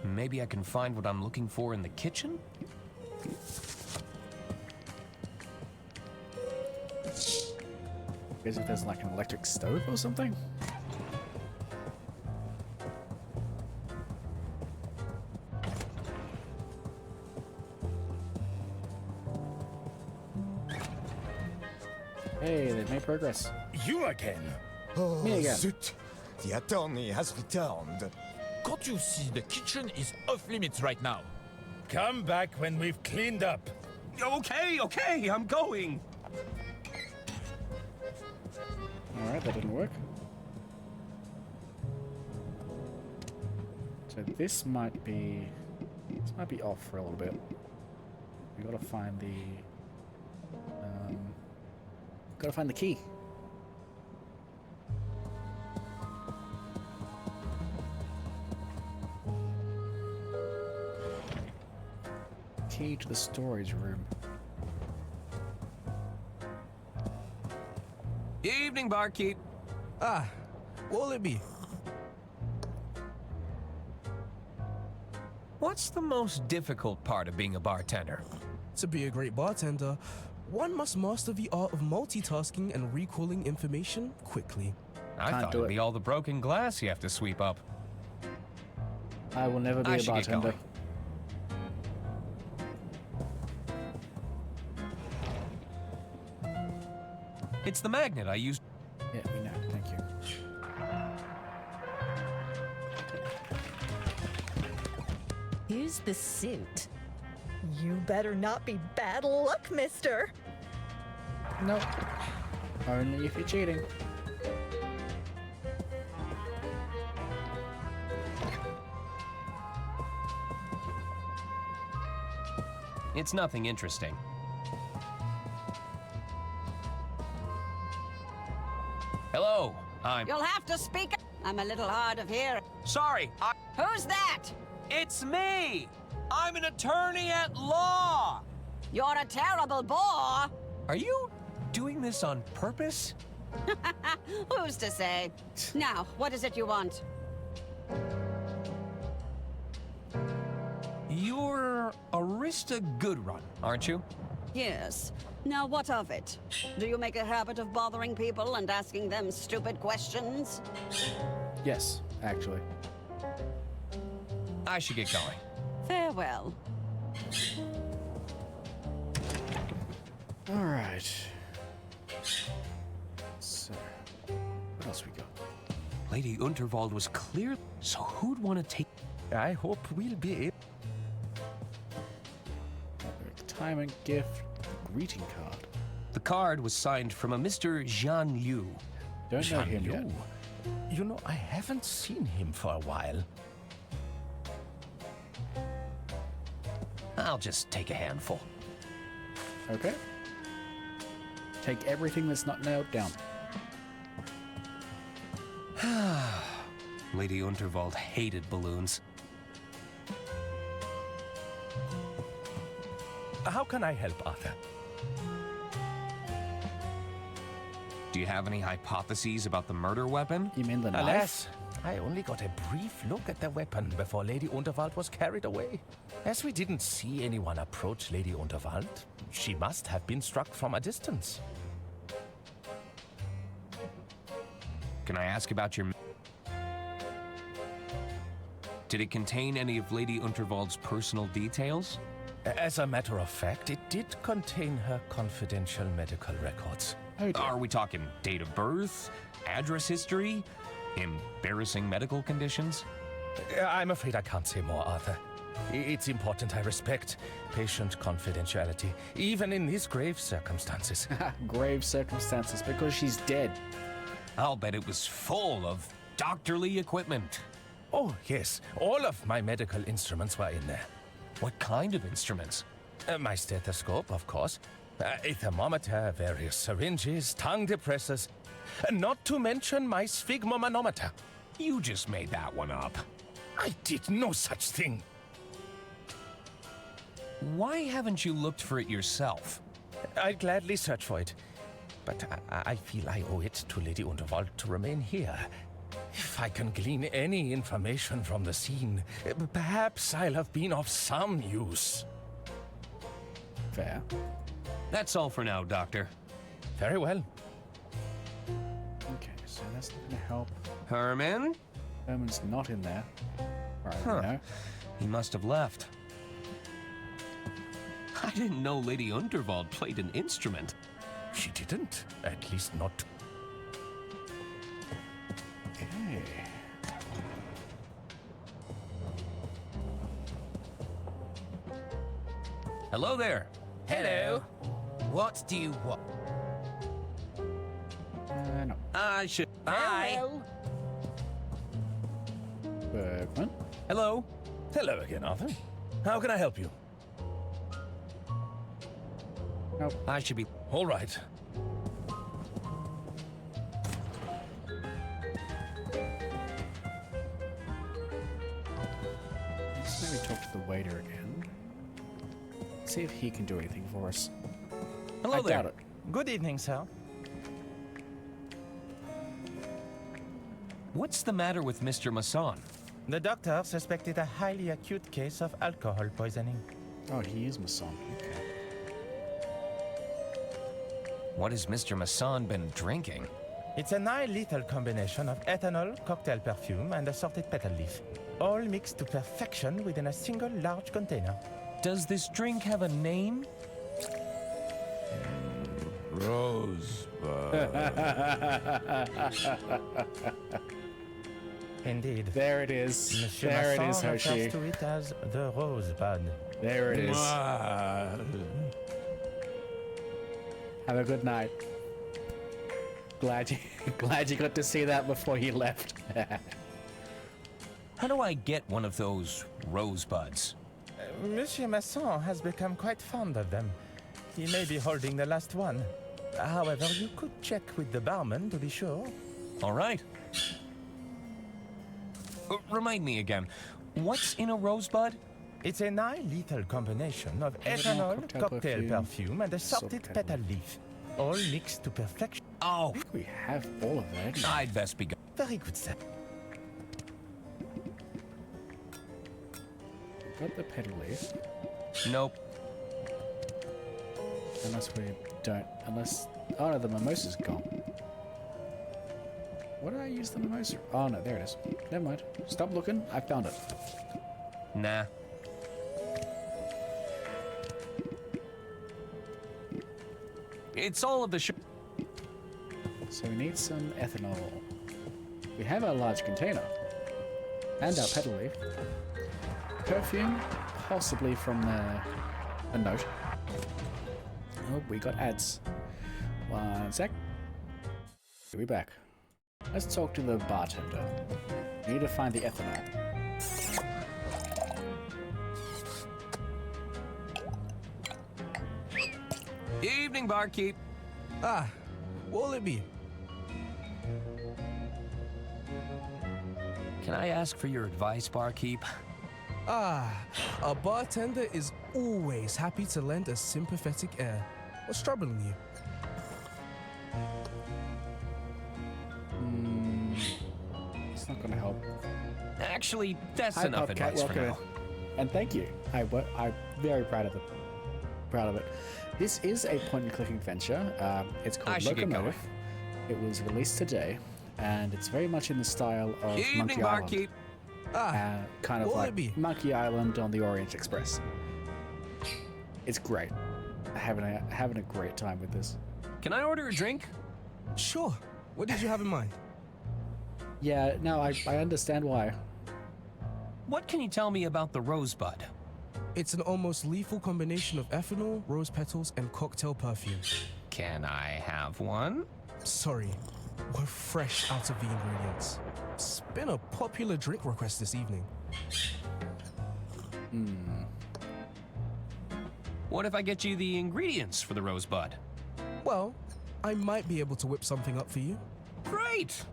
Maybe I can find what I'm looking for in the kitchen? As if there's like an electric stove or something? Hey, they've made progress. You again? Me Oh, again. zut! The attorney has returned. Can't you see the kitchen is off limits right now? Come back when we've cleaned up. Okay, I'm going. Alright, that didn't work. So this might be off for a little bit. We gotta find the key. Key key to the storage room. Evening, barkeep. Ah, what'll it be? What's the most difficult part of being a bartender? To be a great bartender, one must master the art of multitasking and recalling information quickly. I thought it'd be all the broken glass you have to sweep up. I will never be a should get bartender. going. It's the magnet I used. Yeah, we know. Thank you. Here's the suit. You better not be bad luck, mister. Nope. Only if you're cheating. It's nothing interesting. Hello, You'll have to speak. I'm a little hard of hearing. Sorry, Who's that? It's me! I'm an attorney at law! You're a terrible bore. Are you doing this on purpose? Who's to say? Now, what is it you want? You're Arista Goodrun, aren't you? Yes. Now, what of it? Do you make a habit of bothering people and asking them stupid questions? Yes, actually. I should get going. Farewell. All right. So, what else we got? Lady Unterwald was clear, so who'd want to take... I hope we'll be able... Retirement gift, greeting card. The card was signed from a Mr. Jean Liu. Don't know him yet. You know, I haven't seen him for a while. I'll just take a handful. Okay. Take everything that's not nailed down. Lady Unterwald hated balloons. How can I help, Arthur? Do you have any hypotheses about the murder weapon? You mean the knife? Alas, I only got a brief look at the weapon before Lady Unterwald was carried away. As we didn't see anyone approach Lady Unterwald, she must have been struck from a distance. Can I ask about your... Did it contain any of Lady Unterwald's personal details? As a matter of fact, it did contain her confidential medical records. Are we talking date of birth, address history, embarrassing medical conditions? I'm afraid I can't say more, Arthur. It's important I respect patient confidentiality, even in these grave circumstances. Grave circumstances, because she's dead. I'll bet it was full of doctorly equipment. Oh, yes. All of my medical instruments were in there. What kind of instruments? My stethoscope, of course. A thermometer, various syringes, tongue depressors. Not to mention my sphygmomanometer. You just made that one up. I did no such thing. Why haven't you looked for it yourself? I'd gladly search for it. But I feel I owe it to Lady Unterwald to remain here. If I can glean any information from the scene, perhaps I'll have been of some use. Fair. That's all for now, Doctor. Very well. Okay, so that's not going to help. Herman? Herman's not in there. Right, Huh. no. He must have left. I didn't know Lady Unterwald played an instrument. She didn't. At least not. Okay. Hello there. Hello. What do you want? No. I should... Bye. Bergman? Hello. Hello again, Arthur. How can I help you? Nope. I should be... All right. Let's maybe talk to the waiter again. Let's see if he can do anything for us. Hello I there. doubt it. Good evening, sir. What's the matter with Mr. Masson? The doctor suspected a highly acute case of alcohol poisoning. Oh, he is Masson. Okay. What has Mr. Masson been drinking? It's a non-lethal combination of ethanol, cocktail perfume, and assorted petal leaf, all mixed to perfection within a single large container. Does this drink have a name? Rosebud. Indeed. There it is. Monsieur there it is, Masson Hoshi. refers to it as the rosebud. There it is. Have a good night. Glad you got to see that before you left. How do I get one of those rosebuds? Monsieur Masson has become quite fond of them. He may be holding the last one. However, you could check with the barman to be sure. All right. Remind me again, what's in a rosebud? It's a non-lethal combination of Ethanol, ethanol, cocktail perfume, and assorted petal leaf, all mixed to perfection. Oh, I think we have all of that. I'd best be going. Very good, sir. Got the petal leaf. Nope. Unless we don't. Unless. Oh no, the mimosa's gone. What did I use the mimosa? Oh no, there it is. Never mind. Stop looking. I found it. Nah. It's all of the So we need some ethanol. We have our large container. And our petal leaf. Perfume, possibly from a note. Oh, we got ads. One sec. We'll be back. Let's talk to the bartender. We need to find the ethanol. Evening, barkeep. Ah, what'll it be? Can I ask for your advice, barkeep? Ah, a bartender is always happy to lend a sympathetic ear. What's troubling you? It's not gonna help. Actually, that's Hi, enough Popcat, advice for welcome now. in. And thank you. I'm very proud of it. Proud of it. This is a point-and-click adventure. It's I called should Loco get going. Motive. It was released today, and it's very much in the style of Evening, Monkey barkeep. Island. Kind of what'll like it be? Monkey Island on the Orient Express. It's great. Having a great time with this. Can I order a drink? Sure. What did you have in mind? Yeah, no, I understand why. What can you tell me about the rosebud? It's an almost lethal combination of ethanol, rose petals, and cocktail perfume. Can I have one? Sorry, we're fresh out of the ingredients. It's been a popular drink request this evening. What if I get you the ingredients for the rosebud? Well, I might be able to whip something up for you. Great!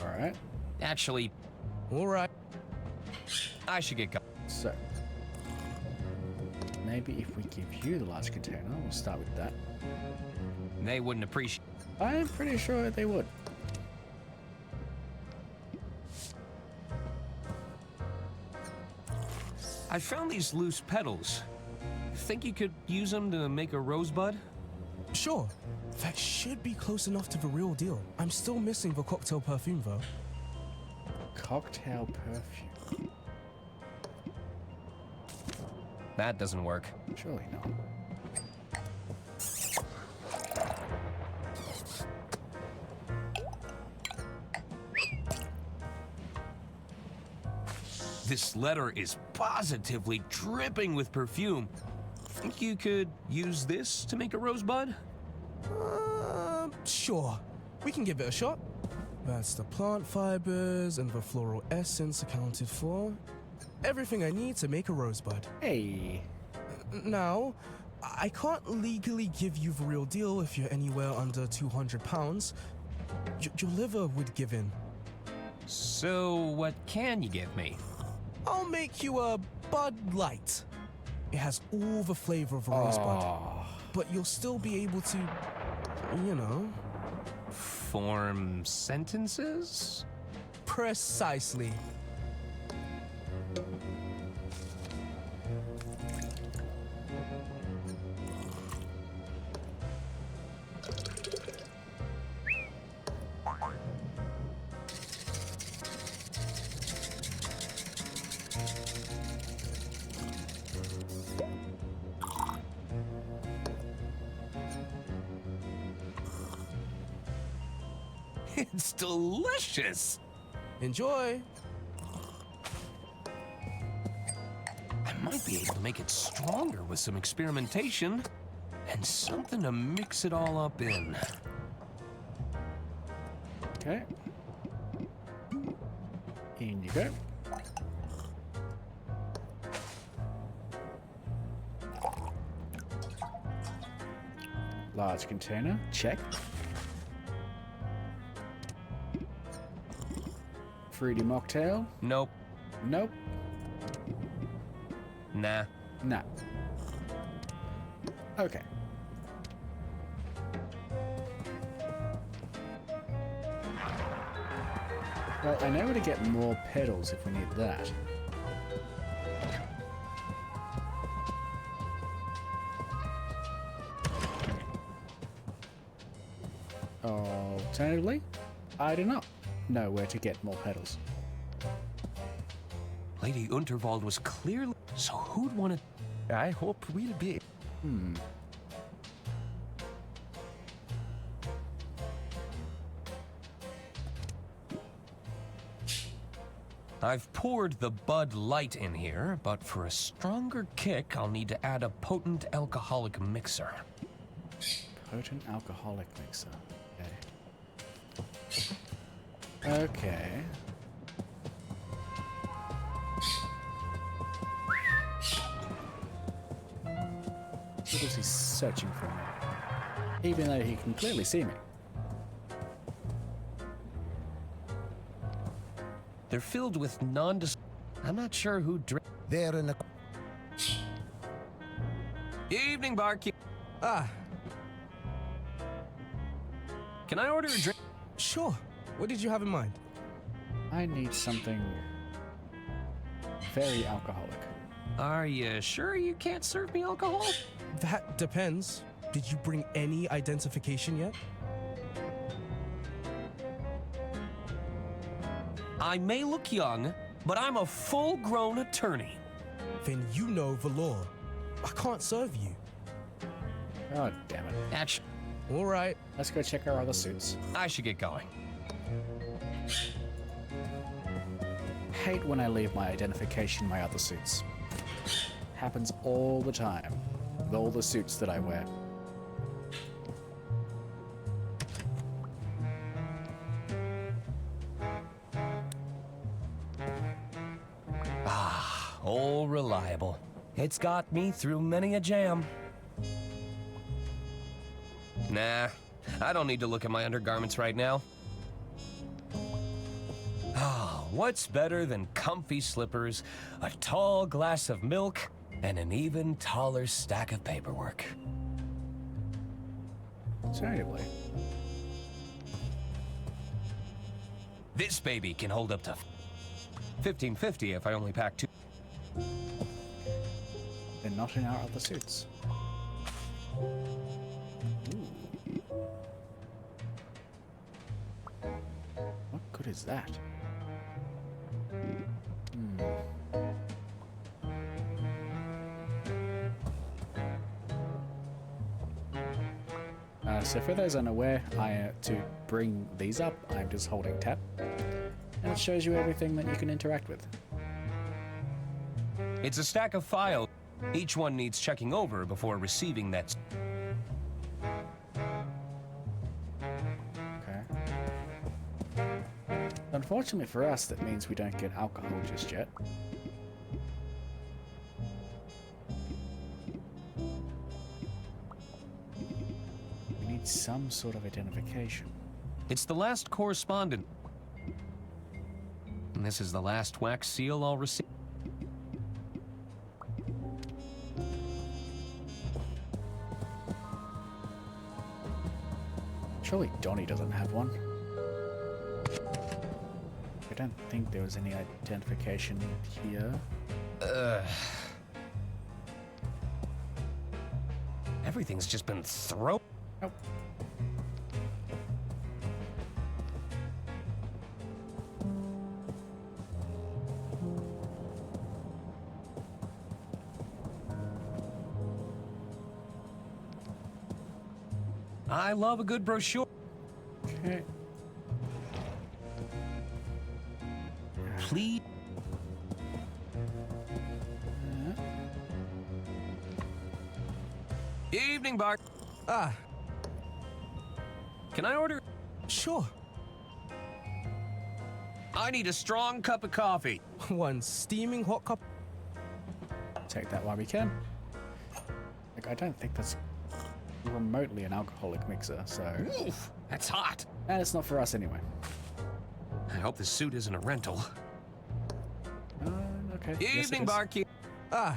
Alright. Actually, Alright. I should get going. So, maybe if we give you the large container, we'll start with that. They wouldn't appreciate. I'm pretty sure they would. I found these loose petals. Think you could use them to make a rosebud? Sure. That should be close enough to the real deal. I'm still missing the cocktail perfume, though. Cocktail perfume. That doesn't work. Surely not. This letter is positively dripping with perfume. Think you could use this to make a rosebud? Sure. We can give it a shot. That's the plant fibers and the floral essence accounted for. Everything I need to make a rosebud. Hey. Now, I can't legally give you the real deal if you're anywhere under 200 pounds. Your liver would give in. So, what can you give me? I'll make you a Bud Light. It has all the flavor of a rosebud, but you'll still be able to, you know... Form sentences? Precisely. It's delicious! Enjoy! I might be able to make it stronger with some experimentation and something to mix it all up in. Okay. In you go. Large container, check. Fruity mocktail? Nope. Nope. Nah. Nah. Okay. Well, I know where to get more pedals if we need that. Alternatively, I do not know where to get more pedals. Lady Unterwald was clearly... So who'd want to... I hope we'll be... I've poured the Bud Light in here, but for a stronger kick, I'll need to add a potent alcoholic mixer. Potent alcoholic mixer. Okay. Okay. What is he searching for me? Even though he can clearly see me. They're filled with I'm not sure who drank. They're in a... Evening, barkeep. Ah. Can I order a drink? Sure. What did you have in mind? I need something very alcoholic. Are you sure you can't serve me alcohol? That depends. Did you bring any identification yet? I may look young, but I'm a full-grown attorney. Then you know the law. I can't serve you. Oh, damn it. Action. All right. Let's go check our other suits. I should get going. Hate when I leave my identification in my other suits. Happens all the time with all the suits that I wear. Ah, all reliable. It's got me through many a jam. Nah, I don't need to look at my undergarments right now. Ah, what's better than comfy slippers, a tall glass of milk, and an even taller stack of paperwork? Alternatively, this baby can hold up to $15.50 if I only pack 2. they're not in our other suits. What good is that? So for those unaware, to bring these up, I'm just holding tab, and it shows you everything that you can interact with. It's a stack of files. Each one needs checking over before receiving that. Okay. Unfortunately for us, that means we don't get alcohol just yet. We need some sort of identification. It's the last correspondent. And this is the last wax seal I'll receive. Surely Donnie doesn't have one. I don't think there was any identification here. Everything's just been thrown. Oh. I love a good brochure. Okay. Please. Evening, Bart. Ah. Can I order? Sure. I need a strong cup of coffee. One steaming hot cup. Take that while we can. Like, I don't think that's remotely an alcoholic mixer, so... Oof, that's hot. And it's not for us anyway. I hope this suit isn't a rental. Okay. Evening, yes, barkeep. Ah.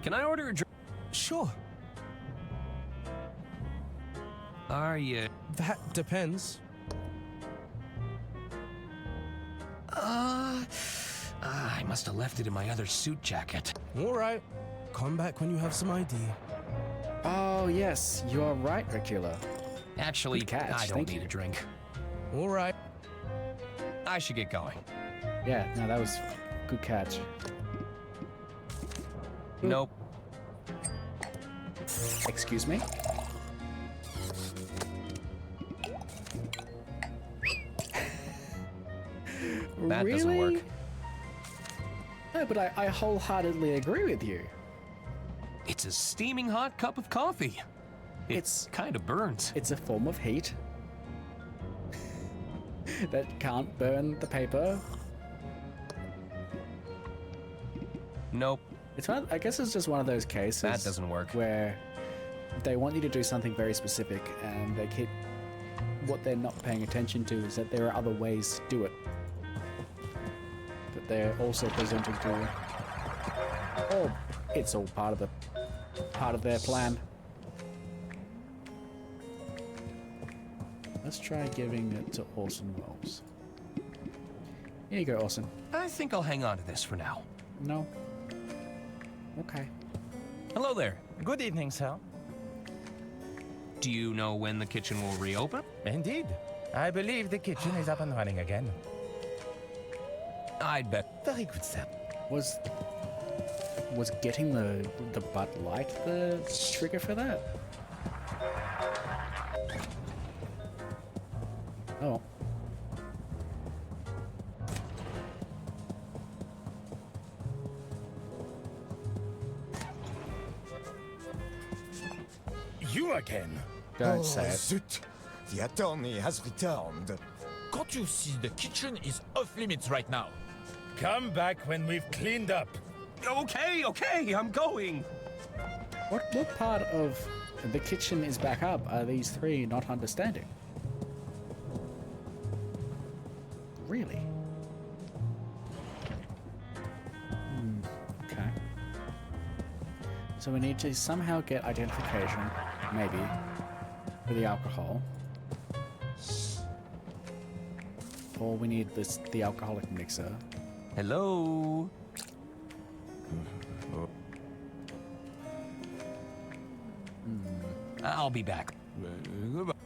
Can I order a drink? Sure. Are you? That depends. I must have left it in my other suit jacket. All right. Come back when you have some ID. Oh, yes. You're right, Recula. Actually, Good catch. I don't Thank need you. a drink. All right. I should get going. Yeah, no, that was good catch. Nope. Excuse me? That really? doesn't work. No, but I wholeheartedly agree with you. It's a steaming hot cup of coffee. It's kind of burns. It's a form of heat that can't burn the paper. Nope. It's one, I guess it's just one of those cases. That doesn't work. Where they want you to do something very specific, and they keep. What they're not paying attention to is that there are other ways to do it. But they're also presenting to you. Oh, it's all part of their plan. Let's try giving it to Orson Welles. Here you go, Orson. I think I'll hang on to this for now. No. Okay. Hello there. Good evening, sir. Do you know when the kitchen will reopen? Indeed. I believe the kitchen is up and running again. I'd bet. Very good, sir. Was getting the Bud Light the trigger for that? Oh. You again? Don't say it. Zut! The attorney has returned. Can't you see the kitchen is off limits right now? Come back when we've cleaned up. Okay, I'm going. What part of the kitchen is back up are these three not understanding? Really? Okay. So we need to somehow get identification, maybe, for the alcohol. Or we need the alcoholic mixer. Hello. I'll be back. What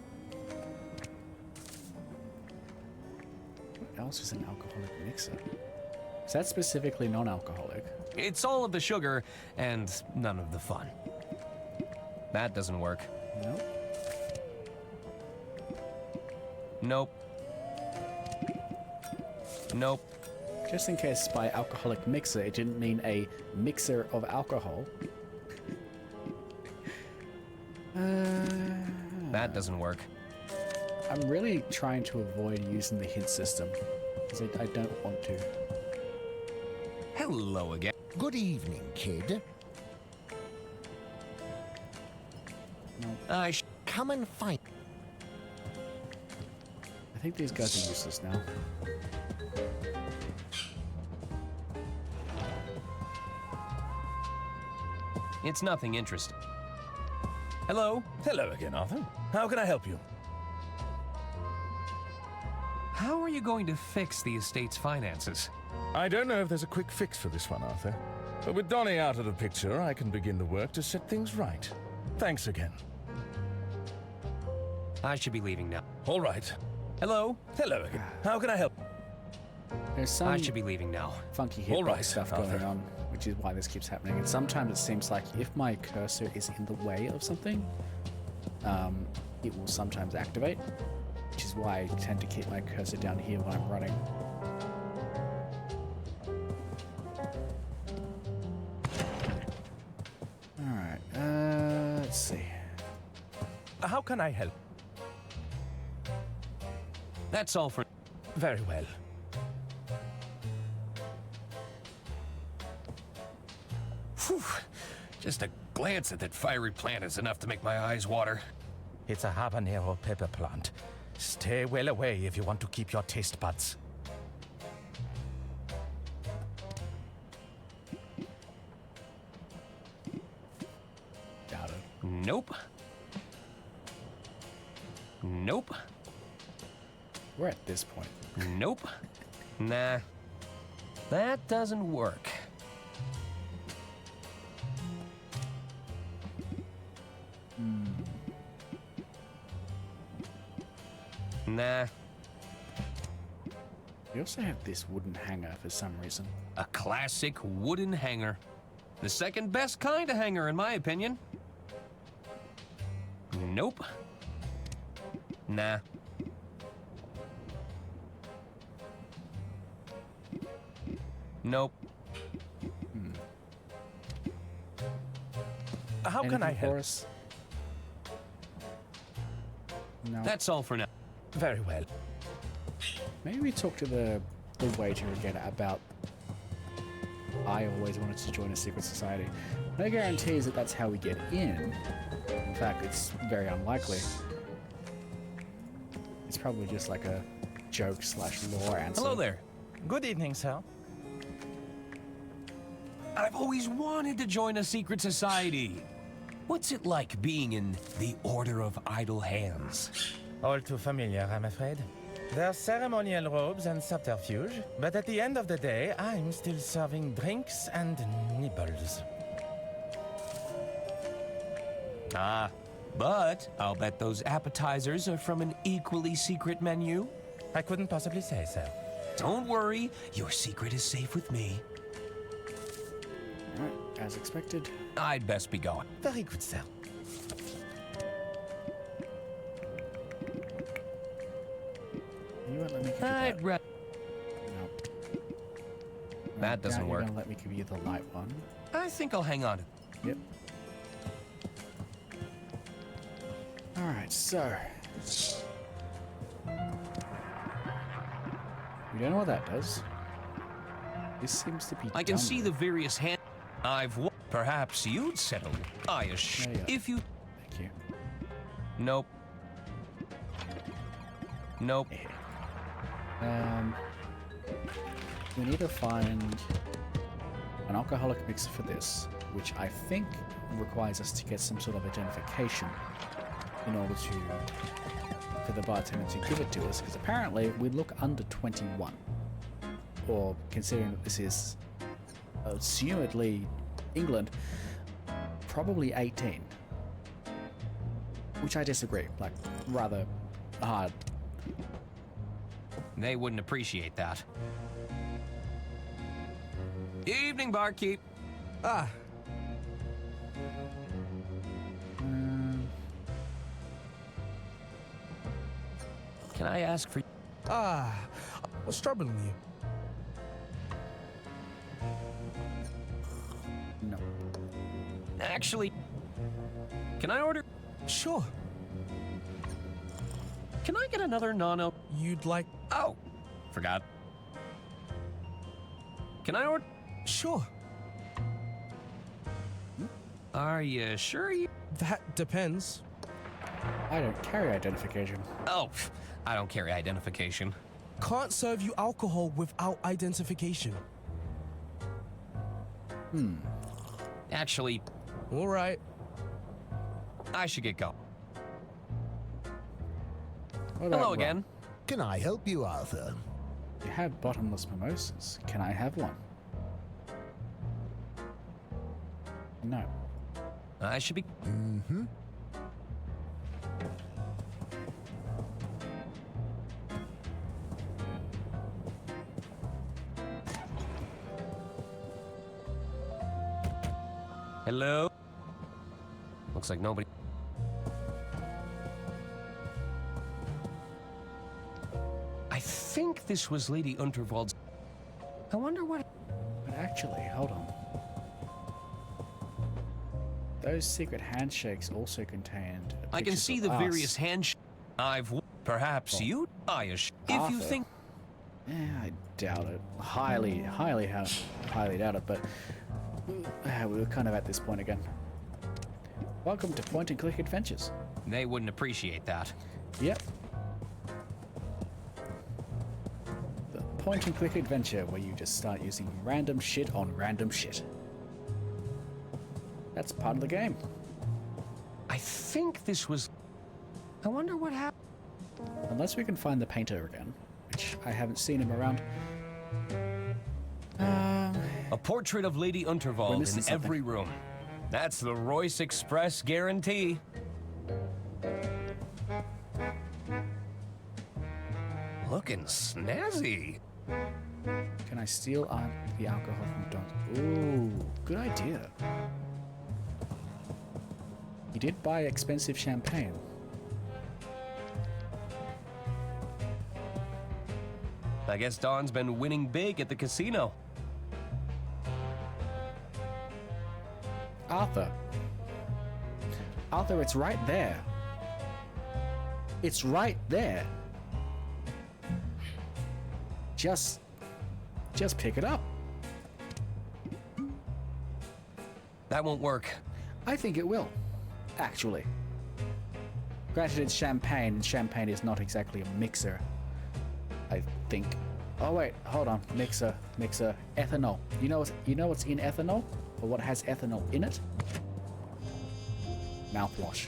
else is an alcoholic mixer? Is that specifically non-alcoholic? It's all of the sugar and none of the fun. That doesn't work. Nope. Nope. Nope. Just in case by alcoholic mixer, it didn't mean a mixer of alcohol. That doesn't work. I'm really trying to avoid using the hint system, because I don't want to. Hello again. Good evening, kid. Come and find. I think these guys are useless now. It's nothing interesting. Hello? Hello again, Arthur. How can I help you? How are you going to fix the estate's finances? I don't know if there's a quick fix for this one, Arthur. But with Donnie out of the picture, I can begin the work to set things right. Thanks again. I should be leaving now. All right. Hello? Hello again. How can I help? There's some I should be leaving now. funky hitbox stuff going on, which is why this keeps happening. And sometimes it seems like if my cursor is in the way of something, it will sometimes activate, which is why I tend to keep my cursor down here when I'm running. Alright, let's see. How can I help? That's all for... Very well. Whew. Just a glance at that fiery plant is enough to make my eyes water. It's a habanero pepper plant. Stay well away if you want to keep your taste buds. Got it. Nope. Nope. We're at this point. Nope. Nah. That doesn't work. Nah. We also have this wooden hanger for some reason. A classic wooden hanger. The second best kind of hanger, in my opinion. Nope. Nah. Nope. How can I help? No. That's all for now. Very well. Maybe we talk to the waiter again about I always wanted to join a secret society. No guarantees that that's how we get in. In fact, it's very unlikely. It's probably just like a joke / lore answer. Hello there. Good evening, sir. I've always wanted to join a secret society. What's it like being in the Order of Idle Hands? All too familiar, I'm afraid. There are ceremonial robes and subterfuge, but at the end of the day, I'm still serving drinks and nibbles. Ah, but I'll bet those appetizers are from an equally secret menu. I couldn't possibly say so. Don't worry, your secret is safe with me. Alright, as expected. I'd best be going. Very good, sir. You won't let me give you I'd that. rather... Nope. That doesn't You're work. gonna let me give you the light one. I think I'll hang on. Yep. Alright, so. We don't know what that does. This seems to be I can done see with. the various hand I've won. Perhaps you'd settle. I assure Yeah, yeah. if you... Thank you. Nope. Nope. We need to find an alcoholic mixer for this, which I think requires us to get some sort of identification in order for the bartender to give it to us, because apparently we look under 21. Or, considering that this is assumedly England, probably 18. Which I disagree, like, rather hard. They wouldn't appreciate that. Evening, barkeep. Ah, Can I ask for... what's troubling you? No. Actually, can I order... Sure. Can I get another non-alc... You'd like... Oh, forgot. Can I order... Sure. Are you sure you... That depends. I don't carry identification. Oh, I don't carry identification. Can't serve you alcohol without identification. Actually... All right. I should get going. Hello again. Can I help you, Arthur? You have bottomless mimosas. Can I have one? No. I should be... Mm-hmm. Hello? Looks like nobody... I think this was Lady Unterwald's... I wonder what... But actually, hold on. Those secret handshakes also contained... I can see the various handshakes I've... Perhaps you... if you think... Yeah, I doubt it. Highly doubt it, but... we were kind of at this point again. Welcome to point-and-click adventures. They wouldn't appreciate that. Yep. The point-and-click adventure where you just start using random shit on random shit. That's part of the game. I think this was... I wonder what happened. Unless we can find the painter again, which I haven't seen him around. A portrait of Lady Unterwald in every room. That's the Royce Express guarantee. Looking snazzy. Can I steal the alcohol from Don? Ooh, good idea. He did buy expensive champagne. I guess Don's been winning big at the casino. Arthur. Arthur, it's right there. It's right there. Just pick it up. That won't work. I think it will, actually. Granted, it's champagne, and champagne is not exactly a mixer, I think. Oh wait, hold on. Mixer, ethanol. You know what's in ethanol? Or what has ethanol in it? Mouthwash.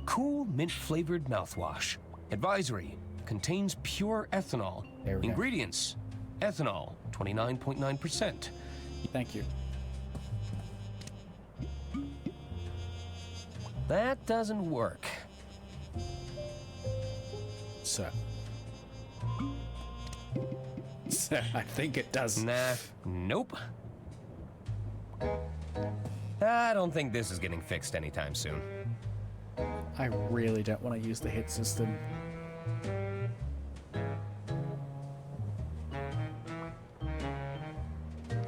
Cool mint-flavored mouthwash. Advisory: contains pure ethanol. There we go. Ingredients: ethanol, 29.9%. Thank you. That doesn't work. Sir, I think it does. Nah, nope. I don't think this is getting fixed anytime soon. I really don't want to use the hit system.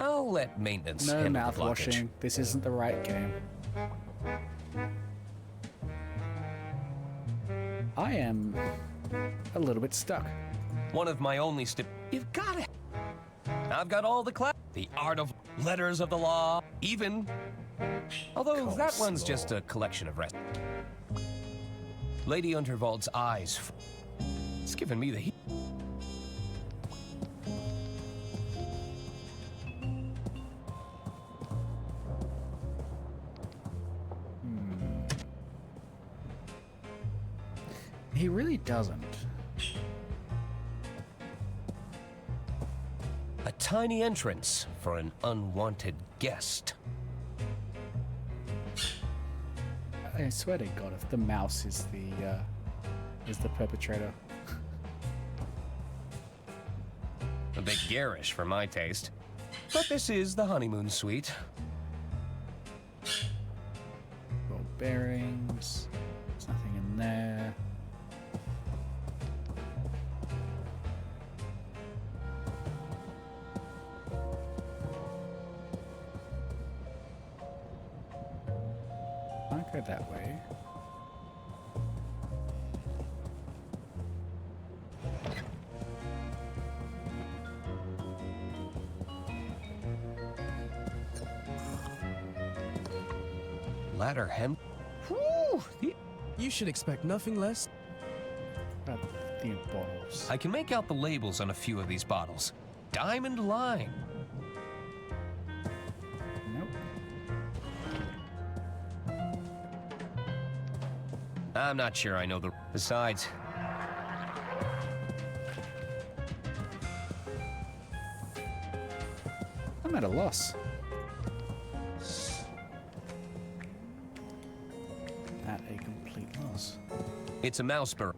I'll let maintenance No handle the mouthwashing. blockage. This isn't the right game. I am a little bit stuck. One of my only You've got it. I've got all the the art of letters of the law, even. Although that one's just a collection of rest. Lady Unterwald's eyes. It's giving me the heat. He really doesn't. A tiny entrance for an unwanted guest. I swear to God, if the mouse is the perpetrator. A bit garish for my taste. But this is the honeymoon suite. Ball bearings. There's nothing in there. Can't go that way. Ladder hem. Whew, You should expect nothing less. About the bottles. I can make out the labels on a few of these bottles. Diamond line. Nope. I'm not sure I know the... Besides... I'm at a loss. At a complete loss. It's a mouse burrow.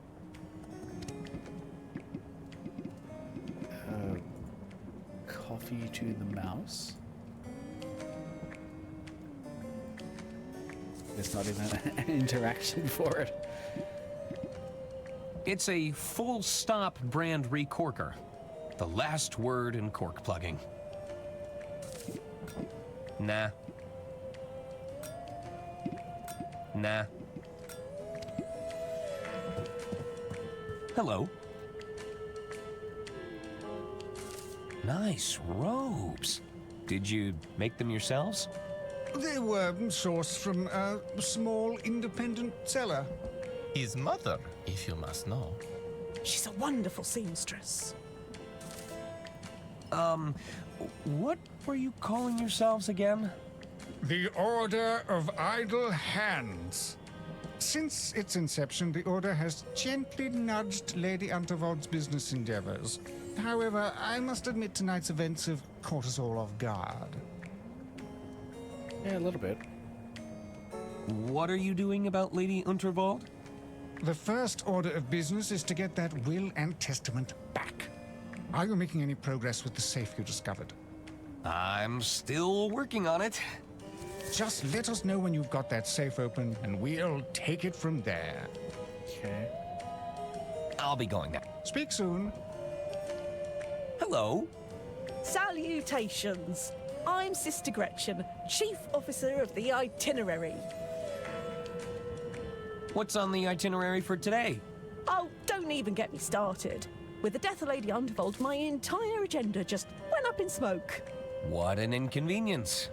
Coffee to the mouse? There's not even an interaction for it. It's a full stop brand recorker. The last word in cork plugging. Nah. Nah. Hello. Nice robes. Did you make them yourselves? They were sourced from a small independent seller. His mother, if you must know. She's a wonderful seamstress. What were you calling yourselves again? The Order of Idle Hands. Since its inception, the Order has gently nudged Lady Unterwald's business endeavors. However, I must admit tonight's events have caught us all off guard. Yeah, a little bit. What are you doing about Lady Unterwald? The first order of business is to get that will and testament back. Are you making any progress with the safe you discovered? I'm still working on it. Just let us know when you've got that safe open, and we'll take it from there. Okay. I'll be going now. Speak soon. Hello. Salutations. I'm Sister Gretchen, Chief Officer of the Itinerary. What's on the itinerary for today? Oh, don't even get me started. With the death of Lady Unterwald, my entire agenda just went up in smoke. What an inconvenience.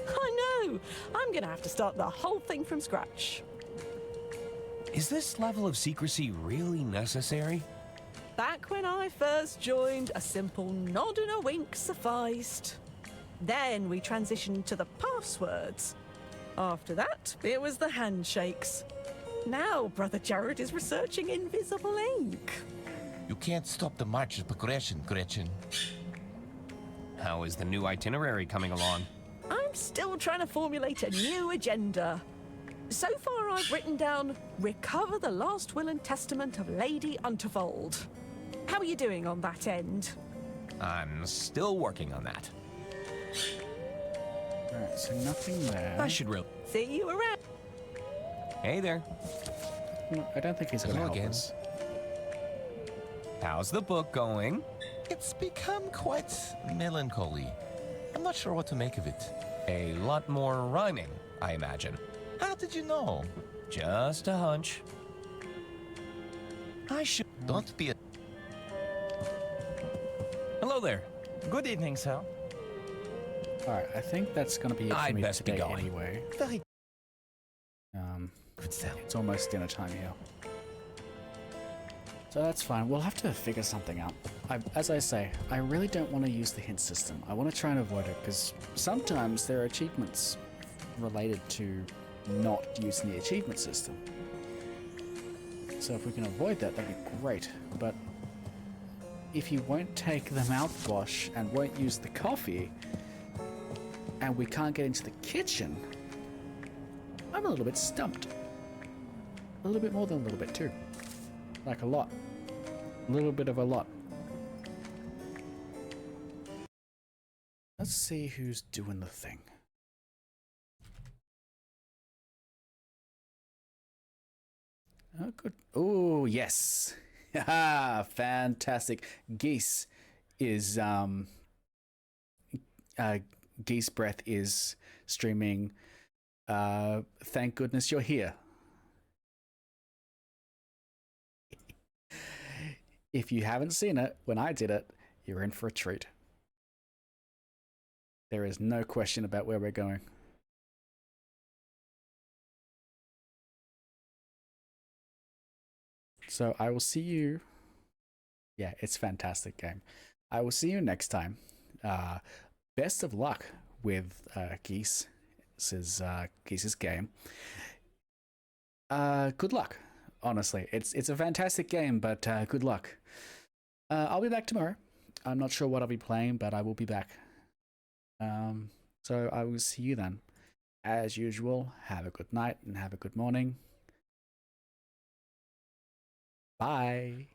I know. I'm gonna have to start the whole thing from scratch. Is this level of secrecy really necessary? Back when I first joined, a simple nod and a wink sufficed. Then we transitioned to the passwords. After that, it was the handshakes. Now Brother Jared is researching invisible ink. You can't stop the march of progression, Gretchen. How is the new itinerary coming along? I'm still trying to formulate a new agenda. So far, I've written down, recover the last will and testament of Lady Unterwald. How are you doing on that end? I'm still working on that. Alright, so nothing there. I should really... See you around. Hey there. No, I don't think he's gonna Hello help again. us. How's the book going? It's become quite melancholy. I'm not sure what to make of it. A lot more rhyming, I imagine. How did you know? Just a hunch. I should... Don't be a... Hello there. Good evening, sir. Alright, I think that's gonna be it for I'd me best be today going. anyway. Very good sir. It's almost dinner time here. So that's fine. We'll have to figure something out. As I say, I really don't want to use the hint system. I want to try and avoid it because sometimes there are achievements related to not using the achievement system. So if we can avoid that, that'd be great. But if you won't take the mouthwash and won't use the coffee, and we can't get into the kitchen, I'm a little bit stumped. A little bit more than a little bit too. Like a lot. A little bit of a lot. Let's see who's doing the thing. Oh, good. Oh, yes. Haha, fantastic. Geese is, Geese Breath is streaming, Thank Goodness You're Here. If you haven't seen it, when I did it, you're in for a treat. There is no question about where we're going. So I will see you. Yeah, it's a fantastic game. I will see you next time. Best of luck with Geese. This is Geese's game. Good luck. honestly. It's a fantastic game, but good luck. I'll be back tomorrow. I'm not sure what I'll be playing, but I will be back. So I will see you then. As usual, have a good night and have a good morning. Bye.